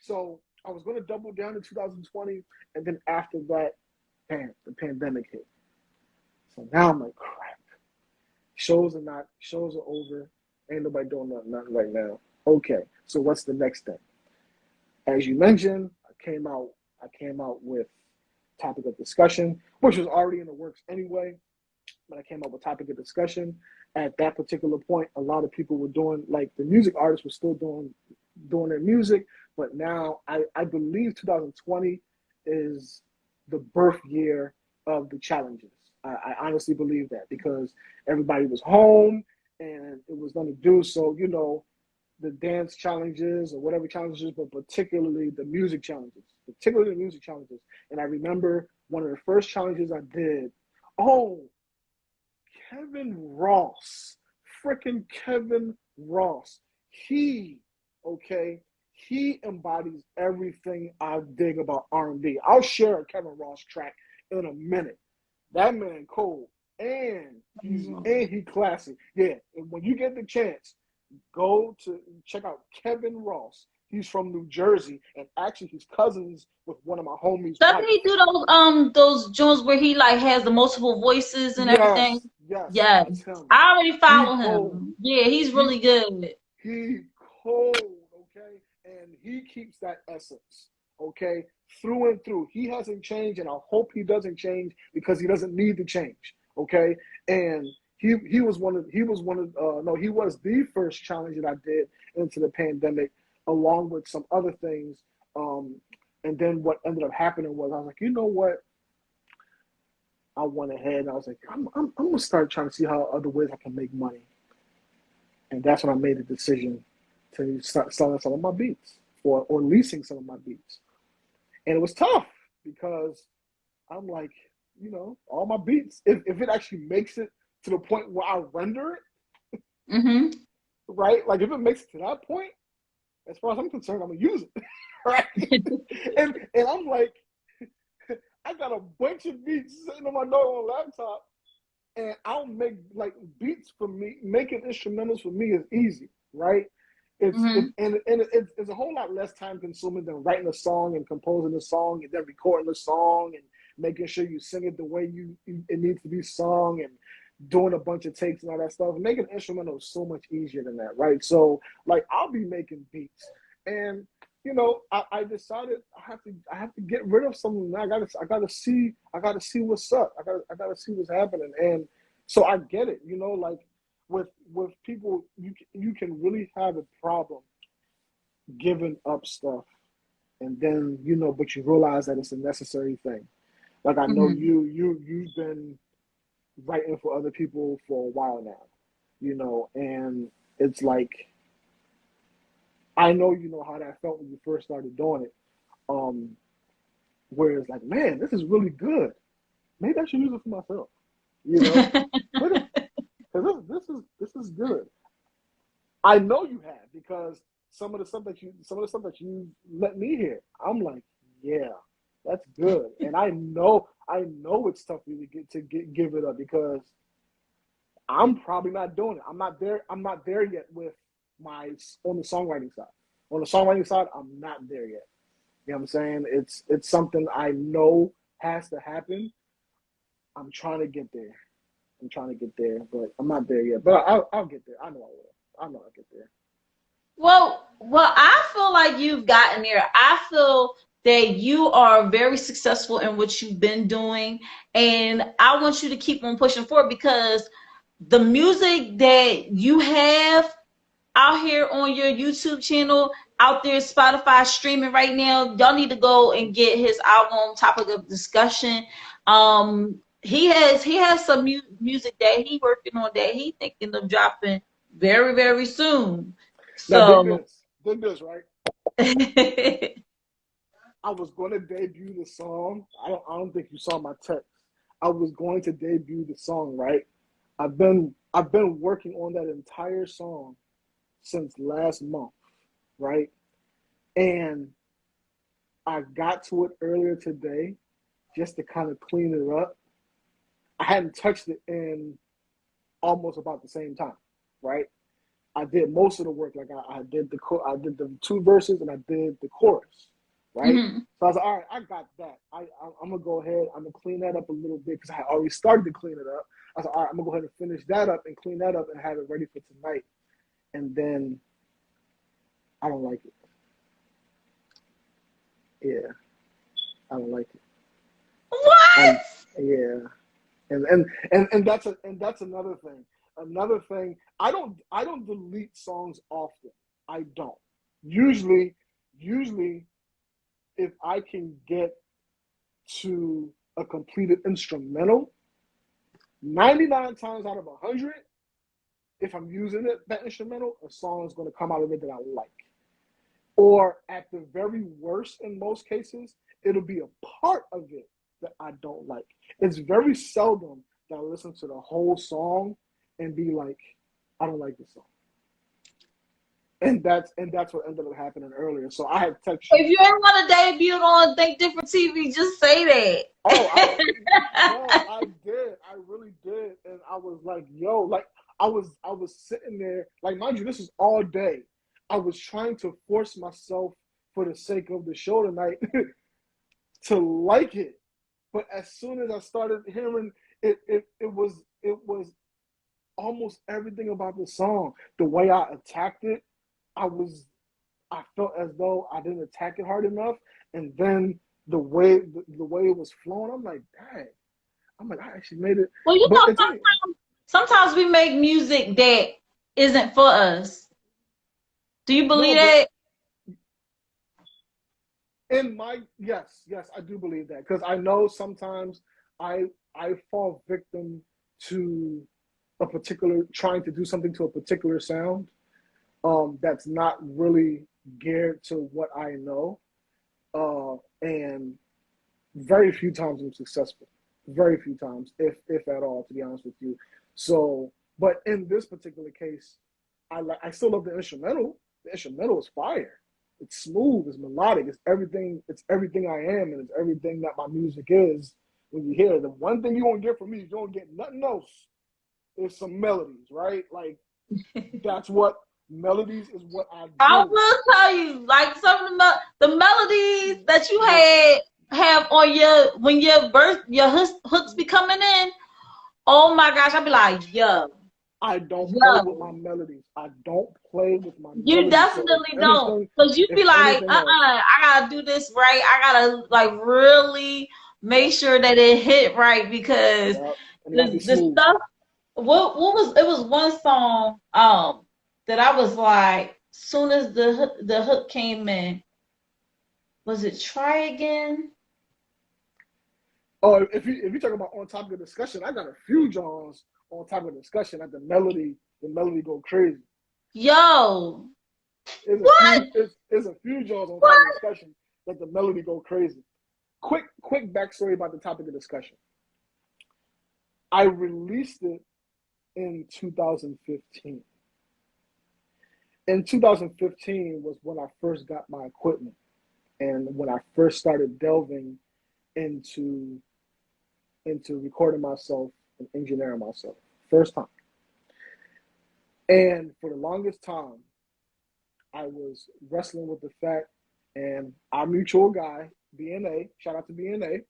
So I was going to double down in 2020, and then after that, bam, the pandemic hit. So now I'm like, crap. Shows are over. Ain't nobody doing nothing right now. Okay, so what's the next thing? As you mentioned, I came out with topic of discussion, which was already in the works anyway. But I came up with topic of discussion. At that particular point, a lot of people were doing, like, the music artists were still doing their music, but now I believe 2020 is the birth year of the challenges. I honestly believe that because everybody was home and it was nothing to do. So, you know, the dance challenges or whatever challenges, but particularly the music challenges, And I remember one of the first challenges I did. Oh, Kevin Ross, freaking Kevin Ross, he embodies everything I dig about R&B. I'll share a Kevin Ross track in a minute. That man cold, and he classy. Yeah, and when you get the chance, go to check out Kevin Ross. He's from New Jersey, and actually he's cousins with one of my homies' Doesn't wife. he do those joints where he like has the multiple voices and everything? Yes, Yes. that's him. I already He follow cold. him. Yeah, he's really good. He cold, okay? And he keeps that essence, okay? Through and through. He hasn't changed, and I hope he doesn't change because he doesn't need to change, okay? And he was the first challenge that I did into the pandemic, along with some other things. And then what ended up happening was I was like, you know what? I went ahead and I was like, I'm gonna start trying to see how other ways I can make money. And that's when I made the decision to start selling some of my beats or leasing some of my beats. And it was tough because I'm like, you know, all my beats, if it actually makes it to the point where I render it, right? Like if it makes it to that point, as far as I'm concerned, I'm gonna use it, right? and I'm like, I got a bunch of beats sitting on my doggone laptop, and I'll make like beats for me. Making instrumentals for me is easy, right? It's a whole lot less time consuming than writing a song and composing a song and then recording the song and making sure you sing it the way it needs to be sung and doing a bunch of takes and all that stuff. Making an instrumental is so much easier than that, right? So like I'll be making beats, and you know I decided I have to get rid of something. I gotta see what's up. I gotta see what's happening, and so I get it. You know, like with people, you can really have a problem giving up stuff, and then you know, but you realize that it's a necessary thing. Like I know you've been writing for other people for a while now, you know, and it's like I know you know how that felt when you first started doing it. Where it's like, man, this is really good. Maybe I should use it for myself, you know. Because this is good. I know you have because some of the stuff that you let me hear, I'm like, yeah, that's good. And I know it's tough for you to give it up because I'm probably not doing it. I'm not there yet with on the songwriting side. On the songwriting side, I'm not there yet. You know what I'm saying? It's something I know has to happen. I'm trying to get there. But I'm not there yet. But I'll get there. I know I will. I know I'll get there. Well, I feel like you've gotten there. I feel that you are very successful in what you've been doing, and I want you to keep on pushing forward because the music that you have out here on your YouTube channel, out there Spotify streaming right now, y'all need to go and get his album Topic of Discussion. He has some music that he working on that he thinking of dropping very, very soon. Now So dig this, right? I was going to debut the song. I don't think you saw my text. I was going to debut the song, right? I've been working on that entire song since last month, right? And I got to it earlier today just to kind of clean it up. I hadn't touched it in almost about the same time, right? I did most of the work. Like I did the two verses and I did the chorus, right? So I was like, all right, I got that. I'm gonna go ahead. I'm gonna clean that up a little bit because I already started to clean it up. I was like, all right, I'm gonna go ahead and finish that up and clean that up and have it ready for tonight. And then I don't like it. Yeah, I don't like it. what? Yeah, and that's another thing. Another thing, I don't delete songs often. I don't. Usually, if I can get to a completed instrumental, 99 times out of 100, if I'm using that instrumental, a song is going to come out of it that I like. Or at the very worst, in most cases, it'll be a part of it that I don't like. It's very seldom that I listen to the whole song and be like, I don't like this song. that's what ended up happening earlier. So I had texted you. If you ain't want to debut on Think Different TV, just say that. Oh, no, I did. I really did. And I was like, yo, like I was sitting there, like mind you, this is all day. I was trying to force myself for the sake of the show tonight to like it. But as soon as I started hearing it, it was almost everything about the song. The way I attacked it, I felt as though I didn't attack it hard enough. And then the way it was flowing, I'm like, dang. I'm like, I actually made it. Well, you But know, it's only sometimes we make music that isn't for us. Do you no, believe but that? in my yes, I do believe that because I know sometimes I I fall victim to a particular trying to do something to a particular sound that's not really geared to what I know. And very few times I'm successful. Very few times, if at all, to be honest with you. So, but in this particular case, I still love the instrumental. The instrumental is fire. It's smooth. It's melodic. It's everything. It's everything I am, and it's everything that my music is. When you hear it, the one thing you won't get from me, you don't get nothing else. Is some melodies, right? Like that's what melodies is what I I do. will tell you, like some of the melodies that you Listen, have on your when your hooks be coming in. Oh my gosh, I'll be like, I don't play with yo. my melodies. I don't play with my You melodies. So definitely don't. Cause you if be like, anything else, I gotta do this right. I gotta like really make yep, sure that it hit right because yep, and it gotta be the smooth. stuff what was it was one song that I was like soon as the hook came in, was it Try Again? Oh, if you talk about on topic of discussion, I got a few Johns on topic of discussion that the melody go crazy. Yo, what? There's a few Johns on topic of What? discussion that the melody go crazy. Quick backstory about the topic of discussion. I released it in 2015. In 2015 was when I first got my equipment and when I first started delving into recording myself and engineering myself. First time. And for the longest time, I was wrestling with the fact, and our mutual guy, BNA, shout out to BNA,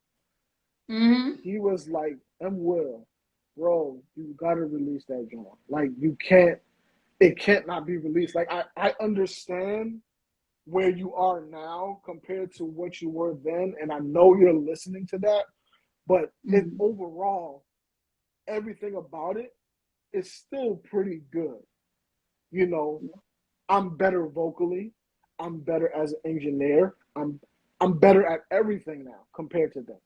Mm-hmm. he was like, Will, bro, you gotta release that joint. Like you can't, it can't not be released. Like I understand where you are now compared to what you were then, and I know you're listening to that, but it Mm-hmm. overall, everything about it is still pretty good. You know, I'm better vocally, I'm better as an engineer, I'm better at everything now compared to then.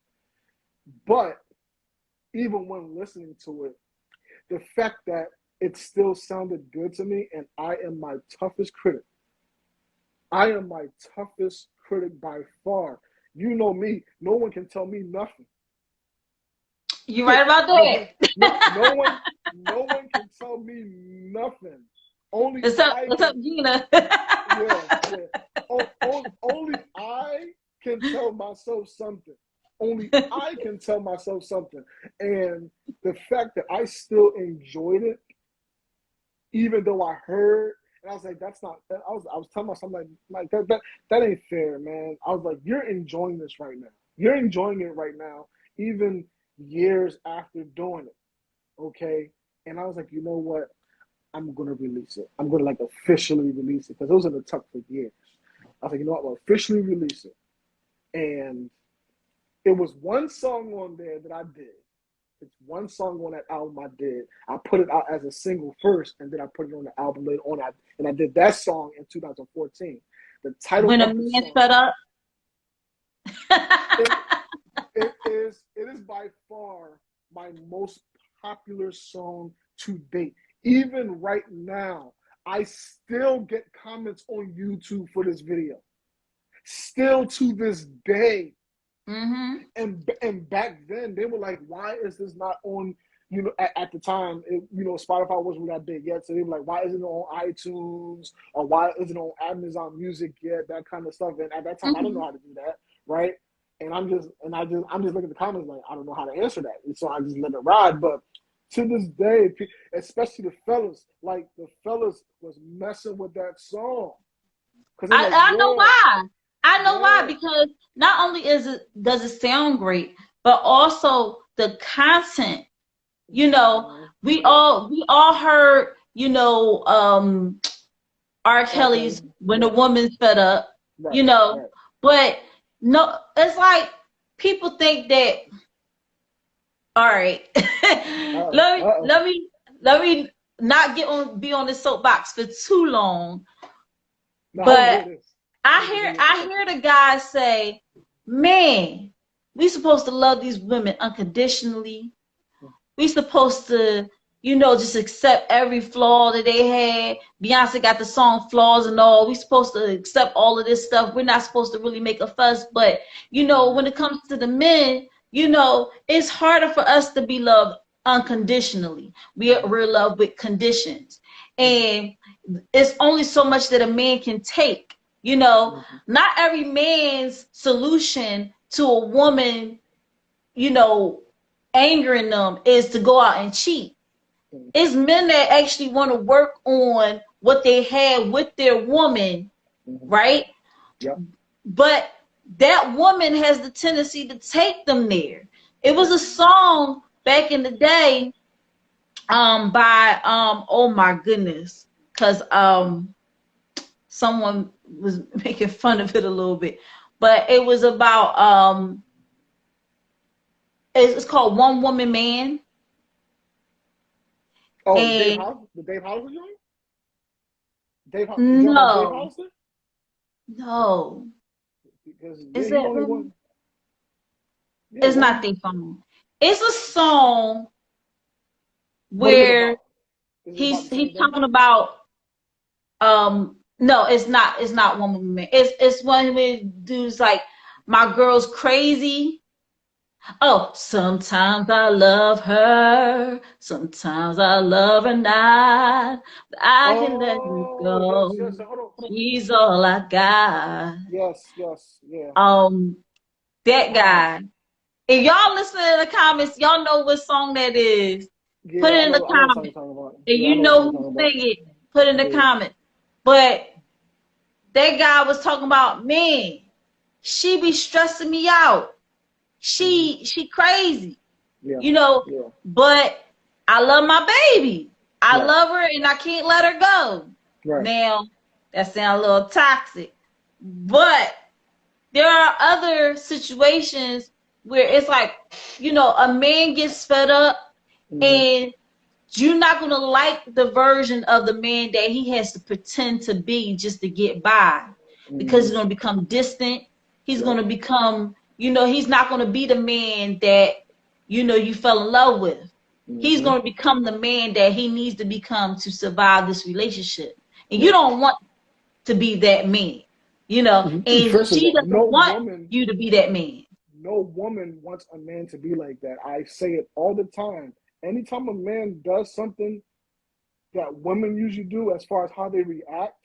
But even when listening to it, the fact that it still sounded good to me, and I am my toughest critic. I am my toughest critic by far. You know me, no one can tell me nothing. You right about no, that. no one can tell me nothing. Only I What's up, can. Gina? Yeah. Only I can tell myself something. Only I can tell myself something. And the fact that I still enjoyed it, even though I heard, and I was like, that's not. I was telling myself like that ain't fair, man. I was like, you're enjoying this right now. You're enjoying it right now, even years after doing it. Okay. And I was like, you know what? I'm gonna release it. I'm gonna like officially release it because it was in the tuck for years. I was like, you know what? I'll officially release it. And it was one song on there that I did. It's one song on that album I did. I put it out as a single first, and then I put it on the album later on. And I did that song in 2014. The title When a of the man song shut up. it, it is by far my most popular song to date. Even right now, I still get comments on YouTube for this video. Still to this day. Mm-hmm. And back then they were like, why is this not on you know, at the time, you know, Spotify wasn't that big yet. So they were like, why isn't it on iTunes or why isn't it on Amazon Music yet? That kind of stuff. And at that time, I didn't know how to do that, right? And I'm just looking at the comments like, I don't know how to answer that. And so I just let it ride. But to this day, especially the fellas, like the fellas was messing with that song. I know why. I know why, because not only does it sound great, but also the content. You know, we all heard, you know, R. Kelly's When the Woman's Fed Up, you know, but no, it's like people think that. All right, let me not be on the soapbox for too long, but I hear the guys say, "Man, we supposed to love these women unconditionally. We supposed to, you know, just accept every flaw that they had. Beyonce got the song Flaws and all. We supposed to accept all of this stuff. We're not supposed to really make a fuss. But, you know, when it comes to the men, you know, it's harder for us to be loved unconditionally. We're loved with conditions. And it's only so much that a man can take. You know, not every man's solution to a woman, you know, angering them is to go out and cheat. It's men that actually want to work on what they had with their woman, right? Yep. But that woman has the tendency to take them there. It was a song back in the day by oh my goodness, because someone was making fun of it a little bit, but it was about it's called One Woman Man. Oh, and the Dave Hollister joint? Dave no, Hollister? no, Because is he's that only really? one. Yeah, It's not their phone. It's a song What is it where about? Is it about the same he's thing? talking about no, it's not One Woman Man. It's one where dudes like, my girl's crazy. Oh, sometimes I love her, sometimes I love her not. But I can let her Yes. go. Hold on. She's all I got. Yes, yeah. That Wow. guy. If y'all listen in the comments, y'all know what song that is. Put Yeah, it in the I know what song you're comments. talking about. And Yeah, I you know what song know you're who talking about. sang it. Put in the Yeah. comments. But that guy was talking about, man, she be stressing me out. She crazy. Yeah. You know, Yeah. but I love my baby. I Right. love her and I can't let her go. Right. Now, that sounds a little toxic. But there are other situations where it's like, you know, a man gets fed up and you're not going to like the version of the man that he has to pretend to be just to get by, because he's going to become distant. He's going to become, you know, he's not going to be the man that, you know, you fell in love with. He's going to become the man that he needs to become to survive this relationship. And you don't want to be that man, you know, and First of she all, doesn't want you to be that man. no woman wants a man to be like that. I say it all the time. Anytime a man does something that women usually do as far as how they react,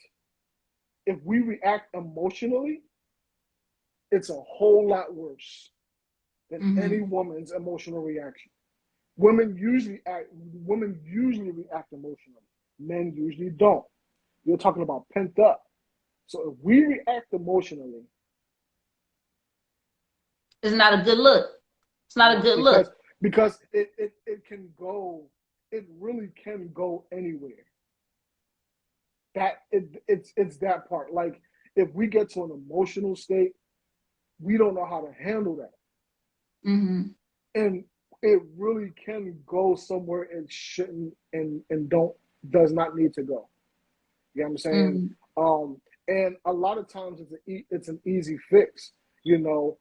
if we react emotionally, it's a whole lot worse than any woman's emotional reaction. Women usually react emotionally. Men usually don't. You're talking about pent up. So if we react emotionally, It's not a good look. It's not a good look. Because it can go, it really can go anywhere. It's that part. Like if we get to an emotional state, we don't know how to handle that. And it really can go somewhere it shouldn't and does not need to go. You know what I'm saying? And a lot of times it's an easy fix. You know,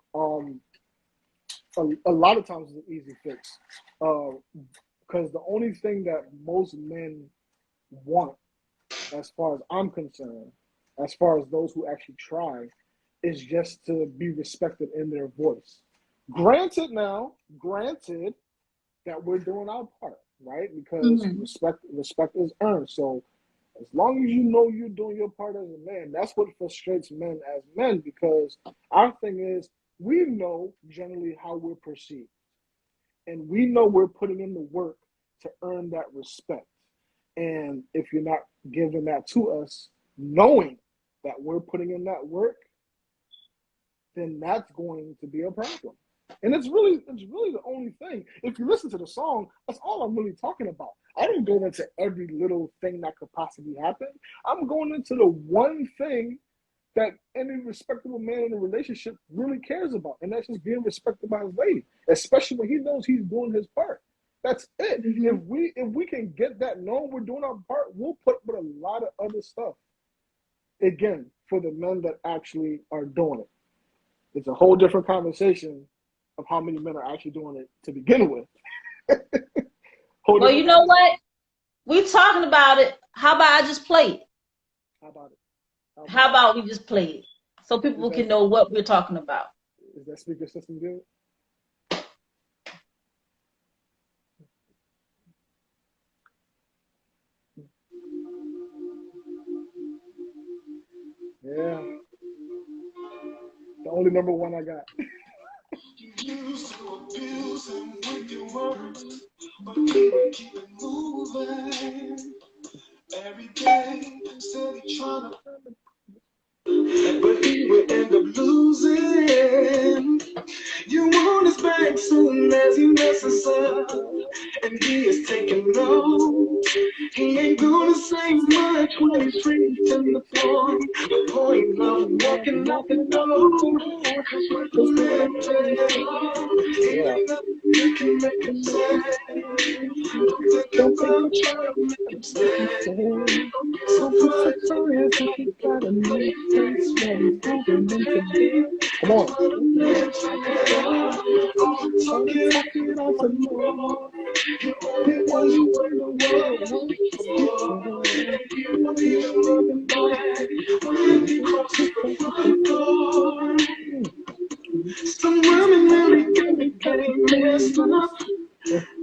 a lot of times it's an easy fix. Because the only thing that most men want, as far as I'm concerned, as far as those who actually try, is just to be respected in their voice. Granted, that we're doing our part, right? Because respect is earned. So as long as you know you're doing your part as a man, that's what frustrates men as men, because our thing is we know generally how we're perceived. And we know we're putting in the work to earn that respect. And if you're not giving that to us, knowing that we're putting in that work, then that's going to be a problem. And it's really the only thing. If you listen to the song, that's all I'm really talking about. I don't go into every little thing that could possibly happen. I'm going into the one thing that any respectable man in a relationship really cares about, and that's just being respected by his lady, especially when he knows he's doing his part. That's it. If we can get that known, we're doing our part, we'll put with a lot of other stuff. Again, for the men that actually are doing it, it's a whole different conversation of how many men are actually doing it to begin with. Well, you know what? We're talking about it. How about I just play it? How about it? How about we just play it so people can know what we're talking about? Is that speaker system good? Yeah. The only number one I got. You used to abuse him with your words, but he would keep it moving. Every day, steady trying to, but he would end up losing. You want his back soon as he messes up, and he is taking notes. He ain't gonna say much when he's free from the floor. The point of walking out the door, 'cause we're the man you can make him stay. Don't think about trying to make him stay. So put your if you gotta make things ready. Come on. Talk it off and more. It was you in the world. Some women really get me getting messed up,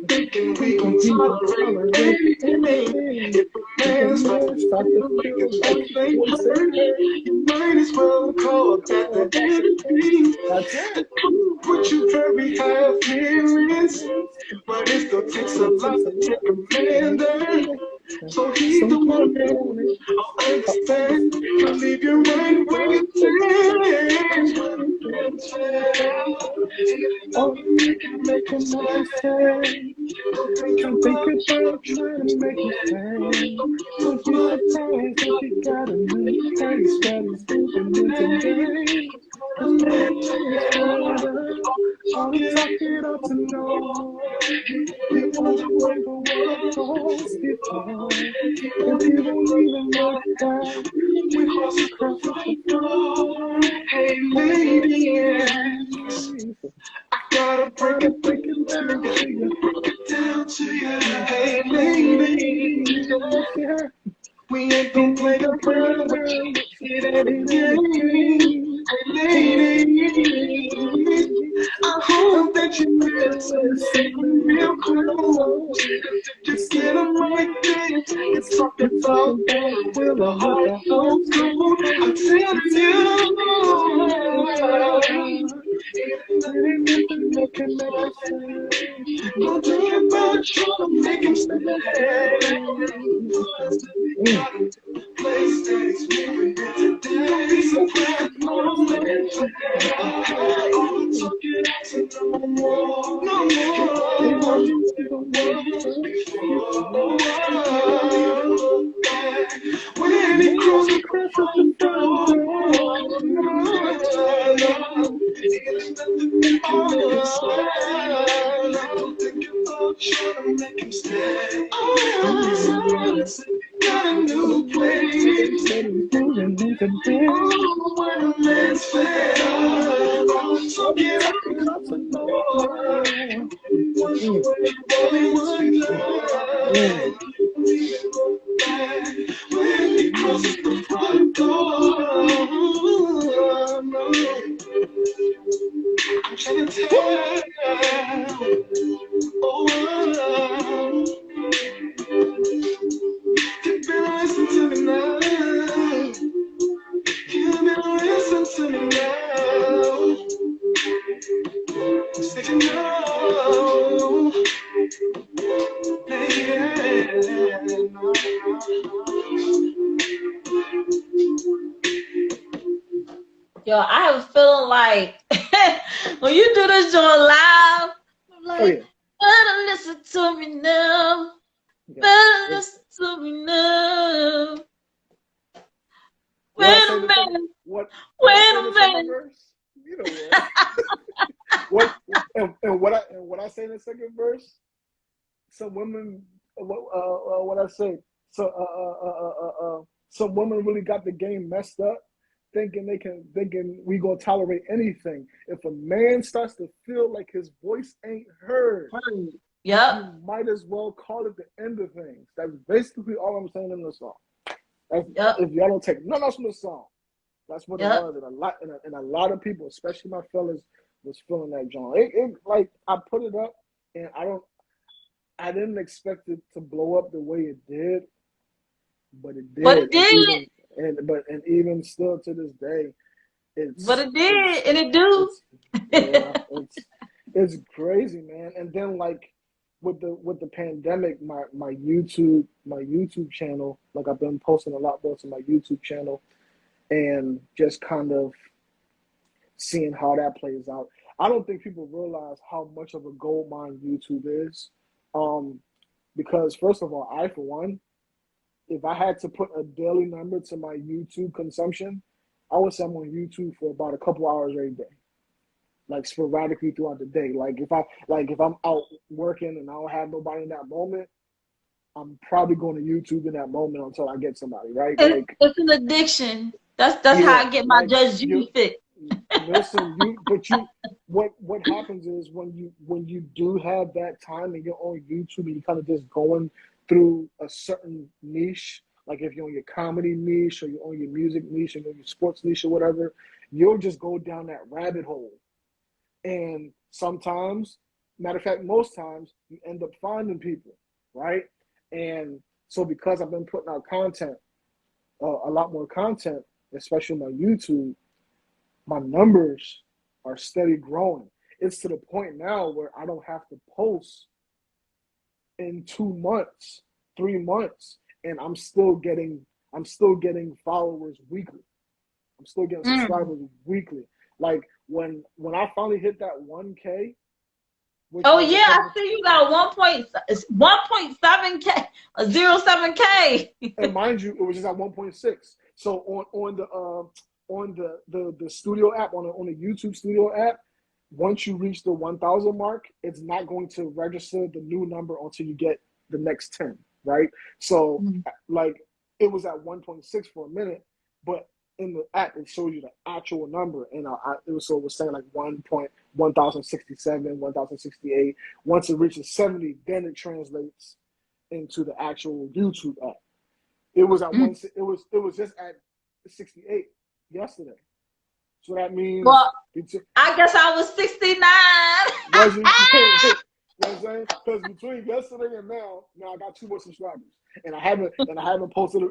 thinking we gon' tolerate anything. If a man starts to feel like it's voice ain't heard, you might as well call that the enemy. That's it. What you very have feelings, but it still takes a lot to take a man there. So he's the one that I'll understand. He'll leave you right where you stand. Oh, you can make him understand. Don't think about trying to make it stand. Don't be surprised if you got a new taste that is moving today. All the talk it up to know. You want to wait for what goes before. If you don't even look back, we cross the door. Hey ladies, I gotta break it down to you. Hey ladies, we ain't gonna play around. It ain't a game. Hey ladies, I hope that you listen real close. Just get them right there. It's fucking talk. Will the heart goes cold? I'm telling you. Don't think about trying to make him stay. Place that he's moving today. Don't be so quick, no more. When he crosses the front trying to make him stay. Got a new place. When a man's fed up, so get up and up the door. When he crosses the front door, I'm trying to tell you. Oh, Yo, I have a feeling like when you do this joint live, I'm Oh like, yeah, better listen to me now. yeah. Better It's, listen to me now. what I Wait say a in the second, minute. what I Wait say in a the second minute. verse? You know what? What I say in the second verse? Some women, what I say? So some women really got the game messed up, thinking we gonna tolerate anything. If a man starts to feel like his voice ain't heard, Yep. you might as well call it the end of things. That's basically all I'm saying in the song. Yep. If y'all don't take nothing else from the song, that's what it Yep. was. And a lot of people, especially my fellas, was feeling that joint. Like I put it up, and I didn't expect it to blow up the way it did, but it But did. it did. And even still to this day, But it's it did. it's And it do. it's yeah, it's crazy, man. And then like with the pandemic, my YouTube channel, like I've been posting a lot more to my YouTube channel, and just kind of seeing how that plays out. I don't think people realize how much of a gold mine YouTube is. Um, because first of all, I for one, if I had to put a daily number to my YouTube consumption, I would say I'm on YouTube for about a couple hours every day, like sporadically throughout the day. If I'm out working and I don't have nobody in that moment, I'm probably going to YouTube in that moment until I get somebody, right? Like, It's an addiction. That's how yeah, I get my like Judge you Judy fix. listen, what happens is when you do have that time and you're on YouTube and you kind of just going through a certain niche, like if you're on your comedy niche or you're on your music niche or you're on your sports niche or whatever, you'll just go down that rabbit hole. And sometimes, matter of fact, most times you end up finding people, right? And so because I've been putting out content, a lot more content, especially on my YouTube, my numbers are steady growing. It's to the point now where I don't have to post in 2 months, 3 months, and I'm still getting followers weekly. I'm still getting Mm. subscribers weekly. Like when I finally hit that 1K, which Oh was a yeah, I couple, see you got a 1.7K, a 07K. and mind you, it was just at 1.6. So on the studio app, on the YouTube studio app, once you reach the 1,000 mark, it's not going to register the new number until you get the next 10, right? So like it was at 1.6 for a minute, but in the app it shows you the actual number, and it was saying like 1,1067, 1,068. Once it reaches 70, then it translates into the actual YouTube app. It was at Mm. one. It was just at 68 yesterday. So that means Well, it's I guess I was 69. wasn't. You know what I'm saying? Because between yesterday and now I got 2 more subscribers, and I haven't posted a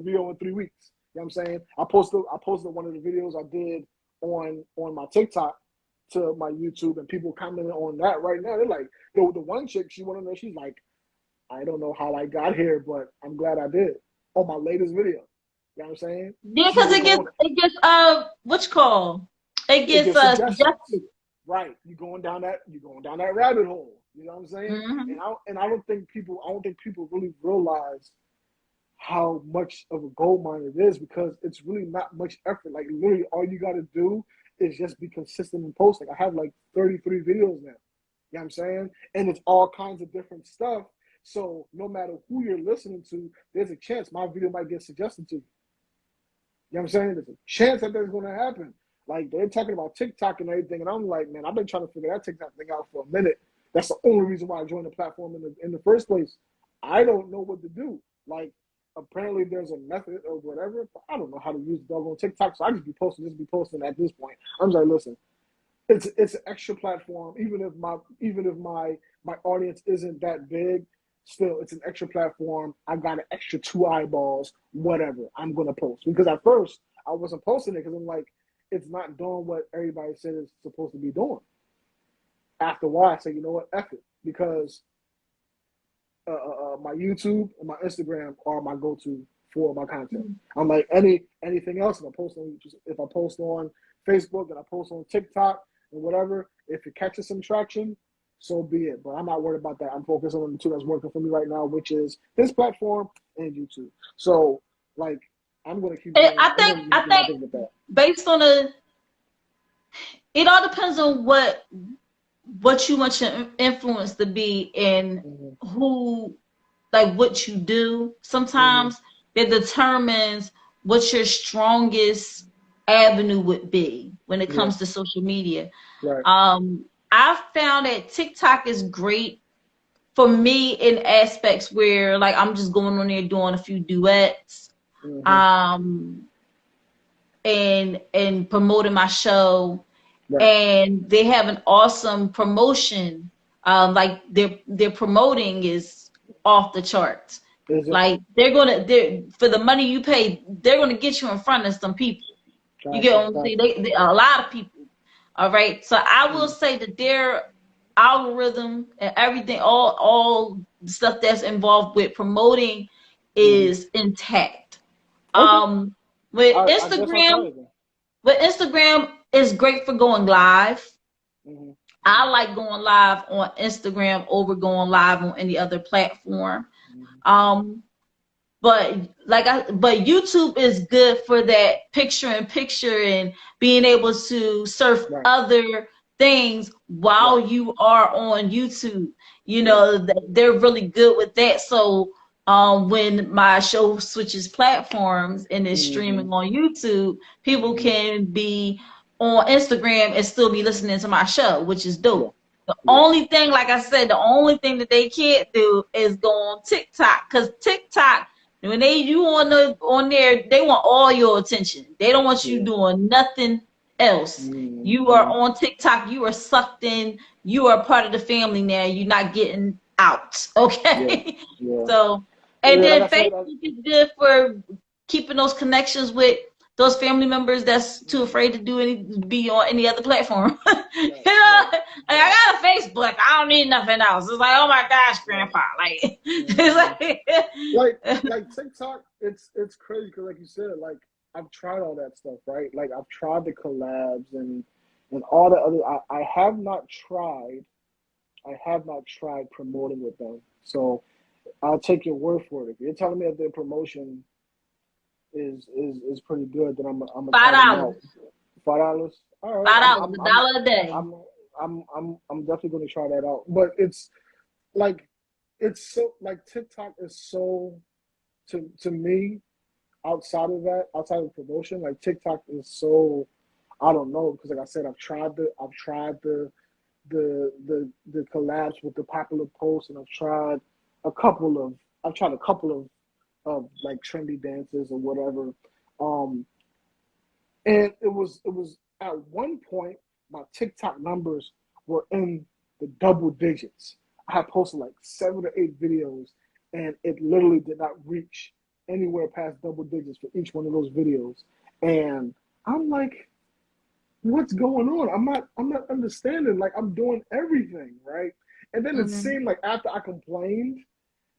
video in 3 weeks. You know what I'm saying? I posted one of the videos I did on my TikTok to my YouTube, and people commenting on that right now. They're like, the one chick, she went on there, she's like, I don't know how I got here, but I'm glad I did on my latest video. You know what I'm saying? Yeah, She because was going, it gets what you call? It it gets gets suggestions. suggested. Right. You're going down that rabbit hole. You know what I'm saying? Hmm. I don't think people really realize how much of a gold mine it is, because it's really not much effort. Like literally all you gotta do is just be consistent in posting. I have like 33 videos now. You know what I'm saying? And it's all kinds of different stuff. So no matter who you're listening to, there's a chance my video might get suggested to you. You know what I'm saying? There's a chance that that's going to happen. Like they're talking about TikTok and everything, and I'm like, man, I've been trying to figure that TikTok thing out for a minute. That's the only reason why I joined the platform in the first place. I don't know what to do. Like apparently there's a method or whatever, but I don't know how to use the on TikTok, so I just be posting at this point. I'm just like, listen, it's an extra platform. Even if my audience isn't that big, still it's an extra platform. I got an extra 2 eyeballs. Whatever, I'm gonna post, because at first I wasn't posting it because I'm like, it's not doing what everybody said it's supposed to be doing. After a while, I said, you know what, F it, because my YouTube and my Instagram are my go-to for my content. I'm like anything else. If I post on Facebook and I post on TikTok and whatever, if it catches some traction, so be it. But I'm not worried about that. I'm focused on the two that's working for me right now, which is this platform and YouTube. So like I'm gonna keep doing. I think with that. based on it all depends on what you want your influence to be and who, like what you do. Sometimes it determines what your strongest avenue would be when it comes to social media. Right. I found that TikTok is great for me in aspects where like I'm just going on there doing a few duets, and promoting my show. Right. And they have an awesome promotion. Like their promoting is off the charts. Like they're for the money you pay, they're gonna get you in front of some people. Gotcha. You get what I'm saying? They a lot of people. All right. So I will say that their algorithm and everything, all the stuff that's involved with promoting is intact. With Instagram is great for going live. I like going live on Instagram over going live on any other platform. But YouTube is good for that picture and being able to surf other things while you are on YouTube. You know, they're really good with that. So when my show switches platforms and is streaming on YouTube, people can be on Instagram and still be listening to my show, which is dope. The only thing, like I said, the only thing that they can't do is go on TikTok, because TikTok, when you on there, they want all your attention. They don't want you doing nothing else. You are on TikTok, you are sucked in, you are part of the family now. You're not getting out. Okay. So, and then Facebook is good for keeping those connections with those family members that's too afraid to be on any other platform. You know, like, I got a Facebook. I don't need nothing else. It's like, oh my gosh, Grandpa. Like, it's like TikTok. It's crazy because, like you said, like I've tried all that stuff, right? Like I've tried the collabs and all the other. I have not tried promoting with them. So I'll take your word for it. If you're telling me that their promotion is pretty good, then I'm $5. $5. All right. $5, $1 a day. I'm definitely going to try that out. But it's so like TikTok is so to me outside of promotion, like TikTok is so, I don't know, because like I said, I've tried the collabs with the popular posts, and I've tried a couple of like trendy dances or whatever. And it was at one point my TikTok numbers were in the double digits. I had posted like 7 or 8 videos, and it literally did not reach anywhere past double digits for each one of those videos. And I'm like, what's going on? I'm not understanding. Like, I'm doing everything, right? And then it seemed like after I complained,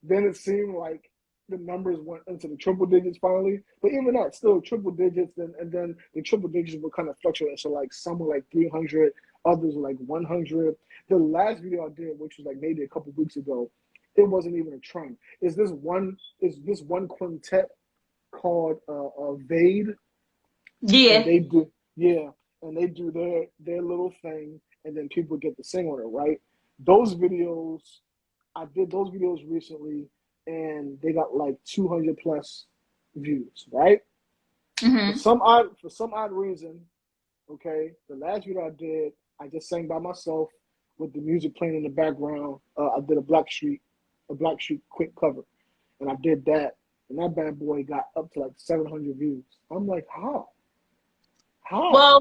then it seemed like the numbers went into the triple digits finally. But even that, still triple digits, and then the triple digits were kind of fluctuating. So like some were like 300, others were like 100. The last video I did, which was like maybe a couple weeks ago, it wasn't even a trend. Is this one quintet called Vade? Yeah. And they do their little thing, and then people get to sing on it, right? Those videos, I did those videos recently, and they got like 200 plus views, right? For some odd reason, okay, the last video I did, I just sang by myself with the music playing in the background. I did a Blackstreet quick cover, and I did that, and that bad boy got up to like 700 views. I'm like, how? Well,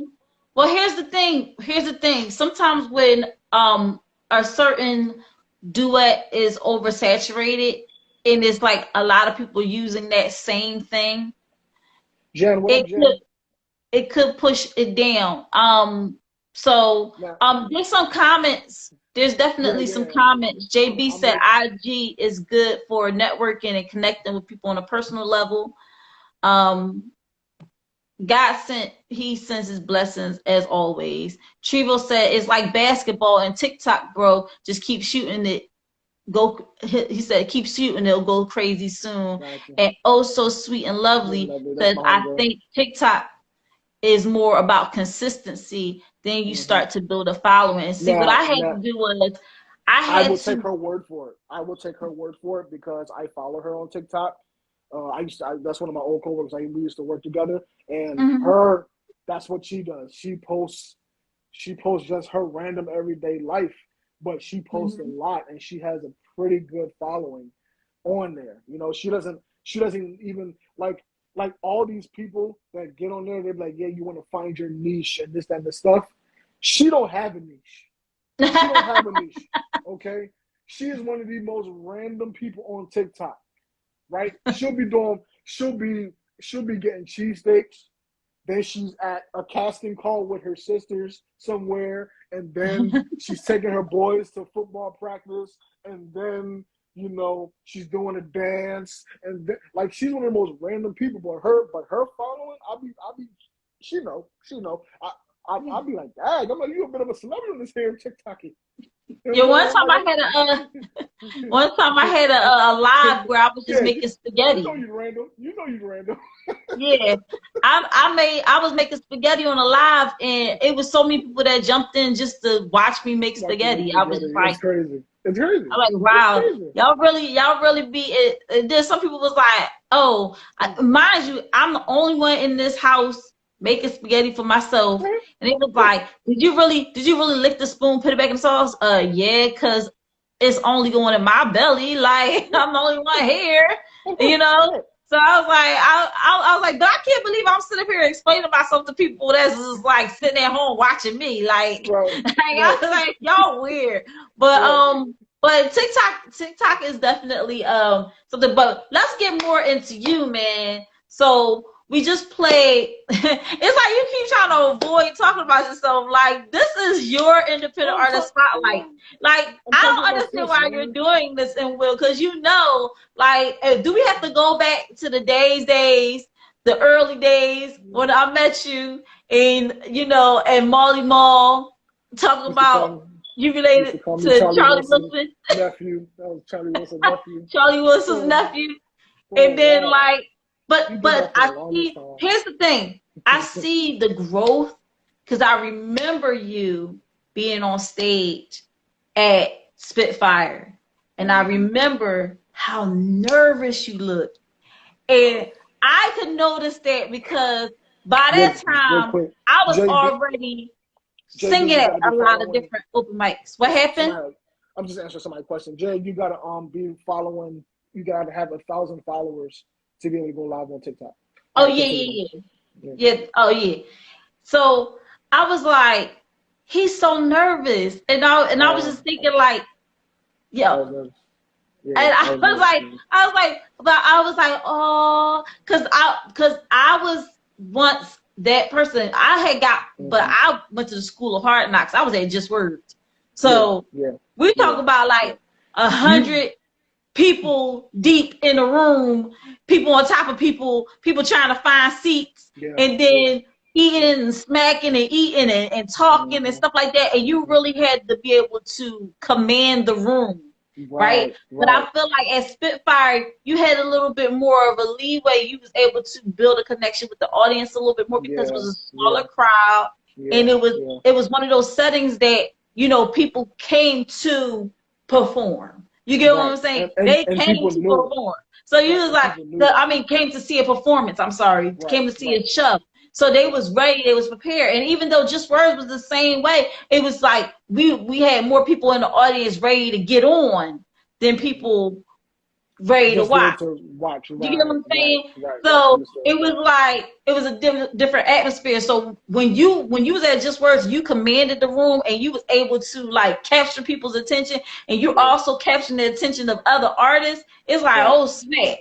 here's the thing. Sometimes when a certain duet is oversaturated and it's like a lot of people using that same thing, Jen, it could push it down. So there's some comments There's definitely some comments. JB I'm said like, IG is good for networking and connecting with people on a personal level. He sends his blessings as always. Trevo said it's like basketball and TikTok, bro. Just keep shooting it. He said keep shooting, it'll go crazy soon. gotcha. And oh so sweet and lovely That's says my I homegirl. think TikTok is more about consistency. Then you start to build a following. And see, what I had to do was I I had will take to her word for it. I will take her word for it because I follow her on TikTok. That's one of my old coworkers. We used to work together, and that's what she does. She posts just her random everyday life, but she posts a lot, and she has a pretty good following on there. You know, she doesn't even like all these people that get on there. They're like, yeah, you want to find your niche and this, that, and this stuff. She don't have a niche. She don't have a niche. Okay, she is one of the most random people on TikTok. Right? She'll be getting cheesesteaks. Then she's at a casting call with her sisters somewhere, and then she's taking her boys to football practice, and then she's doing a dance, and then, like, she's one of the most random people. But her following, she know. I'll be like, dang, I'm like, you a bit of a celebrity on this here TikTok. Yeah, one time I had a live where I was just making spaghetti. You know you random. Yeah, I was making spaghetti on a live, and it was so many people that jumped in just to watch me make spaghetti. I was just like, it's crazy. It's crazy. I'm like, wow, y'all really be it. Then some people was like, oh, mind you, I'm the only one in this house making spaghetti for myself, and it was like, did you really lick the spoon, put it back in the sauce? Yeah, cause it's only going in my belly. Like, I'm the only one here, you know. So I was like, I was like, but I can't believe I'm sitting here explaining myself to people that's just like sitting at home watching me. Like, I was like, y'all weird. But TikTok is definitely something. But let's get more into you, man. So we just played. It's like you keep trying to avoid talking about yourself. Like, this is your independent artist spotlight. Like, I don't understand why you're doing this, and Will, because like, do we have to go back to the days, the early days when I met you, and and Molly Mall, talking about you related to Charlie Wilson nephew. That was Charlie Wilson's nephew. Charlie Wilson's nephew, and then like. But I see, here's the thing. I see the growth because I remember you being on stage at Spitfire. And I remember how nervous you looked. And I could notice that because by that time, I was already singing at a lot of different open mics. What happened? I'm just answering somebody's question. Jay, you got to be following, you got to have 1,000 followers to be able to go live on TikTok. Oh, yeah. Oh, yeah. So I was like, he's so nervous. And I was just thinking like, yo. And I was like, oh, because I was once that person. But I went to the school of hard knocks. I was at Just Words. So we talk about like 100 people deep in the room, people on top of people trying to find seats, and then eating and smacking and eating and talking and stuff like that. And you really had to be able to command the room, right? But I feel like at Spitfire, you had a little bit more of a leeway. You was able to build a connection with the audience a little bit more because it was a smaller crowd, and it was one of those settings that people came to perform. You get what I'm saying? They came to perform. So you was like, came to see a performance. I'm sorry, came to see a show. So they was ready, they was prepared. And even though Just Words was the same way, it was like we had more people in the audience ready to get on than people ready to watch. You get what I'm saying? So it was like it was a different atmosphere. So when you was at Just Words, you commanded the room and you was able to like capture people's attention, and you're also capturing the attention of other artists. It's like, oh snap.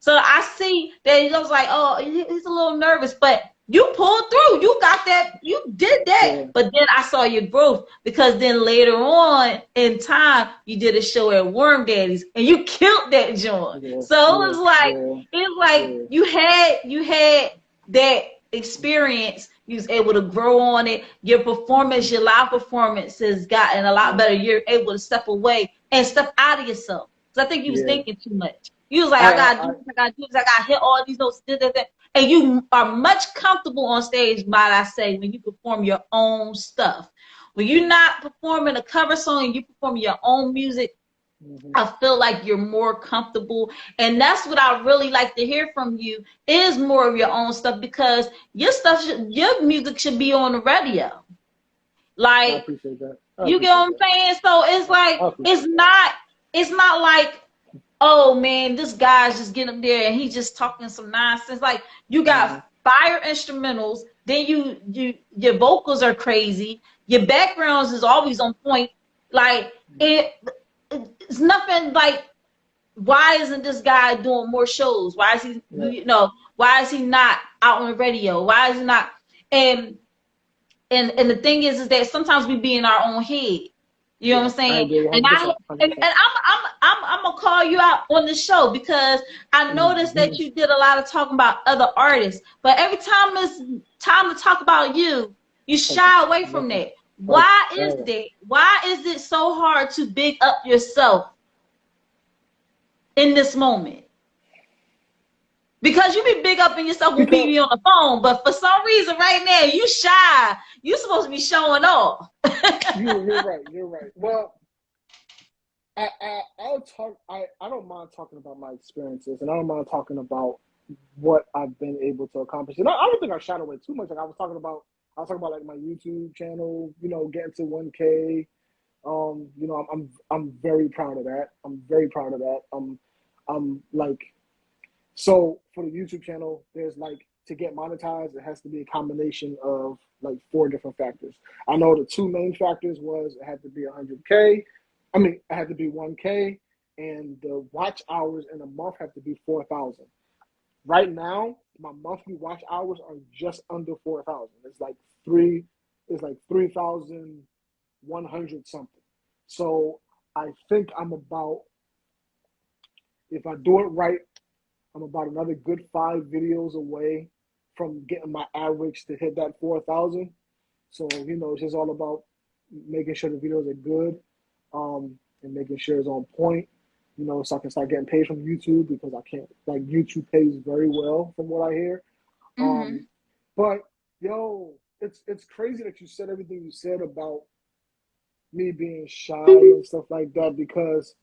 So I see that he was like, oh, he's a little nervous, but you pulled through. You got that. You did that. Yeah. But then I saw your growth because then later on in time, you did a show at Worm Daddy's and you killed that joint. Yeah. So it was like, Yeah. you had that experience. You was able to grow on it. Your performance, your live performance has gotten a lot better. You're able to step away and step out of yourself. Because I think you was Yeah. thinking too much. You was like, I gotta do this, I gotta do this, I gotta hit all these notes, that. And you are much comfortable on stage, might I say, when you perform your own stuff. When you're not performing a cover song and you perform your own music, I feel like you're more comfortable. And that's what I really like to hear from you is more of your own stuff, because your stuff, your music should be on the radio. I Like, appreciate that. you get what I'm saying? So it's like, it's not like, oh man, this guy's just getting up there and he's just talking some nonsense. Like, you got fire instrumentals, then your vocals are crazy, your backgrounds is always on point. Like, it's nothing like, why isn't this guy doing more shows? Why is he, why is he not out on the radio? Why is he not? And the thing is that sometimes we be in our own head. You know what I'm saying? And I'm gonna call you out on the show because I noticed that you did a lot of talking about other artists, but every time it's time to talk about you, you shy away from that. Why is that? Why is it so hard to big up yourself in this moment? Because you be big up in yourself when we be on the phone, but for some reason right now you shy. You supposed to be showing off. You're right. Well, I'll talk. I don't mind talking about my experiences, and I don't mind talking about what I've been able to accomplish. And I don't think I shied away too much. Like I was talking about like my YouTube channel, getting to 1K. I'm very proud of that. I'm like, so for the YouTube channel, there's like, to get monetized, it has to be a combination of like 4 different factors. I know the 2 main factors was it had to be 100K. It had to be 1K, and the watch hours in a month have to be 4,000. Right now, my monthly watch hours are just under 4,000. It's like 3,100 something. So I think I'm about, if I do it right, I'm about another good 5 videos away from getting my average to hit that 4,000. So, it's just all about making sure the videos are good, and making sure it's on point, so I can start getting paid from YouTube, because I can't, like, YouTube pays very well from what I hear. But it's crazy that you said everything you said about me being shy and stuff like that, because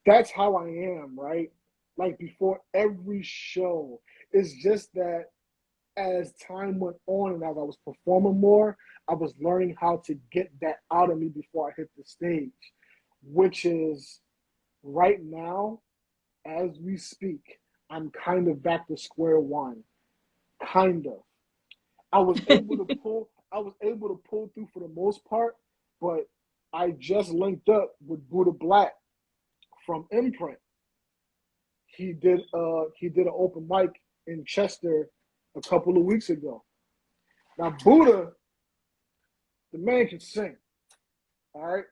that's how I am, right? Like, before every show, it's just that as time went on and as I was performing more, I was learning how to get that out of me before I hit the stage, which is right now, as we speak, I'm kind of back to square one. Kind of. I was able to pull through for the most part, but I just linked up with Buddha Black from Imprint. He did an open mic in Chester a couple of weeks ago. Now Buddha, the man can sing, all right,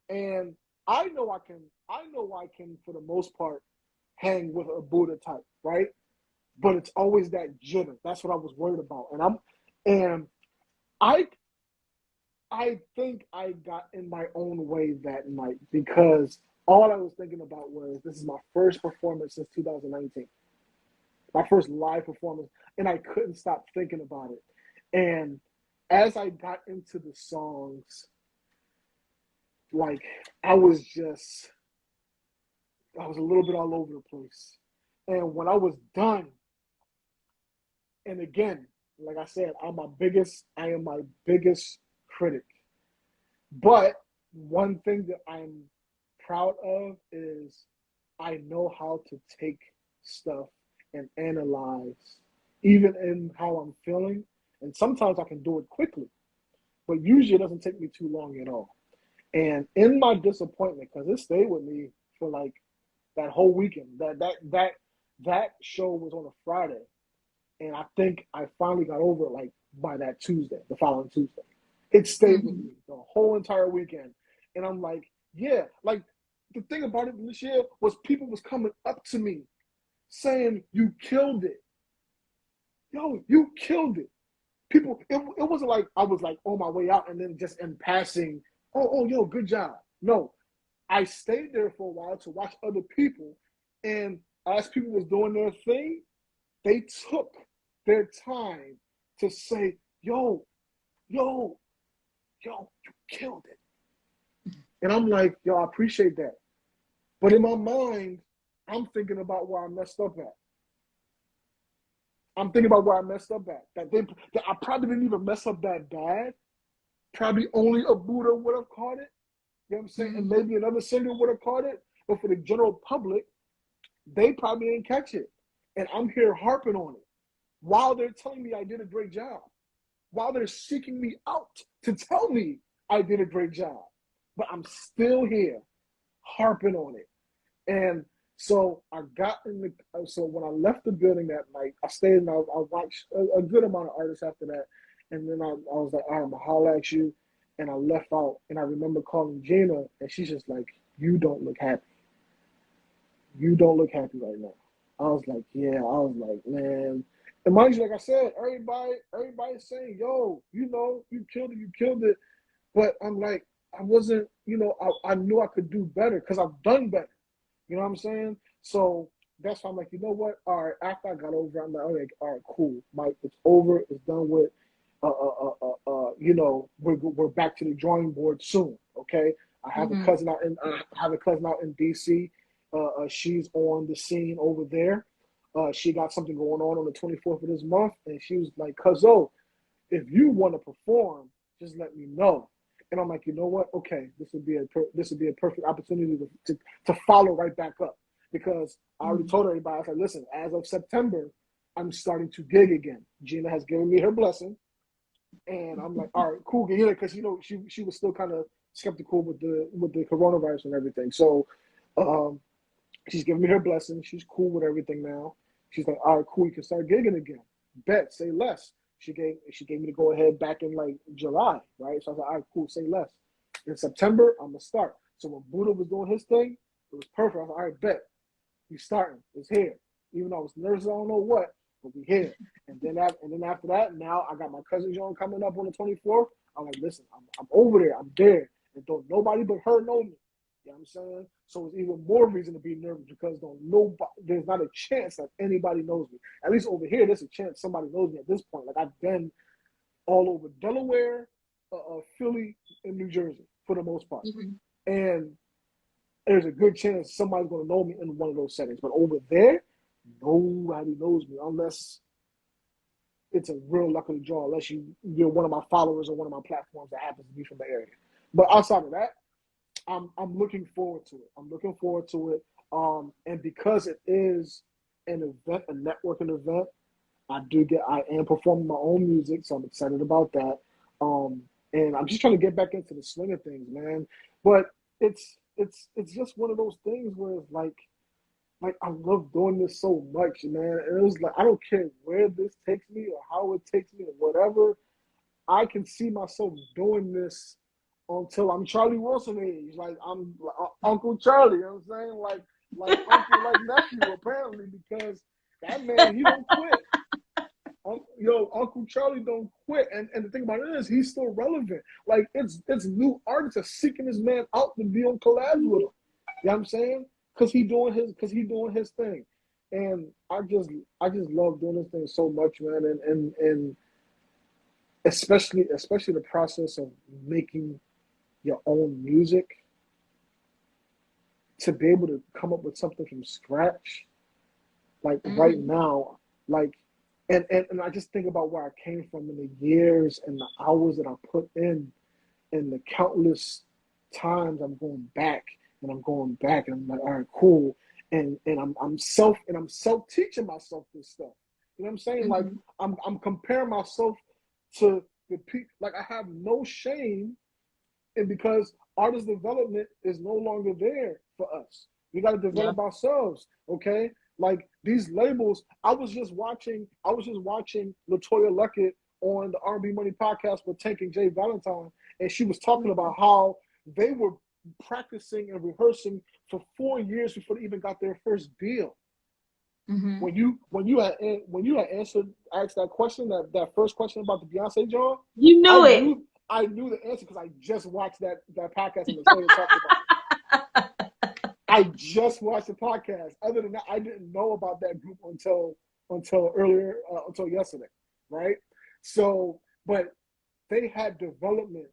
and I know I can for the most part hang with a Buddha type, right? But it's always that jitter. That's what I was worried about, and I think I got in my own way that night, because all I was thinking about was, this is my first performance since 2019. My first live performance, and I couldn't stop thinking about it. And as I got into the songs, like, I was a little bit all over the place. And when I was done, and again, like I said, I am my biggest critic. But one thing that I'm proud of is I know how to take stuff and analyze, even in how I'm feeling. And sometimes I can do it quickly, but usually it doesn't take me too long at all. And in my disappointment, because it stayed with me for like that whole weekend, that show was on a Friday. And I think I finally got over it like by that Tuesday, the following Tuesday. It stayed with me the whole entire weekend. And I'm like, yeah, like the thing about it this year was people was coming up to me saying, you killed it. Yo, you killed it. People, it wasn't like I was like on my way out and then just in passing, yo, good job. No, I stayed there for a while to watch other people. And as people was doing their thing, they took their time to say, yo, you killed it. And I'm like, yo, I appreciate that. But in my mind, I'm thinking about where I messed up at. That I probably didn't even mess up that bad. Probably only a Buddha would have caught it. You know what I'm saying? And maybe another singer would have caught it. But for the general public, they probably didn't catch it. And I'm here harping on it while they're telling me I did a great job, while they're seeking me out to tell me I did a great job. But I'm still here harping on it. And so I got in the, so when I left the building that night, I stayed and I watched a good amount of artists after that. And then I was like, all right, I'm going to holler at you. And I left out. And I remember calling Gina, and she's just like, you don't look happy. You don't look happy right now. I was like, yeah. I was like, man. And mind you, like I said, everybody's saying, yo, you killed it. But I'm like, I wasn't, I knew I could do better because I've done better. You know what I'm saying? So that's why I'm like, you know what? All right, after I got over it, I'm like, all right, cool. Mike, it's over. It's done with. We're back to the drawing board soon. Okay. I have a cousin out in DC. She's on the scene over there. She got something going on the 24th of this month, and she was like, "Cuzzo, if you want to perform, just let me know." And I'm like, you know what? Okay, this would be a perfect opportunity to follow right back up, because I already told everybody, I said, listen, as of September, I'm starting to gig again. Gina has given me her blessing. And I'm like, all right, cool, because she was still kind of skeptical with the coronavirus and everything. So she's giving me her blessing. She's cool with everything now. She's like, all right, cool, you can start gigging again. Bet, say less. She gave me the go ahead back in like July, right? So I was like, all right, cool, say less. In September, I'm gonna start. So when Buddha was doing his thing, it was perfect. I was like, all right, bet, we starting. It's here. Even though I was nervous, I don't know what, but we here. And then after that, now I got my cousin John coming up on the 24th. I'm like, listen, I'm over there. I'm there, and don't nobody but her know me. You know what I'm saying? So it's even more reason to be nervous, because there's not a chance that anybody knows me. At least over here, there's a chance somebody knows me at this point. Like, I've been all over Delaware, Philly, and New Jersey for the most part. And there's a good chance somebody's going to know me in one of those settings. But over there, nobody knows me unless it's a real luck of the draw, unless you're one of my followers or one of my platforms that happens to be from the area. But outside of that, I'm looking forward to it. And because it is an event, a networking event, I am performing my own music, so I'm excited about that. And I'm just trying to get back into the swing of things, man. But it's just one of those things where it's like I love doing this so much, man. And it was like, I don't care where this takes me or how it takes me or whatever. I can see myself doing this until I'm Charlie Wilson age. Like, I'm Uncle Charlie, you know what I'm saying? Like uncle, like nephew, apparently, because that man, he don't quit. Uncle Charlie don't quit. And the thing about it is, he's still relevant. Like, it's new artists are seeking this man out to be on collabs with him. You know what I'm saying? Because he doing his thing. And I just love doing this thing so much, man. And especially the process of making your own music, to be able to come up with something from scratch, like right now, like, and I just think about where I came from and the years and the hours that I put in, and the countless times I'm going back and I'm like, all right, cool. And I'm self teaching myself this stuff. You know what I'm saying? Like, I'm comparing myself to the people. Like, I have no shame, and because artist development is no longer there for us. We got to develop ourselves, okay? Like these labels, I was just watching LaToya Luckett on the R&B Money podcast with Tank and Jay Valentine, and she was talking about how they were practicing and rehearsing for 4 years before they even got their first deal. Mm-hmm. When you had asked that question, that first question about the Beyonce job, You knew I knew the answer because I just watched that podcast and LaToya talked about it. I just watched the podcast. Other than that, I didn't know about that group until yesterday, right? So, but they had development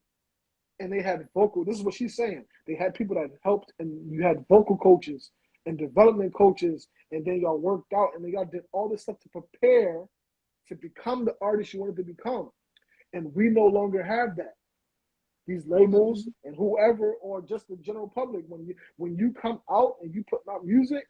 and they had vocal. This is what she's saying. They had people that helped, and you had vocal coaches and development coaches, and then y'all worked out and y'all did all this stuff to prepare to become the artist you wanted to become. And we no longer have that. These labels and whoever, or just the general public, when you come out and you put out music,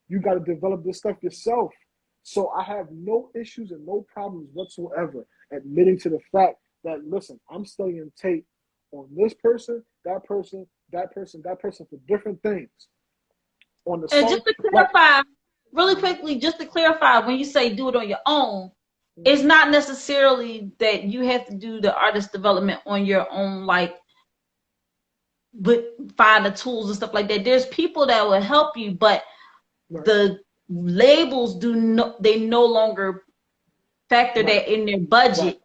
you got to develop this stuff yourself. So I have no issues and no problems whatsoever admitting to the fact that, listen, I'm studying tape on this person, that person, that person, that person for different things. On the And song, just to clarify, really quickly, just to clarify, when you say do it on your own, it's not necessarily that you have to do the artist development on your own, like, but find the tools and stuff like that. There's people that will help you, but the labels they no longer factor that in their budget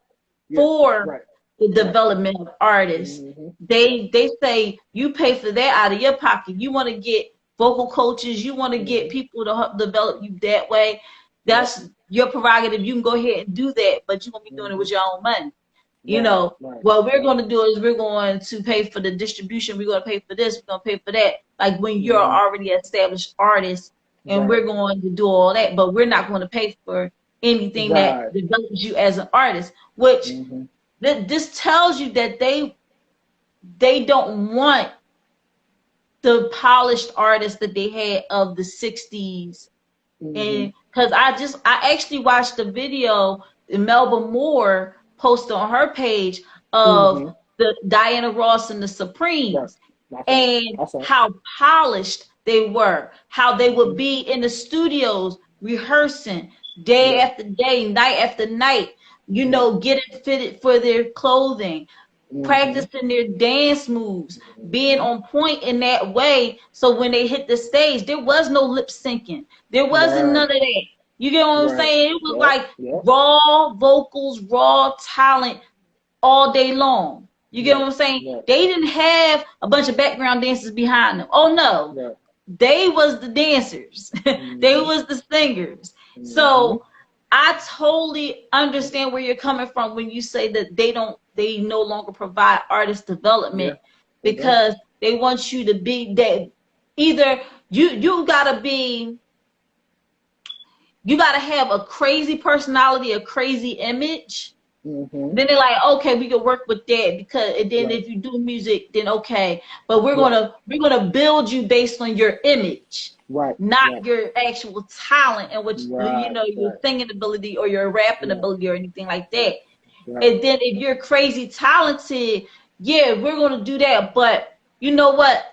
for the development of artists. They say you pay for that out of your pocket. You want to get vocal coaches, you want to get people to help develop you that way. That's your prerogative. You can go ahead and do that, but you're going to be doing it with your own money. You know, what we're going to do is we're going to pay for the distribution. We're going to pay for this. We're going to pay for that. Like when you're already established artist, and we're going to do all that, but we're not going to pay for anything that develops you as an artist, which this tells you that they don't want the polished artists that they had of the 60s. And because I actually watched the video Melba Moore posted on her page of the Diana Ross and the Supremes, and how polished they were, how they would be in the studios rehearsing day after day, night after night, you know, getting fitted for their clothing, practicing their dance moves, being on point in that way. So when they hit the stage, there was no lip syncing. There wasn't none of that. You get what I'm saying? It was like raw vocals, raw talent all day long. You get what I'm saying? They didn't have a bunch of background dancers behind them. Oh no. They was the dancers. They was the singers. So I totally understand where you're coming from when you say that they no longer provide artist development because they want you to be that. Either you gotta have a crazy personality, a crazy image. Then they're like, okay, we can work with that, because and then if you do music, then okay, but we're gonna build you based on your image, not your actual talent and what you know, your singing ability or your rapping ability or anything like that. And then if you're crazy talented, yeah, we're gonna do that. But you know what?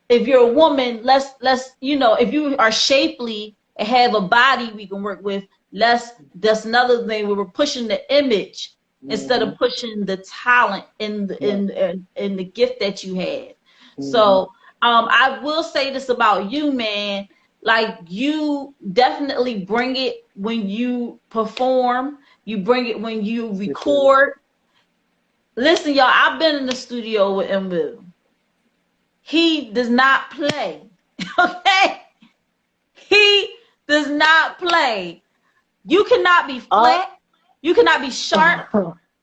If you're a woman, let's you know, if you are shapely and have a body we can work with, that's another thing where we're pushing the image instead of pushing the talent and the gift that you have. So I will say this about you, man. Like, you definitely bring it when you perform. You bring it when you record. Listen, y'all, I've been in the studio with Will. He does not play. Okay? He does not play. You cannot be flat. You cannot be sharp.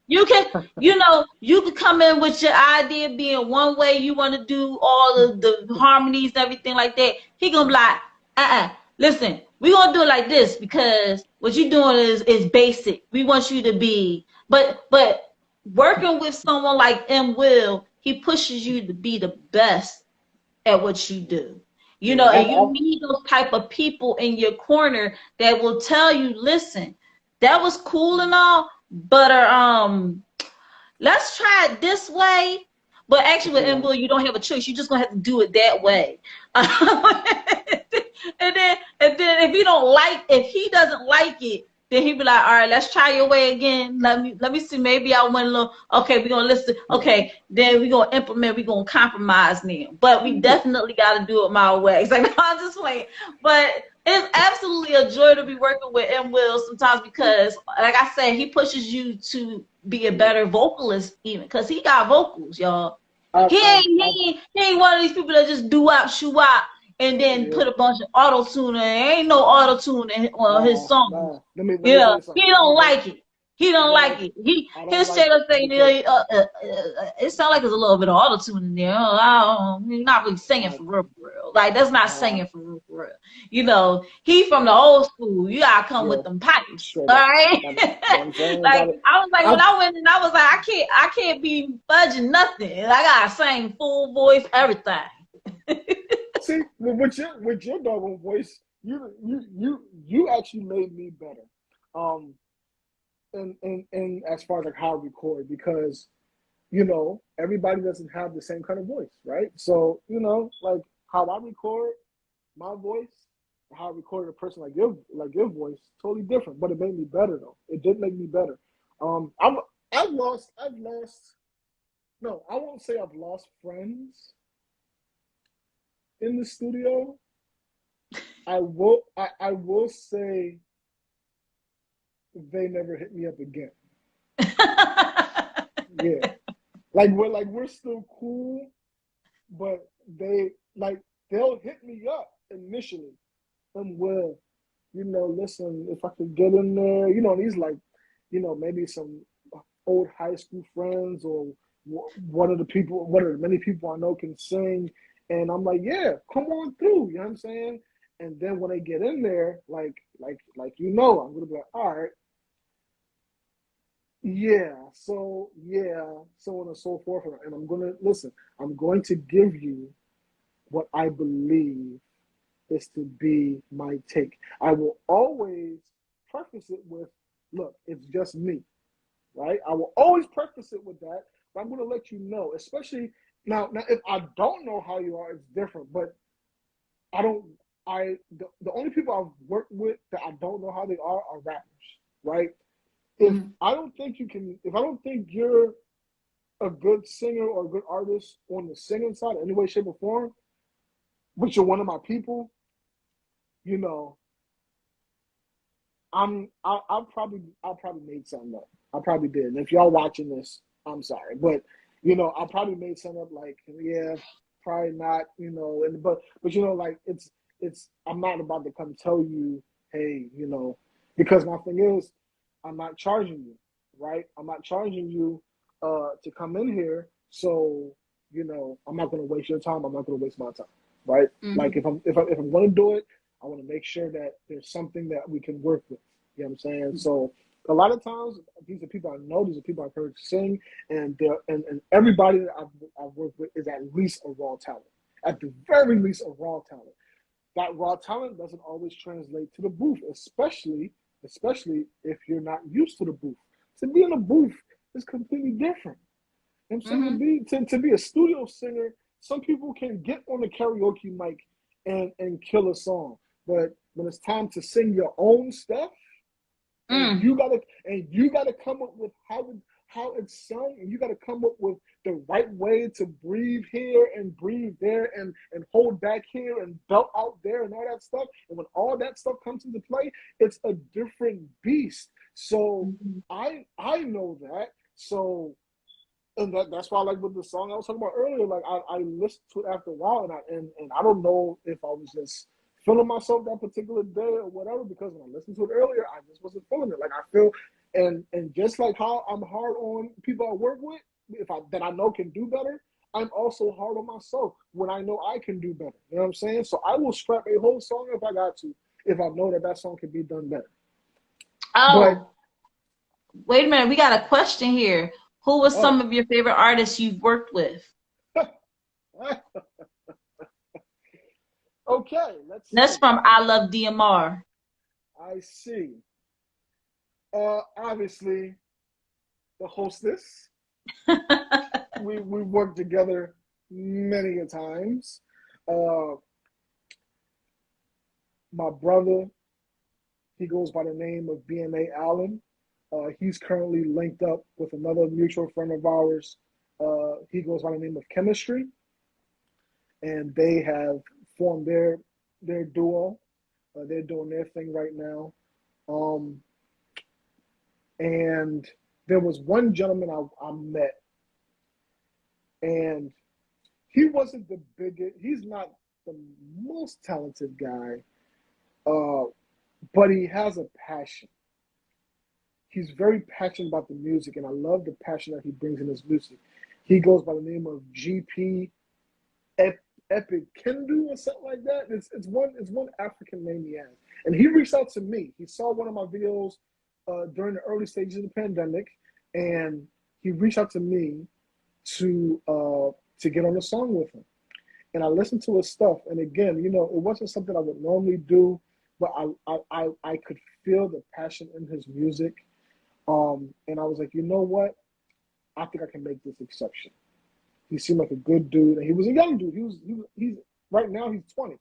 You can, you know, you can come in with your idea being one way. You want to do all of the harmonies and everything like that. He gonna be like, listen, we gonna do it like this because what you're doing is basic. We want you to be, but working with someone like Will, he pushes you to be the best at what you do. You know, and you need those type of people in your corner that will tell you, listen, that was cool and all, but let's try it this way. But actually with Will, you don't have a choice. You're just gonna have to do it that way. And then if if he doesn't like it, then he'd be like, all right, let's try your way again. Let me see. Maybe I went a little, okay, we're going to listen. Okay, then we're going to implement, we're going to compromise now. But we definitely got to do it my way. It's like, no, I'm just playing. But it's absolutely a joy to be working with M. Will sometimes because, like I said, he pushes you to be a better vocalist even because he got vocals, y'all. He ain't one of these people that just do out, shoot out, and then put a bunch of auto tune in. Ain't no auto tune on his songs. Let me Yeah, tell you something. he don't like it. He don't like it. His straight up saying it sounds like there's a little bit of auto tune in there. He's not really singing for real, for real. Like that's not singing for real, for real. You know, he from the old school. You gotta come with them pipes, all right? Like I was like when I went and I was like I can't be fudging nothing. I gotta sing full voice, everything. See, with your doggone voice, you actually made me better. And as far as like how I record, because you know everybody doesn't have the same kind of voice, right? So you know, like how I record my voice, how I recorded a person like your voice, totally different. But it made me better though. It did make me better. I've lost. No, I won't say I've lost friends in the studio. I will say they never hit me up again. Yeah. We're still cool, but they'll hit me up initially and will, you know, listen, if I could get in there, you know, and he's like, you know, maybe some old high school friends or one of the many people I know can sing. And I'm like, yeah, come on through. You know what I'm saying? And then when they get in there, like you know, I'm gonna be like, all right, so on and so forth. And I'm gonna listen. I'm going to give you what I believe is to be my take. I will always preface it with, look, it's just me, right? I will always preface it with that, but I'm gonna let you know, especially. Now, if I don't know how you are, it's different. But the only people I've worked with that I don't know how they are rappers, right? If I don't think you're a good singer or a good artist on the singing side, in any way, shape, or form, but you're one of my people, you know, I'll probably made something up. I probably did. And if y'all watching this, I'm sorry, but. You know, I probably made something up like, yeah, probably not, you know, but you know, like it's I'm not about to come tell you, hey, you know, because my thing is, I'm not charging you, right? I'm not charging you to come in here, so you know, I'm not gonna waste your time, I'm not gonna waste my time, right? Like if I'm gonna do it, I wanna make sure that there's something that we can work with. You know what I'm saying? So a lot of times, these are people I know. These are people I've heard sing, and everybody that I've worked with is at least a raw talent. At the very least, a raw talent. That raw talent doesn't always translate to the booth, especially if you're not used to the booth. To be in a booth is completely different. You know what I'm saying? To be a studio singer, some people can get on the karaoke mic and kill a song, but when it's time to sing your own stuff. And you gotta come up with how it's sung, and you gotta come up with the right way to breathe here and breathe there and hold back here and belt out there and all that stuff. And when all that stuff comes into play, it's a different beast. So I know that. So and that's why, like with the song I was talking about earlier, like I listened to it after a while, and I don't know if I was just feeling myself that particular day or whatever, because when I listened to it earlier, I just wasn't feeling it. Like I feel, and just like how I'm hard on people I work with, that I know can do better, I'm also hard on myself when I know I can do better. You know what I'm saying? So I will scrap a whole song if I got to, if I know that song can be done better. Oh, wait a minute, we got a question here. Who was some of your favorite artists you've worked with? Okay, let's see. That's from I Love DMR. I see. Obviously, the hostess. we worked together many a times. My brother, He goes by the name of BMA Allen. He's currently linked up with another mutual friend of ours. He goes by the name of Chemistry, and they have formed their duo. They're doing their thing right now. And there was one gentleman I met, and he wasn't the biggest. He's not the most talented guy, but he has a passion. He's very passionate about the music, and I love the passion that he brings in his music. He goes by the name of GP Epic Kendu or something like that. It's one African name he has, and he reached out to me. He saw one of my videos during the early stages of the pandemic, and he reached out to me to get on a song with him. And I listened to his stuff, and again, it wasn't something I would normally do, but I could feel the passion in his music. And I was like, you know what? I think I can make this exception. He seemed like a good dude, and he was a young dude. He's right now he's 20.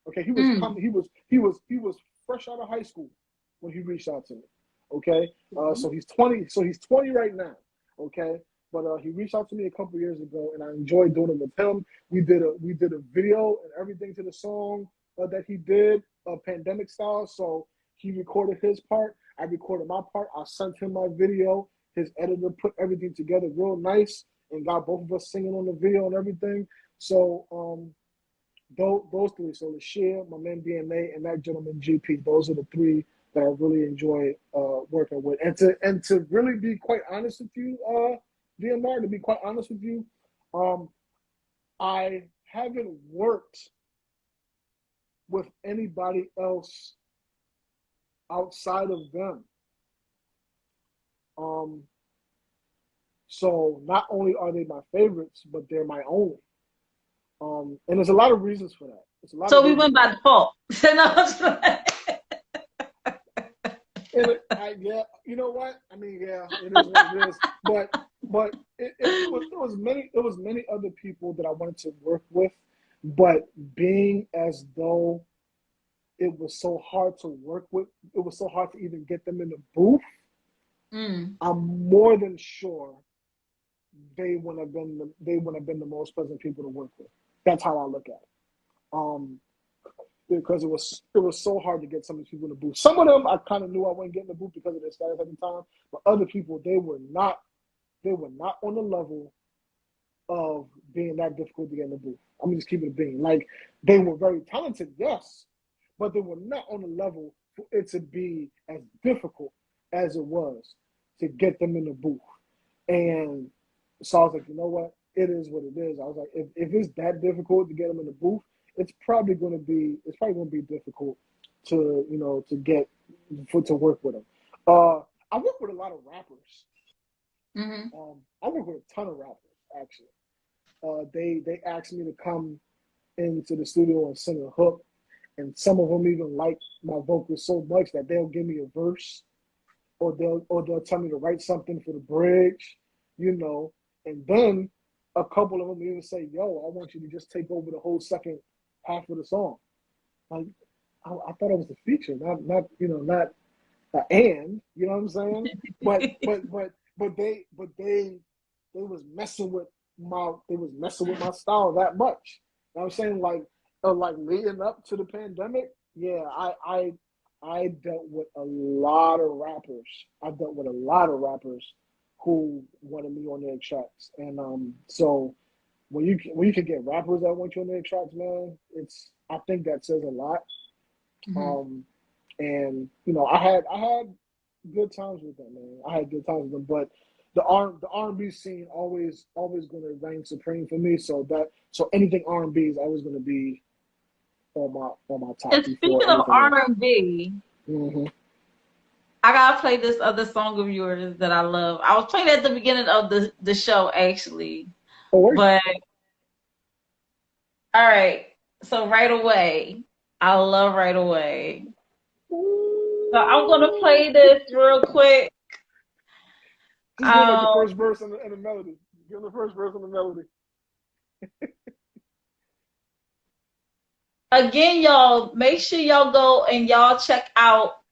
Okay, he was fresh out of high school when he reached out to me. Okay, so he's 20. So he's 20 right now. Okay, but he reached out to me a couple years ago, and I enjoyed doing it with him. We did a video and everything to the song that he did, pandemic style. So he recorded his part. I recorded my part. I sent him my video. His editor put everything together real nice and got both of us singing on the video and everything. So those three, so LaShia, my man BMA, and that gentleman GP, those are the three that I really enjoy working with. And to really be quite honest with you, DMR, to be quite honest with you, I haven't worked with anybody else outside of them. So not only are they my favorites, but they're my only. And there's a lot of reasons for that. So we went by default. Yeah, you know what? I mean, yeah, it is what it is. But it was many other people that I wanted to work with, but being as though it was so hard to work with, it was so hard to even get them in the booth. I'm more than sure they would have been the most pleasant people to work with. That's how I look at it. Because it was so hard to get some of these people in the booth. Some of them I kind of knew I wouldn't get in the booth because of their status at the time, but other people they were not on the level of being that difficult to get in the booth. I'm just keeping it being like they were very talented, yes, but they were not on the level for it to be as difficult as it was to get them in the booth. And so I was like, you know what? It is what it is. I was like, if it's that difficult to get them in the booth, it's probably going to be difficult to to work with them. I work with a lot of rappers. I work with a ton of rappers actually. They asked me to come into the studio and sing a hook, and some of them even like my vocals so much that they'll give me a verse, or they'll tell me to write something for the bridge, and then a couple of them even say, "Yo, I want you to just take over the whole second half of the song." Like, I thought it was the feature, not and you know what I'm saying? But they was messing with my style that much. You know what I'm saying? Like leading up to the pandemic, yeah, I dealt with a lot of rappers. I dealt with a lot of rappers who wanted me on their tracks, and so when you can get rappers that want you on their tracks, man, I think that says a lot. And I had good times with them, man. I had good times with them, but the R&B scene always going to reign supreme for me. So anything R&B is always going to be on my top. And speaking of R&B, I gotta play this other song of yours that I love. I was playing it at the beginning of the show actually, but all right. So Right Away, I love Right Away. So I'm gonna play this real quick. Just give like the first verse and the melody. Give the first verse and the melody. Again, y'all, make sure y'all go and y'all check out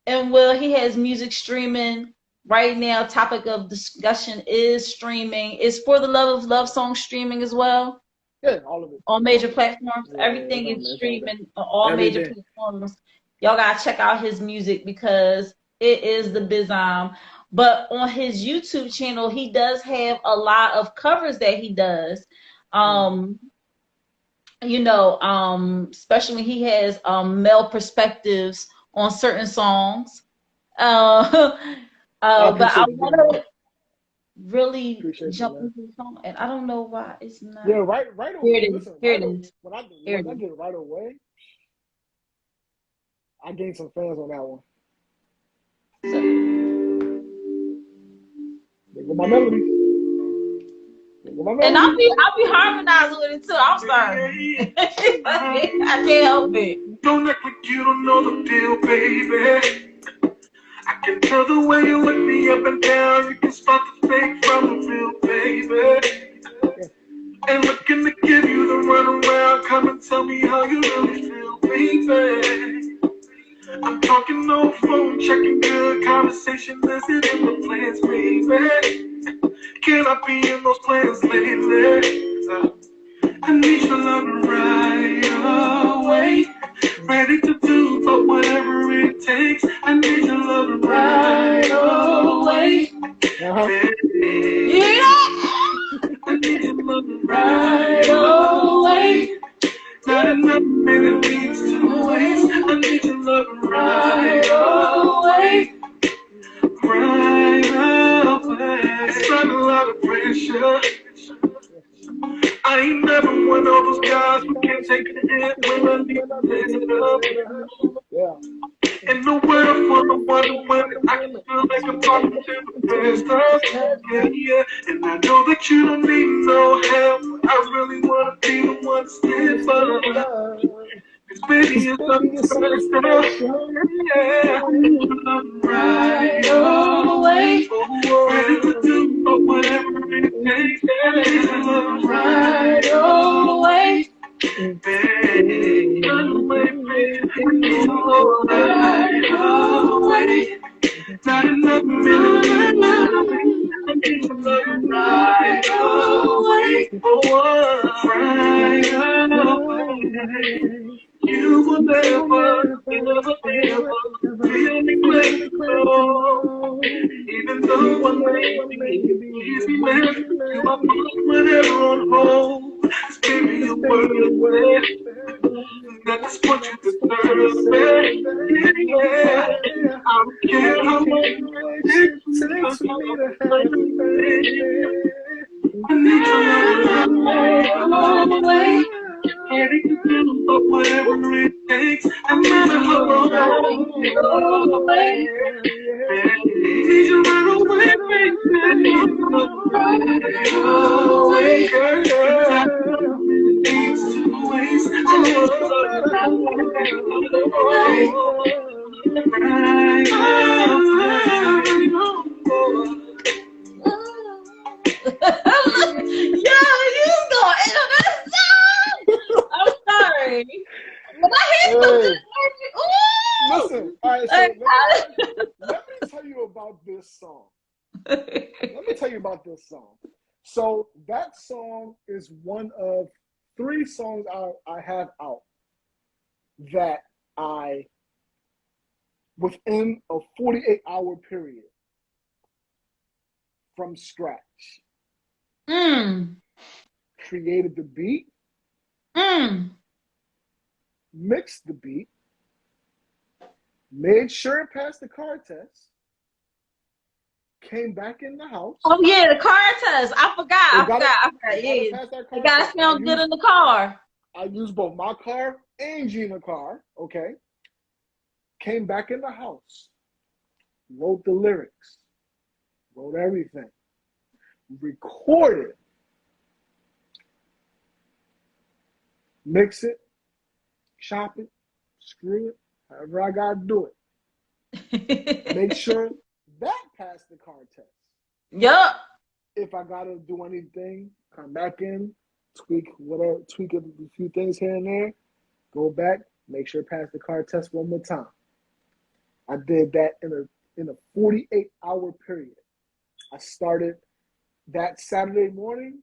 And Will, he has music streaming right now. Topic of discussion is streaming. Is For the Love of Love song streaming as well Yeah, all of it. on All major of it. platforms? Yeah, Everything it's is all there. streaming on all major Everything. platforms. Y'all gotta check out his music because it is the bizarre. But on his YouTube channel, he does have a lot of covers that he does. Especially when he has male perspectives on certain songs. Uh, I but I appreciate it, want man. to really Appreciate that, jump man. into the song, and I don't know why it's not. Yeah, right Here away. it is. Listen, Here it is. when I Here it once I is. get it right away, I gained some fans on that one. There go my melody. There go my melody. And I'll be harmonizing with it too. I'm sorry. I can't help it. Don't act like you don't know the deal, baby. I can tell the way you look me up and down. You can spot the fake from the real, baby. And looking to give you the runaround. Come and tell me how you really feel, baby. I'm talking no phone, checking good conversation. Is it in the plans, baby? Can I be in those plans lately? I need your love right away. Ready to do but whatever it takes. I need your love right away. Yeah. I need your love right away. Not enough minute leads to waste. I need your love right away. Right away. It's not a lot of pressure. I ain't never one of those guys who can't take a hit when I need to it up. Yeah. And nowhere for the one when I can feel like I'm talking to the best of. Yeah. And I know that you don't need no help. I really wanna be the one to stand by. Cause baby, it's something special. Yeah. Right away. Ready to do whatever it takes. Right away. Baby, run away, baby. Right away. Not enough minutes. I need to love right away. Oh, right away. You will never, never, ever feel me play so. Even though I may be easy, man, you are put whatever on hold. Just give me a word, that's what you deserve, man. Yeah. I don't care how much it takes for me to have you, baby. I need your love all the way. Ready to do but whatever it takes. I matter how long you go away. Need you right away, baby. Right away, girl. Needs to waste. I Yo, you gonna end up that song? I'm sorry. But I hear something. Ooh! Listen, all right, so let me tell you about this song. Let me tell you about this song. So that song is one of 3 songs I have out that I, within a 48-hour period, from scratch, created the beat, mixed the beat, made sure it passed the car test, came back in the house. Oh yeah, the car test. I forgot. Yeah, it gotta sound good in the car. I used both my car and Gina's car. Okay. Came back in the house, wrote the lyrics, wrote everything, recorded, mix it, chop it, screw it, however I gotta do it. Make sure that passed the car test. Yup. If I gotta do anything, come back in, tweak a few things here and there, go back, make sure it passed the car test one more time. I did that in a 48-hour period. I started that Saturday morning.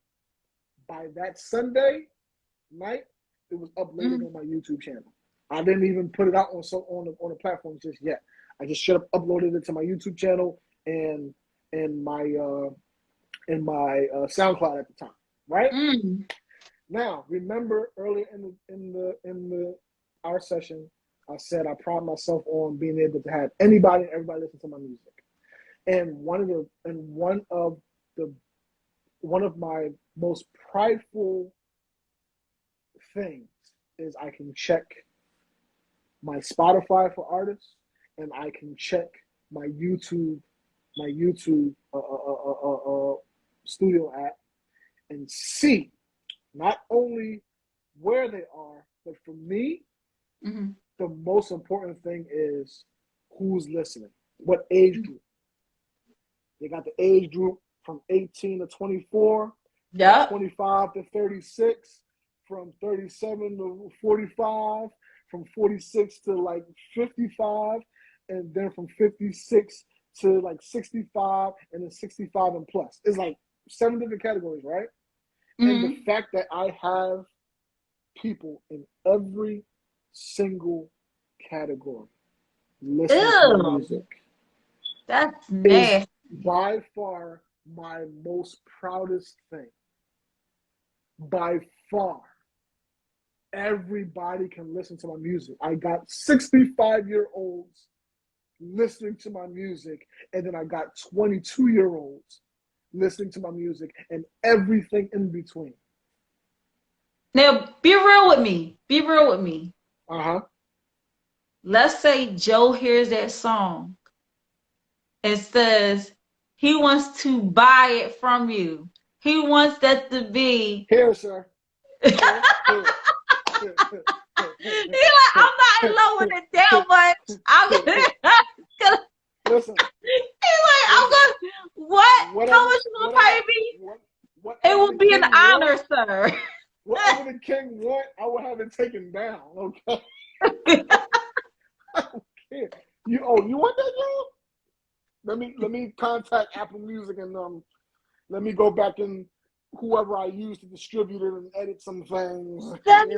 By that Sunday night, it was uploaded on my YouTube channel. I didn't even put it out on the platform just yet. I just should have uploaded it to my YouTube channel and my SoundCloud at the time, right? Now, remember earlier in our session, I said I pride myself on being able to have anybody and everybody listen to my music. And one of my most prideful things is I can check my Spotify for artists, and I can check my YouTube studio app and see not only where they are, but for me, the most important thing is who's listening, what age group. They got the age group from 18 to 24, Yeah, 25 to 36, from 37 to 45, from 46 to like 55, and then from 56 to like 65, and then 65 and plus. It's like 7 different categories, right? And the fact that I have people in every single category listening to my music that's is nasty. by far my most proudest thing. By far. Everybody can listen to my music. I got 65-year-olds listening to my music, and then I got 22-year-olds listening to my music, and everything in between. Now, be real with me. Be real with me. Let's say Joe hears that song and says he wants to buy it from you. He wants that to be. Here, sir. Here. He's like, I'm not in love with it that much. I'm gonna. Listen. He's like, I'm gonna. What? How much you gonna pay me? It will be an honor, sir. Whatever the king want, I will have it taken down. Okay. I don't care. You want that, Joe? Let me contact Apple Music and let me go back and whoever I use to distribute it and edit some things. That's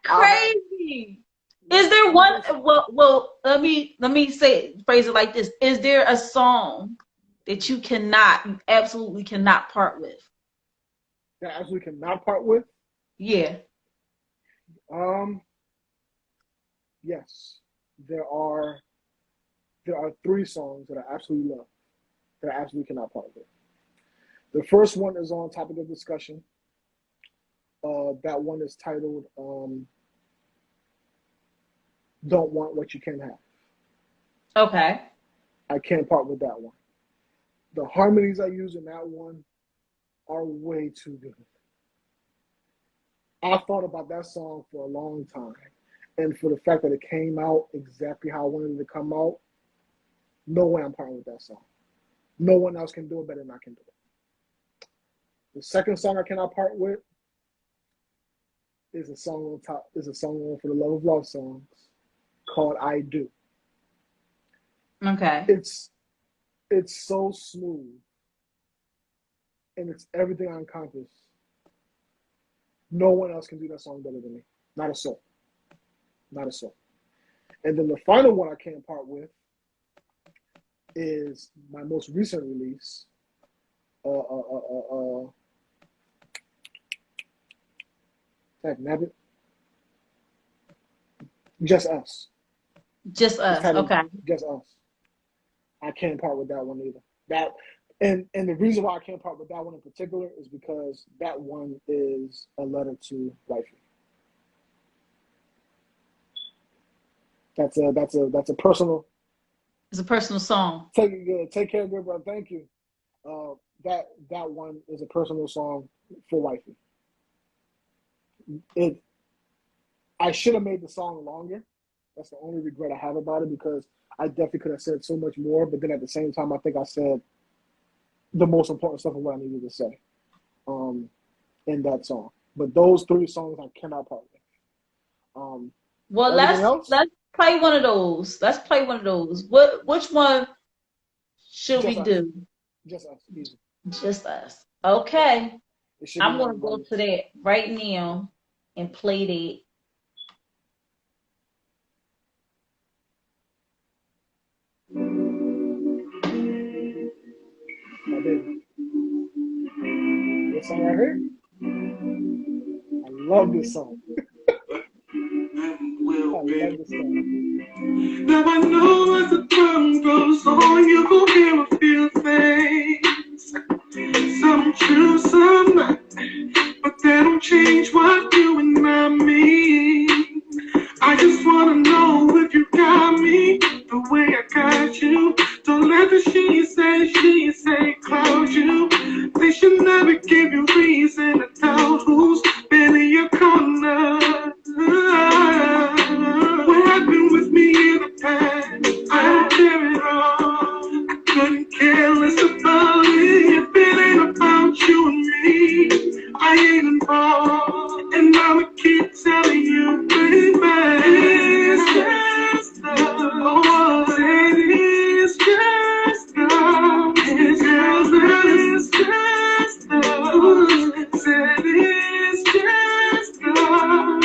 crazy. Is there one? Well, let me phrase it like this: is there a song that you absolutely cannot part with? That I absolutely cannot part with? Yeah. Yes. There are 3 songs that I absolutely love that I absolutely cannot part with. The first one is on topic of discussion. That one is titled Don't Want What You Can't Have. Okay. I can't part with that one. The harmonies I use in that one are way too good. I thought about that song for a long time. And for the fact that it came out exactly how I wanted it to come out, no way I'm parting with that song. No one else can do it better than I can do it. The second song I cannot part with is a song for the Love of Love songs called I Do. Okay. It's so smooth. And it's everything I encompass. No one else can do that song better than me. Not a soul. Not a soul. And then the final one I can't part with is my most recent release. Just Us. Just Us. Okay. Just Us. I can't part with that one either. And the reason why I can't part with that one in particular is because that one is a letter to wifey. That's a personal. It's a personal song. Take care, good brother. Thank you. That one is a personal song for wifey. I should have made the song longer. That's the only regret I have about it, because I definitely could have said so much more. But then at the same time, I think I said the most important stuff of what I needed to say in that song. But those 3 songs I cannot part with. Well, Play one of those. Let's play one of those. Which one should we Just us. do? Just us. Easy. Just us. Yep. Okay. It should be I'm one gonna of the go to nuggets. that right now and play that. My baby. This song right here. I love this song. I love this song. Now I know as the time goes on, you gon' hear a few things. Some true, some not. But that don't change what you and I mean. I just wanna know if you got me the way I got you. Don't let the she say cloud you. They should never give you reason to doubt who's been in your corner. What happened with me in the past? I don't care at all. I couldn't care less about it if it ain't about you and me. I ain't involved, and I'ma keep telling you, baby, it's just love. It's just love. It's just love. Said it's just love.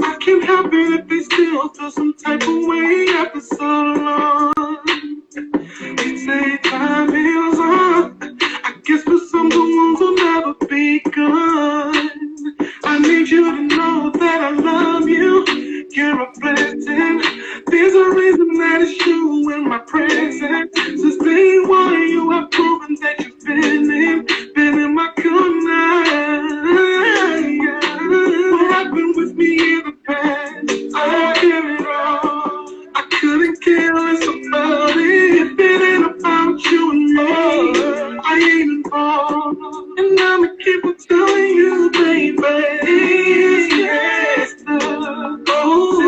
I can't help it if they still feel some type of way after so long. They say time heals on. I guess for some the wounds will never be good. I need you to know that I love you. You're a blessing. There's a reason that it's you in my presence. Since day one, you have proven that you've been in my corner. What happened with me in the past? I don't care at all. I couldn't care less about it if it ain't about you and me. I ain't involved, and I'ma keep on telling you, baby. It's just love. Oh,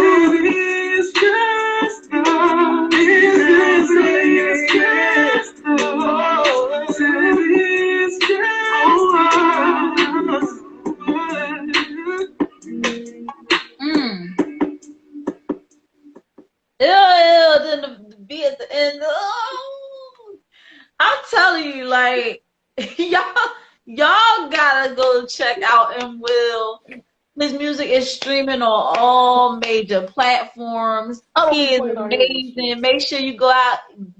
it's just love. It's just love. It's just Mm. Ew, then the B at the end. Oh, I'm telling you, like y'all gotta go check out M Will. His music is streaming on all major platforms. I don't He be is playing out here in the amazing. streets. Make sure you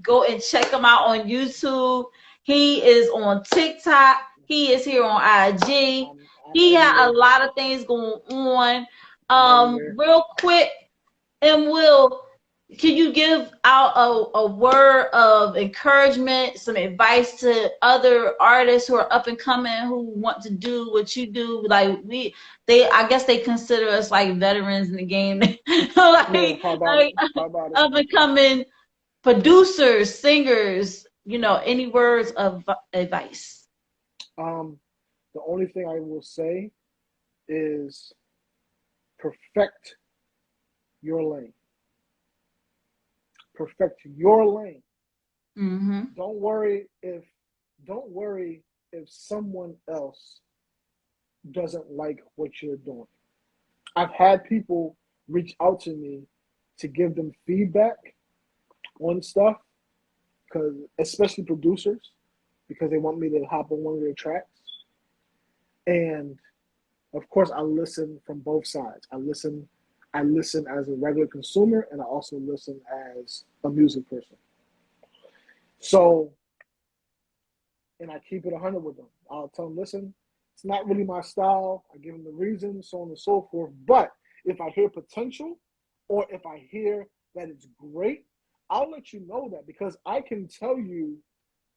go and check him out on YouTube. He is on TikTok. He is here on IG. I'm He had a everywhere. lot of things going on. I'm everywhere. Real quick, and Will, can you give out a word of encouragement, some advice to other artists who are up and coming who want to do what you do? Like I guess they consider us like veterans in the game, Yeah, like how about it? like How about it? up and coming producers, singers. Any words of advice? Um, the only thing I will say is perfect your lane. Perfect your lane. Mm-hmm. Don't worry if don't worry if someone else doesn't like what you're doing. I've had people reach out to me to give them feedback on stuff, because especially producers, because they want me to hop on one of their tracks. And of course, I listen from both sides. I listen as a regular consumer, and I also listen as a music person. So, and I keep it 100 with them. I'll tell them, listen, it's not really my style. I give them the reason, so on and so forth. But if I hear potential, or if I hear that it's great, I'll let you know that, because I can tell you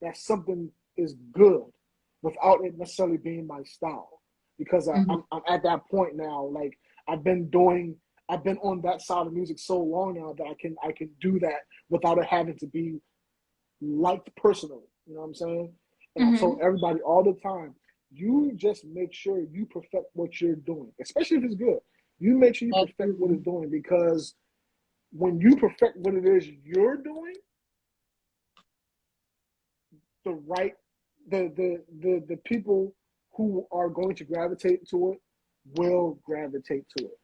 that something is good without it necessarily being my style. Because Mm-hmm. I'm at that point now. Like I've been on that side of music so long now that I can do that without it having to be liked personally. You know what I'm saying? And I Mm-hmm. told everybody all the time, you just make sure you perfect what you're doing, especially if it's good. You make sure you perfect what Absolutely. it's doing, because when you perfect what it is you're doing, the right the people who are going to gravitate to it will gravitate to it.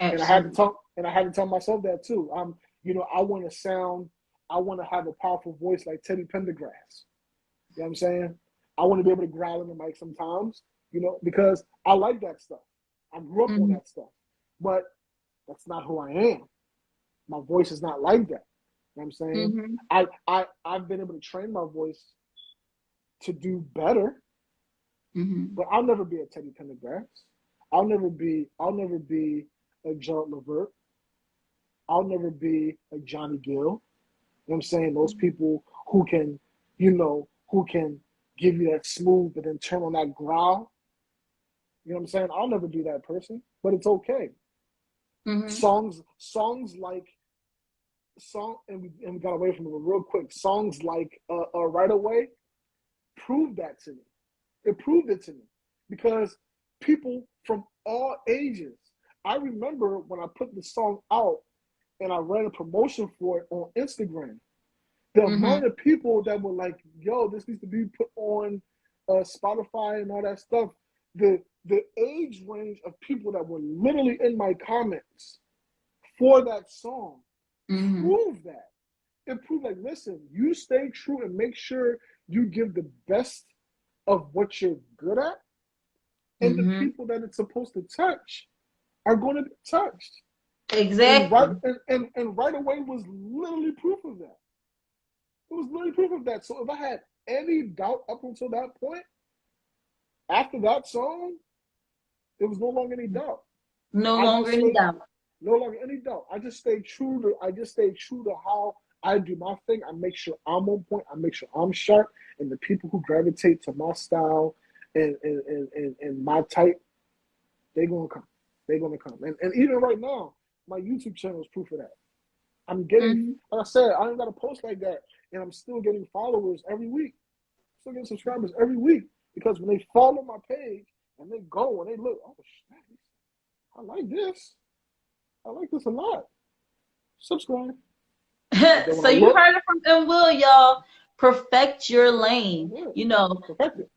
And I had to Absolutely. talk, and I had to tell myself that too. I want to I want to have a powerful voice like Teddy Pendergrass. You know what I'm saying? I want to be able to growl in the mic sometimes, because I like that stuff. I grew up on Mm-hmm. that stuff, but that's not who I am. My voice is not like that. You know what I'm saying? Mm-hmm. I've been able to train my voice to do better, Mm-hmm. but I'll never be a Teddy Pendergrass. I'll never be a Gerald Levert. I'll never be a Johnny Gill. You know what I'm saying? Those people who can, who can give you that smooth but then turn on that growl. You know what I'm saying? I'll never be that person, but it's okay. Mm-hmm. Songs like and we got away from it real quick. Songs like Right Away proved that to me. It proved it to me because people from all ages. I remember when I put the song out and I ran a promotion for it on Instagram. The amount of people that were like, "Yo, this needs to be put on Spotify and all that stuff." The age range of people that were literally in my comments for that song proved that. It proved like, listen, you stay true and make sure you give the best of what you're good at, and the Mm-hmm. people that it's supposed to touch are going to be touched. Exactly. And Right Away was literally proof of that. It was literally proof of that. So if I had any doubt up until that point, after that song, there was no longer any doubt. No I longer just any stayed doubt. no longer any doubt. I just stayed true to how I do my thing. I make sure I'm on point. I make sure I'm sharp. And the people who gravitate to my style and my type, they're gonna come. They're gonna come. And even right now, my YouTube channel is proof of that. I'm getting, Mm-hmm. like I said, I ain't got a post like that, and I'm still getting followers every week. Still getting subscribers every week because when they follow my page and they go and they look, oh shit, I like this. I like this a lot. Subscribe. And then when So I you look, heard it from M. Will, y'all. Perfect your lane. perfect it.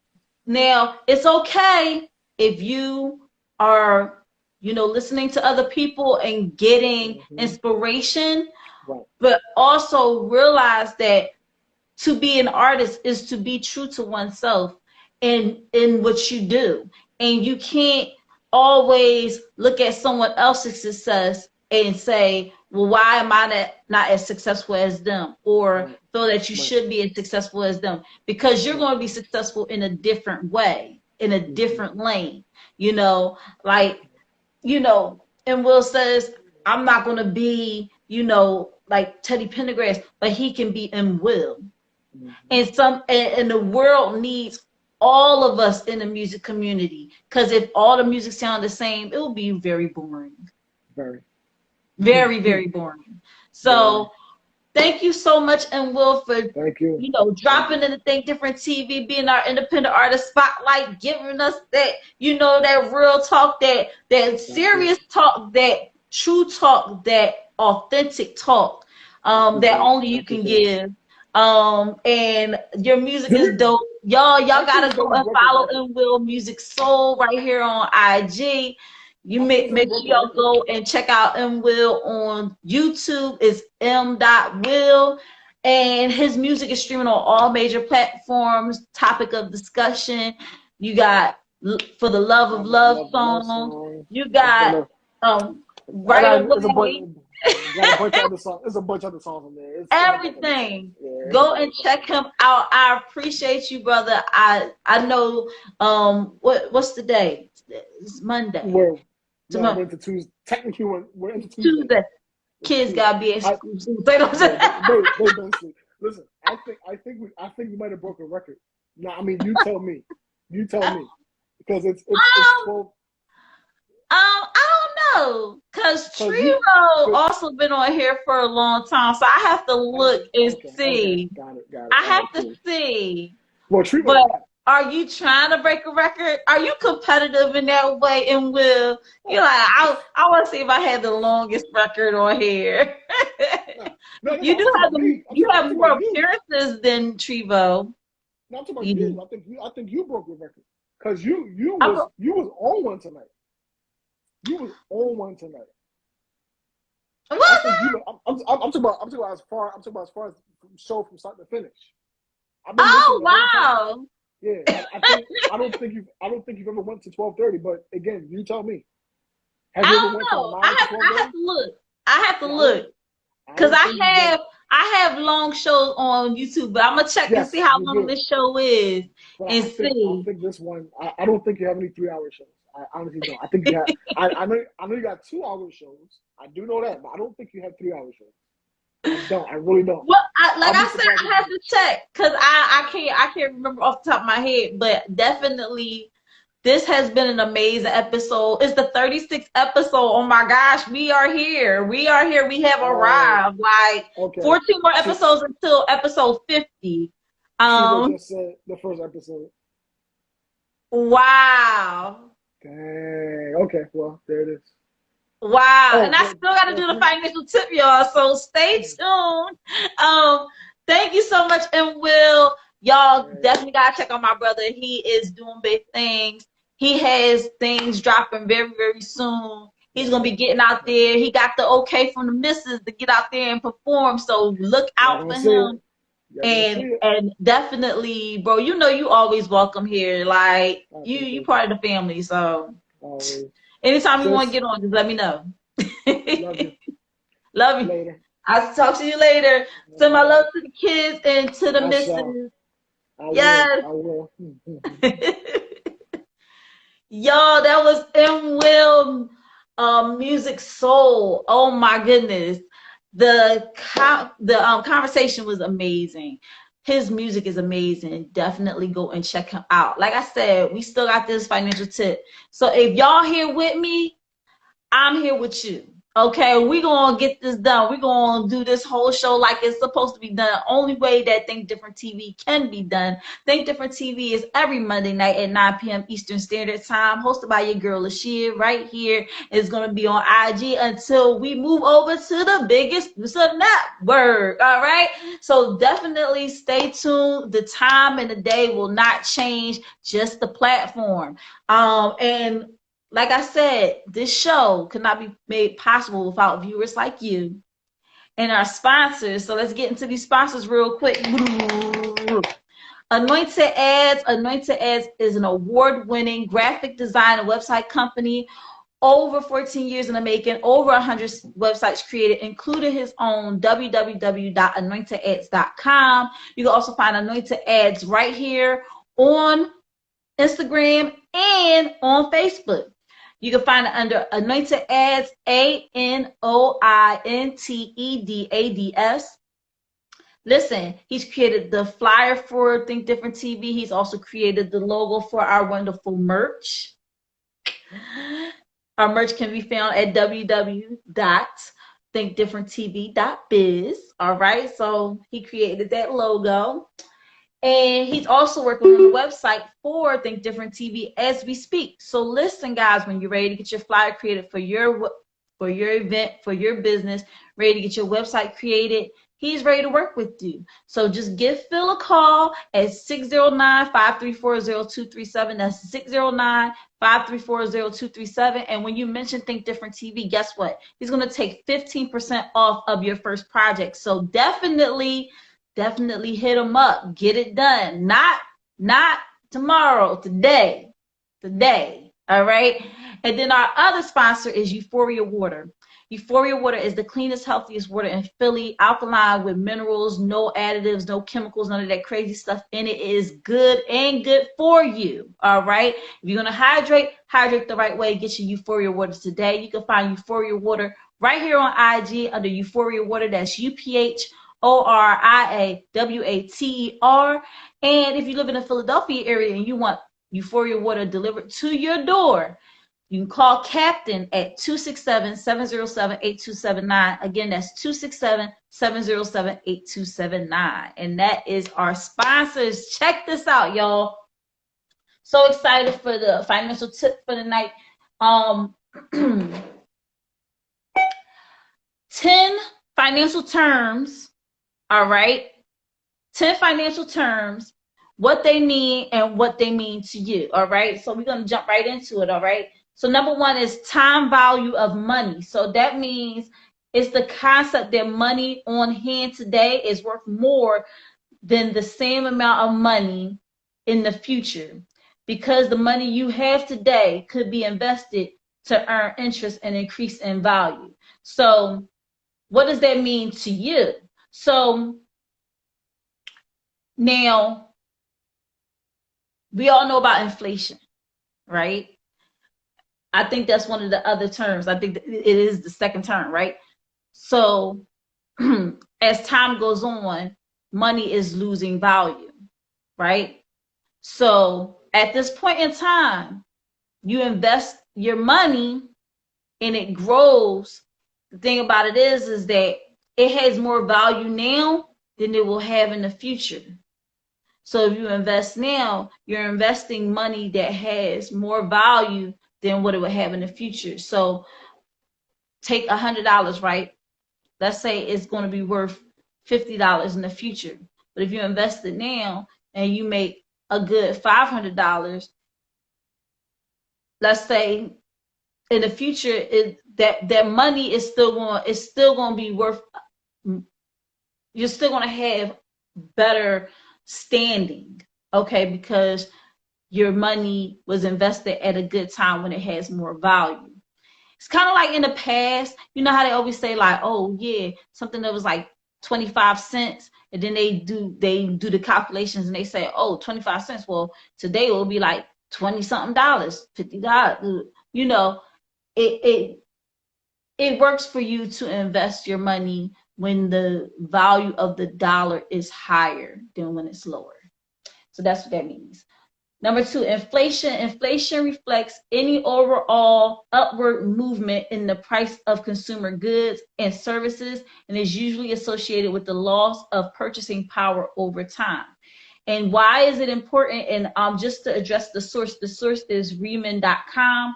Now it's okay if you are, listening to other people and getting Mm-hmm. inspiration, Right. but also realize that to be an artist is to be true to oneself in what you do. And you can't always look at someone else's success and say, well, why am I not as successful as them? Or Right. feel that you Right. should be as successful as them, because you're Right. going to be successful in a different way, in a Mm-hmm. different lane, like, and Will says, I'm not going to be, like Teddy Pendergrass, but he can be in Will. Mm-hmm. And the world needs all of us in the music community, because if all the music sound the same, it will be very boring. Very. Very, very boring. Very. So thank you so much, and Will, for Thank you. Thank dropping you. in the Think Different TV, being our independent artist spotlight, giving us that, that real talk, that Thank you. serious talk, that true talk, that authentic talk, I that appreciate. only I you can appreciate it. give. And your music Did is we? dope. Y'all I think gotta we go already and broke a follow record. M. Will Music Soul right here on IG. You I think we already make broke sure a y'all record. go and check out M. Will on YouTube. It's M.Will. And his music is streaming on all major platforms. Topic of discussion. You got For the Love of Love Love, love songs. song. You It's got gonna. I Right got. It's a bunch. Away. Got a bunch of other songs. There's a bunch of other songs in there. It's a bunch of other songs. Everything. Yeah, it's a Go bunch and of songs check in there. him out. I appreciate you, brother. I know what's the day? It's Monday. We're no, Tomorrow we're into Tuesday. Technically, we're into Tuesday. Tuesday. It's Kids Tuesday. gotta be at I school. So they don't yeah, they been asleep. Listen, I think we might have broke a record. No, I mean you tell me. You tell me. Because it's um 12 I don't know, cause because you Trevo cause, also been on here for a long time, so I have to look and okay. see. Got it. I All right, have to cool. see. Well Trina But are you trying to break a record? Are you competitive in that way? And will you're like, I want to see if I had the longest record on here. no, You I'm do talking have about me. you I'm have talking more about you. appearances than Trevo. No, I'm talking about You you. do. I think you broke the record. Because you I'm, was on one tonight. You was on one tonight. I Was think it? you. I'm talking about as far. I'm talking about as far as show from start to finish. I've been Oh listening the whole time. wow. Yeah, I think I don't think you've ever went to 12:30. But again, you tell me. Have I you ever don't went from know. 9 to I have 12:30? to look. I have to Yeah, look. I Cause don't think you've done. I have long shows on YouTube, but I'm gonna check and see Yes, how you long do. this show is But and I see. think this one. I don't think you have any 3 hour shows. I honestly don't. I think you have. I know you got 2 hour shows. I do know that, but I don't think you have 3 hour shows. I don't. I really don't. Well, like I'll be I said, surprised if I you have do. to check because I can't remember off the top of my head, but definitely this has been an amazing episode. It's the 36th episode. Oh my gosh, we are here. We are here. We have Oh, arrived. Like okay. 14 more See, episodes until episode 50. they Um, just said the first episode. wow. Dang. Okay. Well, there it is. Wow. Oh, And I still got to do the financial tip, y'all. So stay tuned. Um, Thank you so much. And Will, y'all yeah. definitely got to check on my brother. He is doing big things. He has things dropping very, very soon. He's Yes, going to be getting out there. He got the okay from the missus to get out there and perform. So look y'all out gonna for see it. him. Y'all gonna see it. And definitely, bro, you know you always welcome here. Like I you appreciate you. part of the family. So Always. anytime you want to Sis, get on, just let me know. love you. Love you. Later. I'll talk to you later. All Send my right. love to the kids and to the I shall. missus. I will. Yes. I will. Y'all, that was M. Will Music Soul. Oh my goodness. The conversation was amazing. His music is amazing. Definitely go and check him out. Like I said, we still got this financial tip. So if y'all here with me, I'm here with you. Okay, we're gonna get this done. We're gonna do this whole show like it's supposed to be done. Only way that Think Different TV can be done. Think Different TV is every Monday night at 9 p.m. Eastern Standard Time, hosted by your girl LaShia. Right here is gonna be on IG until we move over to the biggest network. All right, so definitely stay tuned. The time and the day will not change, just the platform. And like I said, this show could not be made possible without viewers like you and our sponsors. So let's get into these sponsors real quick. Anointed Ads. Anointed Ads is an award-winning graphic design and website company. Over 14 years in the making, over 100 websites created, including his own www.anointedads.com. You can also find Anointed Ads right here on Instagram and on Facebook. You can find it under Anointed Ads, ANOINTEDADS. Listen, he's created the flyer for Think Different TV. He's also created the logo for our wonderful merch. Our merch can be found at www.thinkdifferenttv.biz. All right, so he created that logo. And he's also working on the website for Think Different TV as we speak. So listen, guys, when you're ready to get your flyer created for your event, for your business, ready to get your website created, he's ready to work with you. So just give Phil a call at 609-534-0237. That's 609-534-0237. And when you mention Think Different TV, guess what? He's going to take 15% off of your first project. So definitely hit him up. Get it done. Not tomorrow, today. All right. And then our other sponsor is Euphoria Water. Euphoria Water is the cleanest, healthiest water in Philly, alkaline with minerals, no additives, no chemicals, none of that crazy stuff in it. It is good and good for you. All right. If you're going to hydrate the right way. Get your Euphoria Water today. You can find Euphoria Water right here on IG under Euphoria Water. That's UPHORIAWATER. And if you live in the Philadelphia area and you want Euphoria Water delivered to your door, you can call Captain at 267-707-8279. Again, that's 267-707-8279. And that is our sponsors. Check this out, y'all. So excited for the financial tip for the night. 10 financial terms. All right. 10 financial terms, what they mean and what they mean to you. All right. So we're going to jump right into it. All right. So number one is time value of money. So that means It's the concept that money on hand today is worth more than the same amount of money in the future, because the money you have today could be invested to earn interest and increase in value. So what does that mean to you? So now we all know about inflation, right? I think that's one of the other terms. I think it is the second term, right? So as time goes on, money is losing value, right? So at this point in time, you invest your money and it grows. The thing about it is that it has more value now than it will have in the future. So if you invest now, you're investing money that has more value than what it would have in the future. So take $100, right? Let's say it's going to be worth $50 in the future. But if you invest it now and you make a good $500, let's say in the future, that money is still going to be worth. You're still going to have better standing, okay, because your money was invested at a good time when it has more value. It's kind of like in the past, you know how they always say like, oh yeah, something that was like 25 cents, and then they do the calculations and they say, oh, 25 cents. Well, today it will be like 20 something dollars, $50. You know, it works for you to invest your money when the value of the dollar is higher than when it's lower. So that's what that means. Number 2, inflation. Inflation reflects any overall upward movement in the price of consumer goods and services, and is usually associated with the loss of purchasing power over time. And why is it important? And just to address the source is Riemann.com.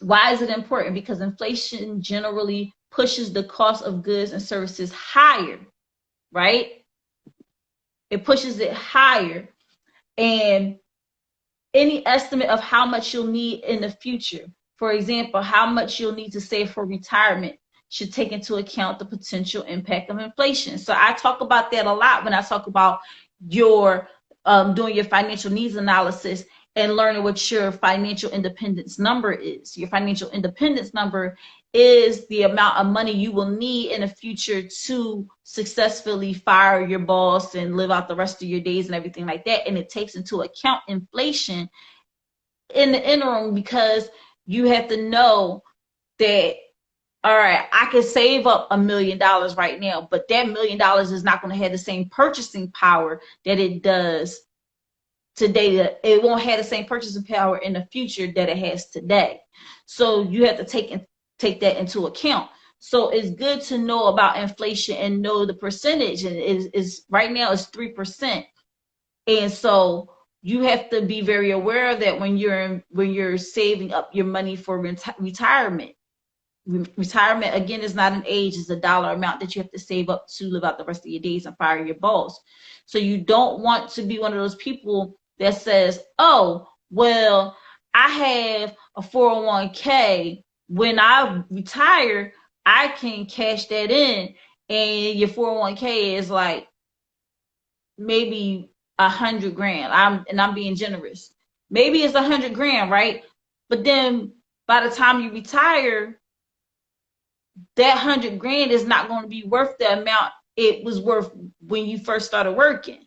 Why is it important? Because inflation generally pushes the cost of goods and services higher, right? It pushes it higher. And any estimate of how much you'll need in the future, for example, how much you'll need to save for retirement, should take into account the potential impact of inflation. So I talk about that a lot when I talk about your doing your financial needs analysis and learning what your financial independence number is. Your financial independence number is the amount of money you will need in the future to successfully fire your boss and live out the rest of your days and everything like that. And it takes into account inflation in the interim, because you have to know that, all right, I can save up $1 million right now, but that $1 million is not going to have the same purchasing power that it does today. It won't have the same purchasing power in the future that it has today. So you have to take that into account. So it's good to know about inflation and know the percentage. And is right now it's 3%. And so you have to be very aware of that when you're saving up your money for retirement. Retirement, again, is not an age, it's a dollar amount that you have to save up to live out the rest of your days and fire your boss. So you don't want to be one of those people that says, oh, well, I have a 401k. When I retire, I can cash that in, and your 401k is like maybe $100,000. I'm being generous. Maybe it's $100,000, right? But then by the time you retire, that $100,000 is not going to be worth the amount it was worth when you first started working.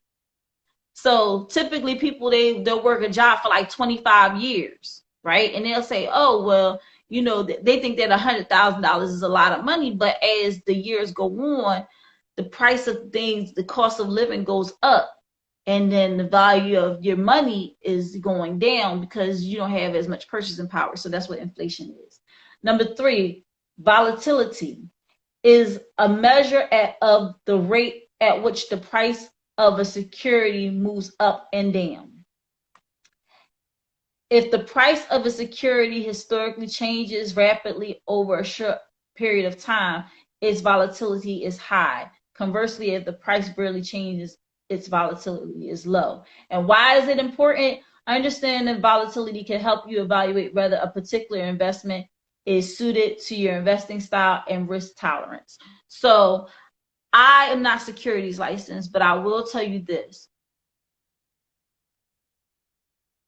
So typically people, they'll work a job for like 25 years, right? And they'll say, oh, well, you know, they think that $100,000 is a lot of money, but as the years go on, the price of things, the cost of living goes up, and then the value of your money is going down because you don't have as much purchasing power. So that's what inflation is. Number 3, volatility is a measure of the rate at which the price of a security moves up and down. If the price of a security historically changes rapidly over a short period of time, its volatility is high. Conversely, if the price barely changes, its volatility is low. And why is it important? Understand that volatility can help you evaluate whether a particular investment is suited to your investing style and risk tolerance. So I am not securities licensed, but I will tell you this.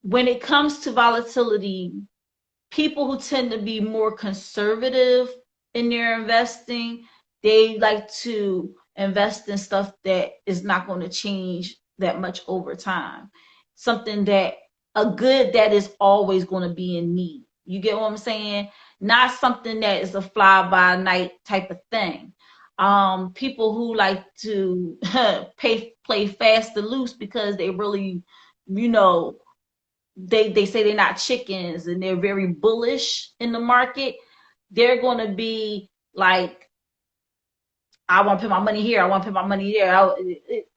When it comes to volatility, people who tend to be more conservative in their investing, they like to invest in stuff that is not going to change that much over time. Something that, a good that is always going to be in need. You get what I'm saying? Not something that is a fly by night type of thing. People who like to play fast and loose because they really, you know, they say they're not chickens and they're very bullish in the market. They're going to be like, I want to put my money here, I want to put my money there.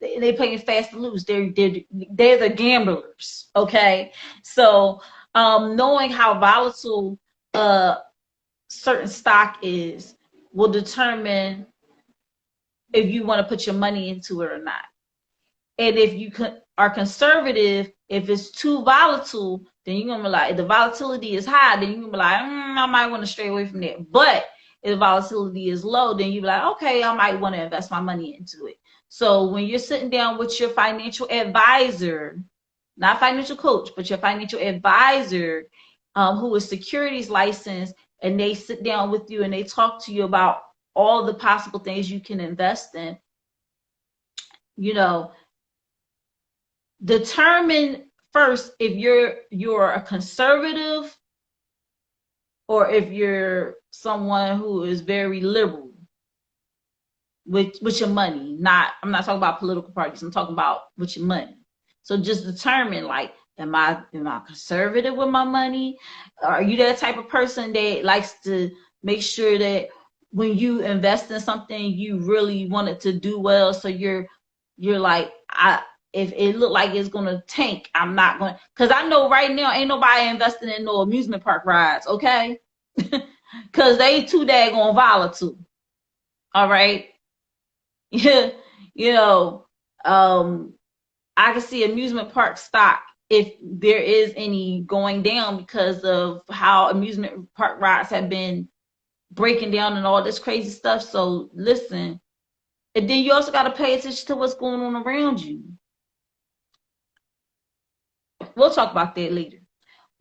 They're playing fast and loose. They're the gamblers. Okay, so knowing how volatile certain stock is will determine if you want to put your money into it or not. And if you are conservative, if it's too volatile, then you're going to be like, if the volatility is high, then you're going to be like, I might want to stray away from that. But if the volatility is low, then you're like, okay, I might want to invest my money into it. So when you're sitting down with your financial advisor, not financial coach, but your financial advisor, who is securities licensed, and they sit down with you and they talk to you about all the possible things you can invest in, you know, determine first if you're a conservative or if you're someone who is very liberal with your money. I'm not talking about political parties. I'm talking about with your money. So just determine, like, am I conservative with my money? Are you that type of person that likes to make sure that when you invest in something, you really want it to do well? So you're like, if it look like it's gonna tank, I'm not going, because I know right now ain't nobody investing in no amusement park rides, okay? Because they too daggone volatile. All right. Yeah, you know, I can see amusement park stock, if there is any, going down because of how amusement park rides have been breaking down and all this crazy stuff. So listen, and then you also got to pay attention to what's going on around you. We'll talk about that later.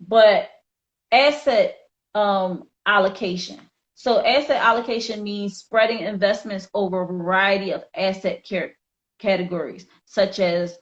But asset allocation. So asset allocation means spreading investments over a variety of asset categories, such as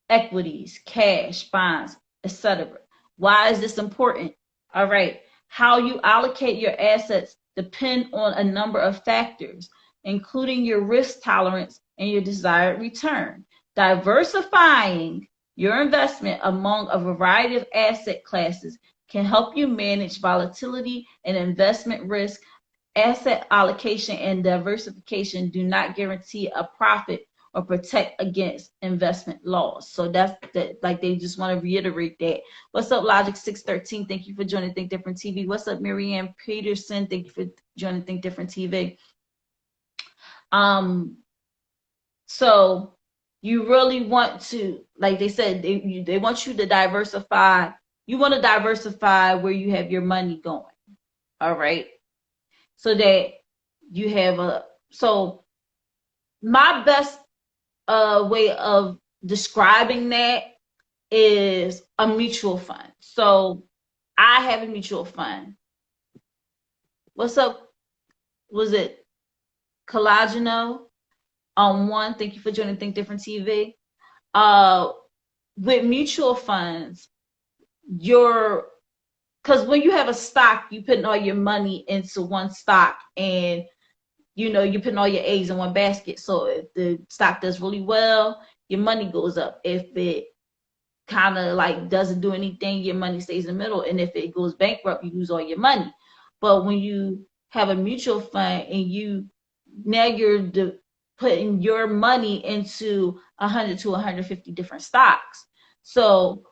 equities, cash, bonds, etc. Why is this important? All right. How you allocate your assets depend on a number of factors, including your risk tolerance and your desired return. Diversifying your investment among a variety of asset classes can help you manage volatility and investment risk. Asset allocation and diversification do not guarantee a profit or protect against investment loss. So that's that. Like, they just want to reiterate that. What's up, Logic 613? Thank you for joining Think Different TV. What's up, Marianne Peterson? Thank you for joining Think Different TV. So you really want to, like they said, they want you to diversify. You want to diversify where you have your money going. All right. So that you have so my best way of describing that is a mutual fund. So I have a mutual fund. What's up? Was it Collageno on one? Thank you for joining Think Different TV. With mutual funds, because when you have a stock, you putting all your money into one stock, and you're putting all your eggs in one basket. So if the stock does really well, your money goes up. If it kind of like doesn't do anything, your money stays in the middle. And if it goes bankrupt, you lose all your money. But when you have a mutual fund and you're putting your money into 100 to 150 different stocks, so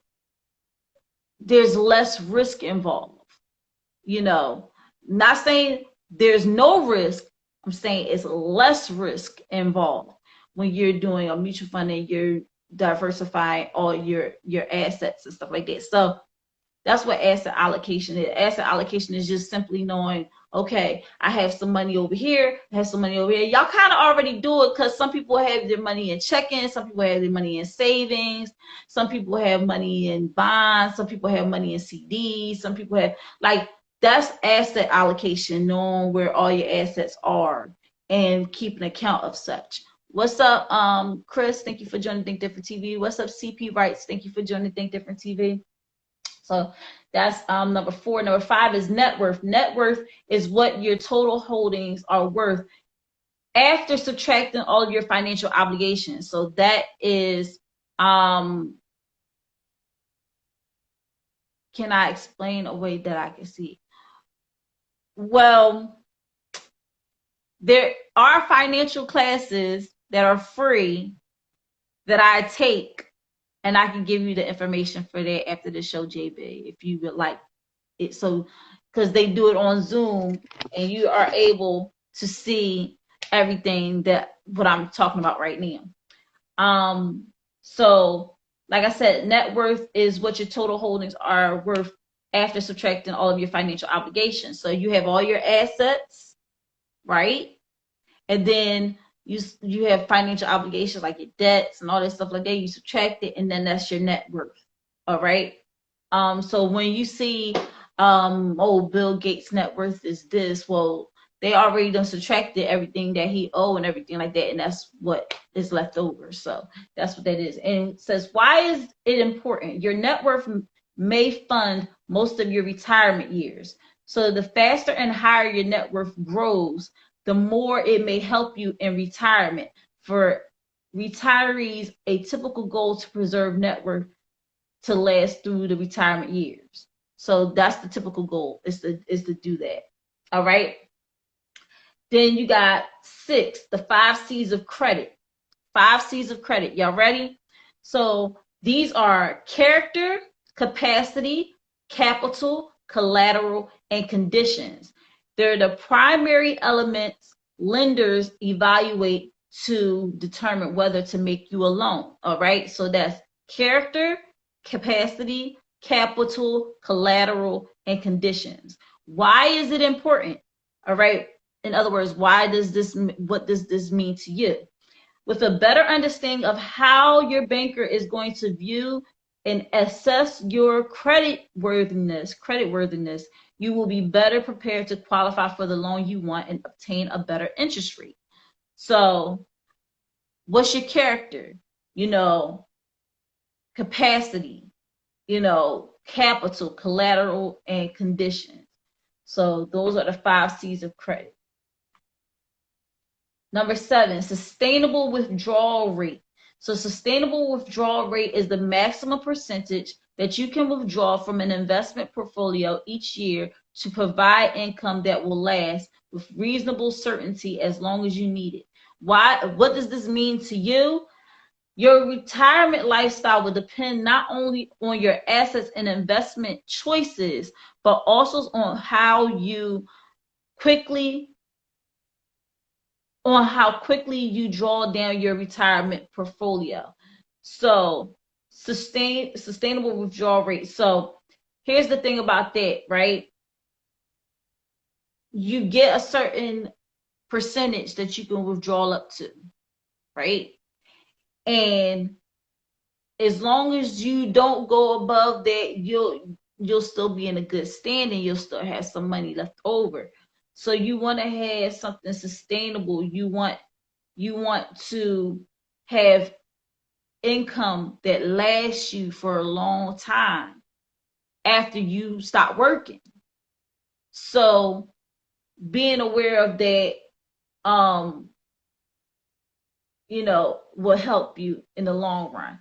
there's less risk involved. Not saying there's no risk. I'm saying it's less risk involved when you're doing a mutual fund and you're diversifying all your assets and stuff like that. So That's what asset allocation is. Asset allocation is just simply knowing, okay, I have some money over here, I have some money over here. Y'all kind of already do it because some people have their money in checking, some people have their money in savings, some people have money in bonds, some people have money in CDs, some people have, like, that's asset allocation, knowing where all your assets are and keeping account of such. What's up, Chris? Thank you for joining Think Different TV. What's up, CP Rights? Thank you for joining Think Different TV. So that's number 4. Number 5 is net worth. Net worth is what your total holdings are worth after subtracting all of your financial obligations. So that is, can I explain a way that I can see? Well, there are financial classes that are free that I take, and I can give you the information for that after the show, JB, if you would like it. So, because they do it on Zoom, and you are able to see everything that what I'm talking about right now. So, like I said, net worth is what your total holdings are worth after subtracting all of your financial obligations. So you have all your assets, right? And then you have financial obligations like your debts and all that stuff like that. You subtract it, and then that's your net worth. All right. So when you see, oh, Bill Gates' net worth is this, well, they already done subtracted everything that he owed and everything like that, and that's what is left over. So that's what that is. And it says, why is it important? Your net worth may fund most of your retirement years. So the faster and higher your net worth grows, the more it may help you in retirement. For retirees, a typical goal to preserve net worth to last through the retirement years. So that's the typical goal, is to do that. All right. Then you got 6, the 5 C's of credit. 5 C's of credit. Y'all ready? So these are character, capacity, capital, collateral, and conditions. They're the primary elements lenders evaluate to determine whether to make you a loan. All right. So that's character, capacity, capital, collateral, and conditions. Why is it important? All right. In other words, what does this mean to you? With a better understanding of how your banker is going to view and assess your creditworthiness, you will be better prepared to qualify for the loan you want and obtain a better interest rate. So, what's your character? Capacity, capital, collateral, and conditions. So those are the 5 C's of credit. Number 7, sustainable withdrawal rate. So sustainable withdrawal rate is the maximum percentage that you can withdraw from an investment portfolio each year to provide income that will last with reasonable certainty as long as you need it. What does this mean to you? Your retirement lifestyle will depend not only on your assets and investment choices, but also on how quickly you draw down your retirement portfolio. So sustainable withdrawal rate. So here's the thing about that, right? You get a certain percentage that you can withdraw up to, right? And as long as you don't go above that, you'll still be in a good standing. You'll still have some money left over. So you want to have something sustainable. You want to have income that lasts you for a long time after you stop working. So being aware of that, will help you in the long run.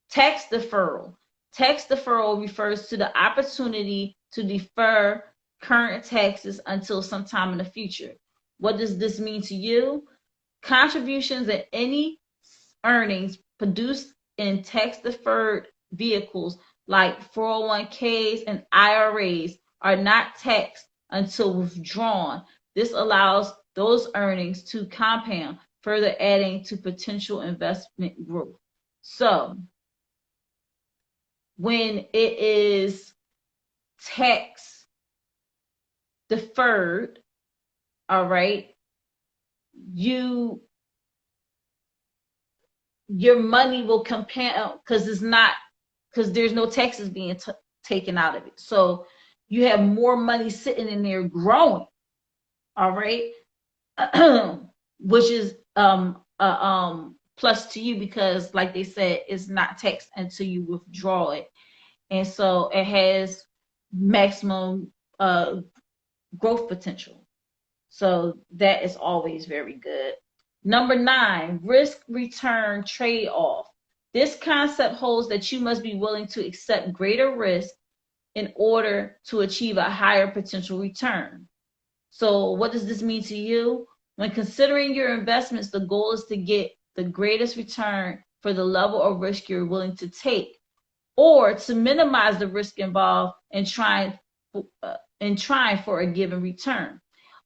Tax deferral. Tax deferral refers to the opportunity to defer current taxes until sometime in the future. What does this mean to you? Contributions and any earnings produced in tax deferred vehicles like 401ks and IRAs are not taxed until withdrawn. This allows those earnings to compound, further adding to potential investment growth. So when it is tax deferred, all right, your money will compound because there's no taxes being taken out of it. So you have more money sitting in there growing, all right, which is plus to you because, like they said, it's not taxed until you withdraw it, and so it has maximum growth potential. So that is always very good. Number 9, risk return trade off. This concept holds that you must be willing to accept greater risk in order to achieve a higher potential return. So what does this mean to you? When considering your investments, the goal is to get the greatest return for the level of risk you're willing to take, or to minimize the risk involved in trying for a given return.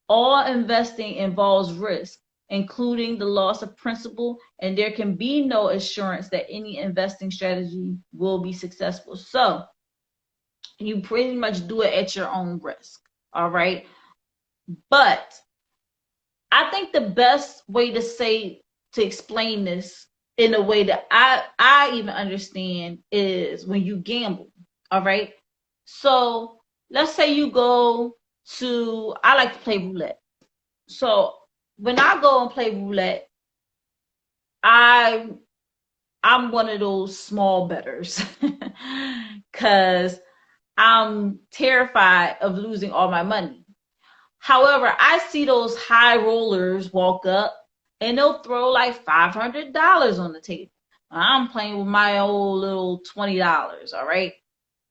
All investing involves risk, including the loss of principal, and there can be no assurance that any investing strategy will be successful. So you pretty much do it at your own risk, all right? But I think the best way to explain this in a way that I even understand is when you gamble, all right? So let's say you go to, I like to play roulette. So when I go and play roulette, I'm one of those small bettors because I'm terrified of losing all my money. However, I see those high rollers walk up and they'll throw like $500 on the table. I'm playing with my old little $20, all right?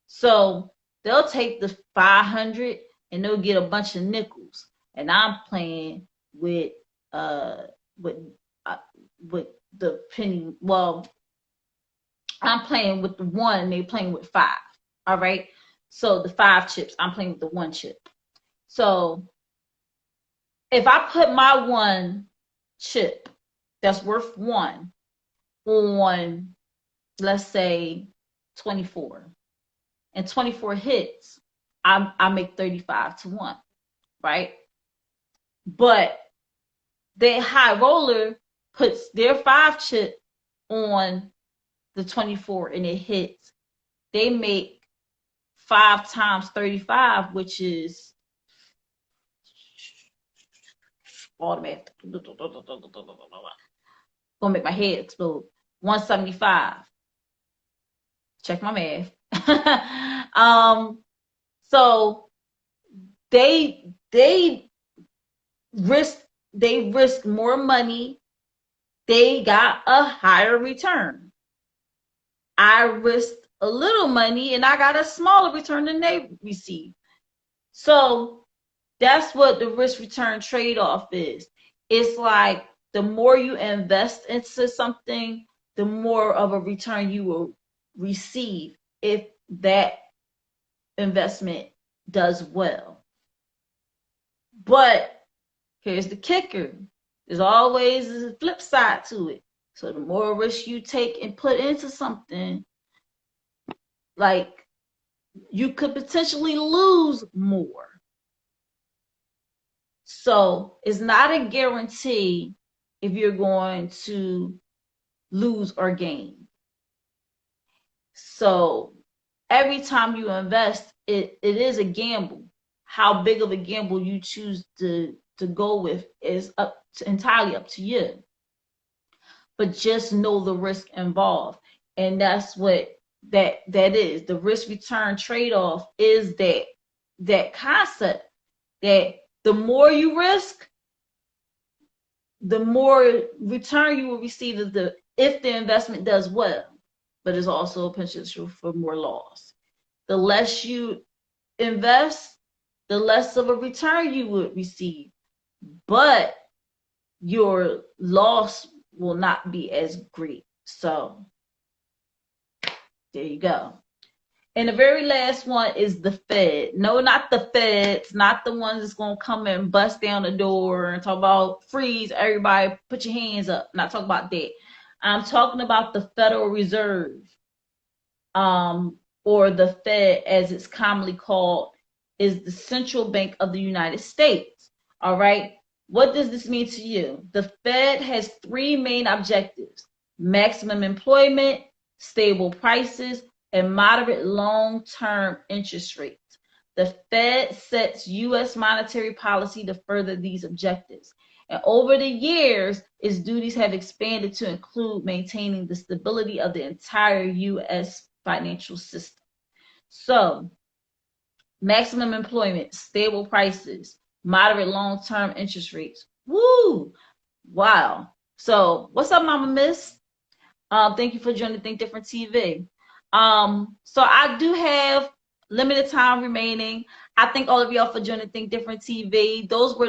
So they'll take the 500 and they'll get a bunch of nickels, and I'm playing with the penny. Well, I'm playing with the 1, and they're playing with 5. All right. So the 5 chips, I'm playing with the 1 chip. So if I put my 1 chip that's worth 1 on, let's say, 24, and 24 hits, I make 35-1, right? But the high roller puts their 5 chip on the 24 and it hits. They make 5 times 35, which is all the math. Gonna make my head explode. 175. Check my math. So they risk more money. They got a higher return. I risked a little money and I got a smaller return than they received. So that's what the risk return trade-off is. It's like the more you invest into something, the more of a return you will receive if that investment does well. But here's the kicker. There's always a flip side to it. So the more risk you take and put into something, like, you could potentially lose more. So it's not a guarantee if you're going to lose or gain. So every time you invest, it is a gamble. How big of a gamble you choose to go with is entirely up to you. But just know the risk involved. And that's what that is. The risk return trade-off is that concept that the more you risk, the more return you will receive if the investment does well. But it's also a potential for more loss. The less you invest, the less of a return you would receive. But your loss will not be as great. So there you go. And the very last one is the Fed. No, not the Feds, not the ones that's going to come and bust down the door and talk about freeze, everybody put your hands up. I'm not talking about that. I'm talking about the Federal Reserve. or the Fed as it's commonly called, is the central bank of the United States. All right. What does this mean to you? The Fed has three main objectives: maximum employment, stable prices, and moderate long-term interest rates. The Fed sets U.S. monetary policy to further these objectives. And over the years, its duties have expanded to include maintaining the stability of the entire U.S. financial system. So, maximum employment, stable prices, moderate long-term interest rates. Woo! Wow. So, what's up, Mama Miss? Thank you for joining Think Different TV. So I do have limited time remaining. I thank all of y'all for joining Think Different TV. Those were the